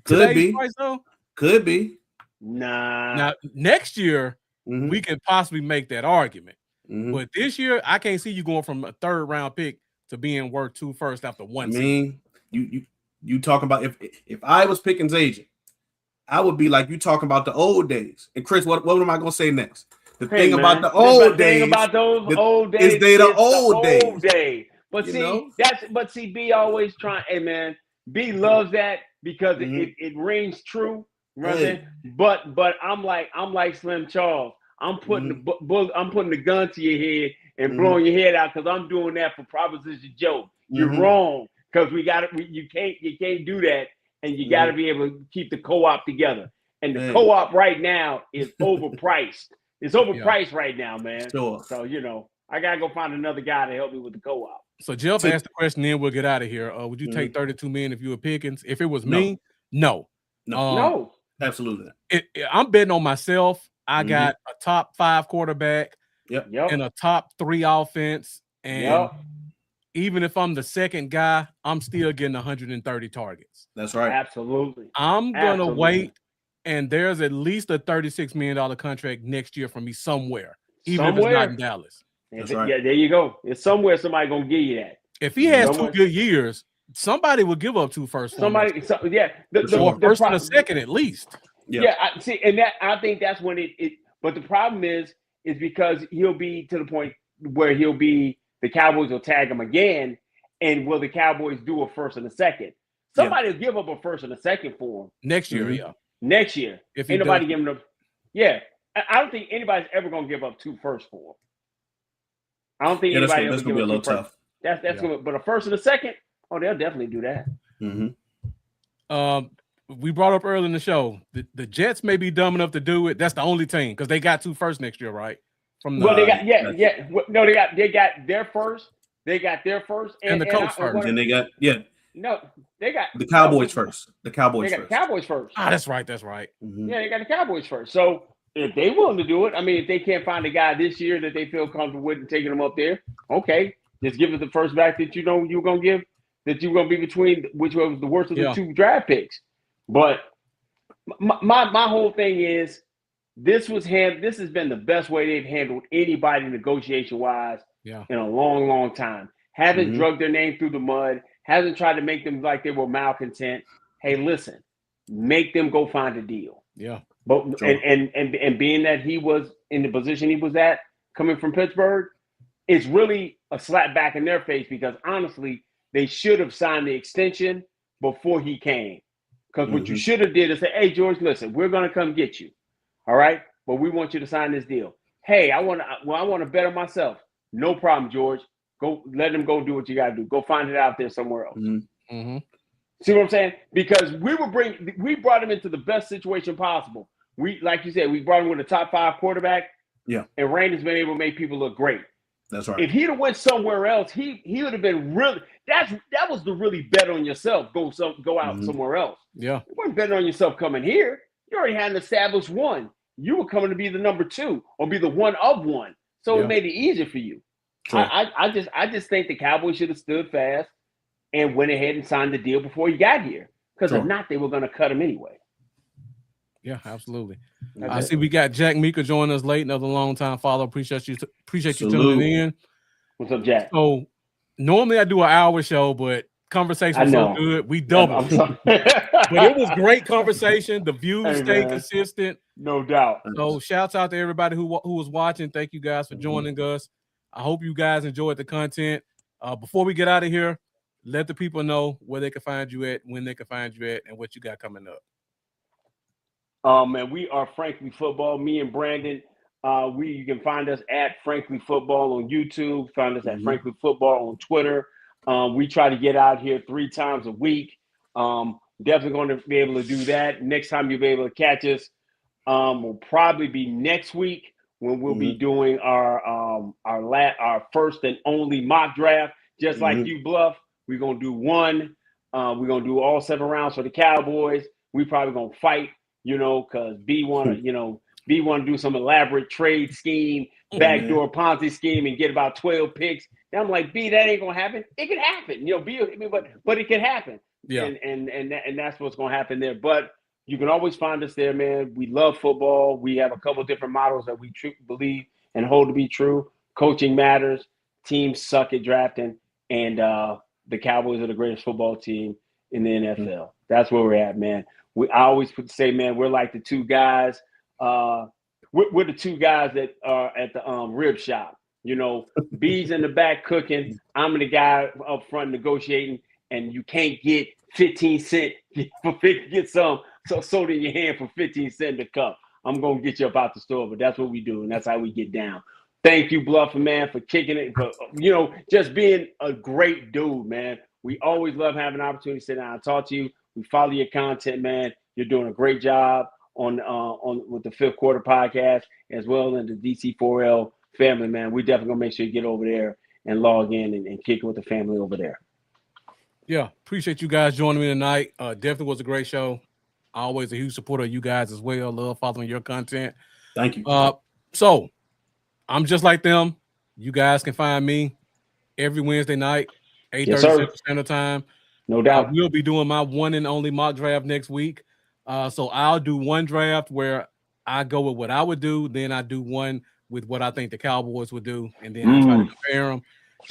Could be.
Price, though?
Could be.
Nah.
Now next year we can possibly make that argument. But this year I can't see you going from a 3rd round pick to being worth 2 first after 1 season.
You talking about if I was Pickens' agent, I would be like you talking about the old days. And Chris, what am I gonna say next? The thing about the old days,
about those old days,
is they the old
days. But see, B always trying. Hey man, B loves that because it rings true. Right? But I'm like Slim Charles. I'm putting the gun to your head and blowing your head out because I'm doing that for Proposition Joe. You're wrong because you can't do that, and you got to be able to keep the co-op together. And the co-op right now is overpriced. It's overpriced right now, man.
Sure.
So I gotta go find another guy to help me with the co-op.
So Jeff asked the question, then we'll get out of here. Would you take 32 million if you were Pickens? If it was me, no.
Absolutely.
I'm betting on myself. I got a top 5 quarterback and a top 3 offense. And even if I'm the second guy, I'm still getting 130 targets.
That's right.
Absolutely.
I'm going to wait, and there's at least a $36 million contract next year for me somewhere, even if it's not in Dallas.
That's right.
Yeah, there you go. It's somewhere somebody going to give you that.
If he has 2 good years, somebody will give up 2 first.
The
first and a second at least.
Yeah, I see, and that I think that's when it. But the problem is because he'll be to the point where the Cowboys will tag him again, and will the Cowboys do a first and a second? Somebody will give up a first and a second for him
next year. Yeah,
next year.
If he
Ain't nobody
does.
giving up. Yeah, I don't think anybody's ever gonna give up 2 firsts for him. I don't think anybody
that's
ever
gonna be a
give
little
up 2 firsts.
tough.
That's gonna, but a first and a second, they'll definitely do that.
We brought up early in the show the Jets may be dumb enough to do it. That's the only team because they got 2 firsts next year, right?
From the they got No, they got their first. They got their first
and the coach first.
And they got
No, they got
the Cowboys first. The Cowboys
they got
first.
The Cowboys first.
Ah, that's right.
Yeah, they got the Cowboys first. So if they willing to do it, I mean, if they can't find a guy this year that they feel comfortable with and taking them up there, okay, just give it the first back that you know you're gonna give, that you're gonna be between which was the worst of the 2 draft picks. But my whole thing is this has been the best way they've handled anybody negotiation wise in a long, long time. Haven't drugged their name through the mud, hasn't tried to make them like they were malcontent. Hey, listen, make them go find a deal.
Yeah.
But and being that he was in the position he was at coming from Pittsburgh, it's really a slap back in their face because honestly, they should have signed the extension before he came. Because what you should have did is say, hey, George, listen, we're going to come get you. All right? But we want you to sign this deal. Hey, I want to better myself. No problem, George. Go let them go do what you got to do. Go find it out there somewhere else. See what I'm saying? Because we brought him into the best situation possible. We, like you said, we brought him with a top 5 quarterback. Yeah. And Randy's been able to make people look great.
That's right.
If he'd have went somewhere else, he would have been really. That was the really bet on yourself. Go out somewhere else.
Yeah,
you weren't betting on yourself coming here. You already had an established one. You were coming to be the number 2 or be the one of one. So it made it easier for you. Sure. I just think the Cowboys should have stood fast and went ahead and signed the deal before he got here. Because if not, they were going to cut him anyway.
Yeah, absolutely. I see we got Jack Meeker joining us late. Another long time follow. Appreciate you tuning in.
What's up, Jack?
So normally I do an hour show, but conversation was so good we doubled. But it was great conversation. The views stay consistent,
no doubt.
So shouts out to everybody who was watching. Thank you guys for joining us. I hope you guys enjoyed the content. Before we get out of here, let the people know where they can find you at, when they can find you at, and what you got coming up.
And we are Frankly Football. Me and Brandon. You can find us at Frankly Football on YouTube. Find us at Frankly Football on Twitter. We try to get out here 3 times a week. Definitely going to be able to do that. Next time you'll be able to catch us will probably be next week when we'll be doing our first and only mock draft. Just like you, Bluff, we're gonna do one. We're gonna do all 7 rounds for the Cowboys. We probably gonna fight, because B want to do some elaborate trade scheme, backdoor Ponzi scheme, and get about 12 picks. And I'm like, B, that ain't gonna happen. It can happen, B, but it can happen. Yeah, and that's what's gonna happen there. But you can always find us there, man. We love football. We have a couple different models that we believe and hold to be true. Coaching matters. Teams suck at drafting, and the Cowboys are the greatest football team in the NFL. That's where we're at, man. I always say, man, we're like the 2 guys. We're the 2 guys that are at the rib shop. B's in the back cooking. I'm the guy up front negotiating, and you can't get 15 cents get some soda in your hand for 15 cents a cup. I'm gonna get you up out the store, but that's what we do, and that's how we get down. Thank you, Bluffer, man, for kicking it, for just being a great dude, man. We always love having an opportunity to sit down and talk to you. We follow your content, man. You're doing a great job on with the Fifth Quarter podcast as well as the DC4L family, man. We definitely gonna make sure you get over there and log in and kick it with the family over there.
Yeah, appreciate you guys joining me tonight. Definitely was a great show. Always a huge supporter of you guys as well. Love following your content.
Thank you.
So I'm just like them. You guys can find me every Wednesday night, 8:30 Central Standard Time.
No doubt.
I will be doing my one and only mock draft next week. So I'll do one draft where I go with what I would do. Then I do one with what I think the Cowboys would do. And then I try to compare them.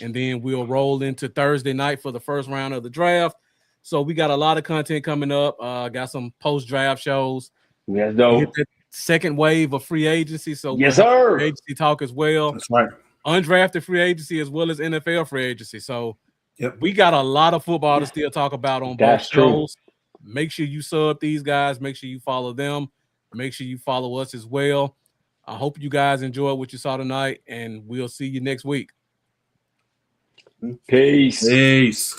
And then we'll roll into Thursday night for the first round of the draft. So we got a lot of content coming up. Got some post-draft shows.
Yes,
Hit
though.
that second wave of free agency. So
Yes,
we'll have
sir.
free agency talk as well.
That's right.
Undrafted free agency as well as NFL free agency. So
Yep.
we got a lot of football to still talk about on
That's
both
true.
shows. Make sure you sub these guys. Make sure you follow them. Make sure you follow us as well. I hope you guys enjoyed what you saw tonight, and we'll see you next week.
Peace.
Peace.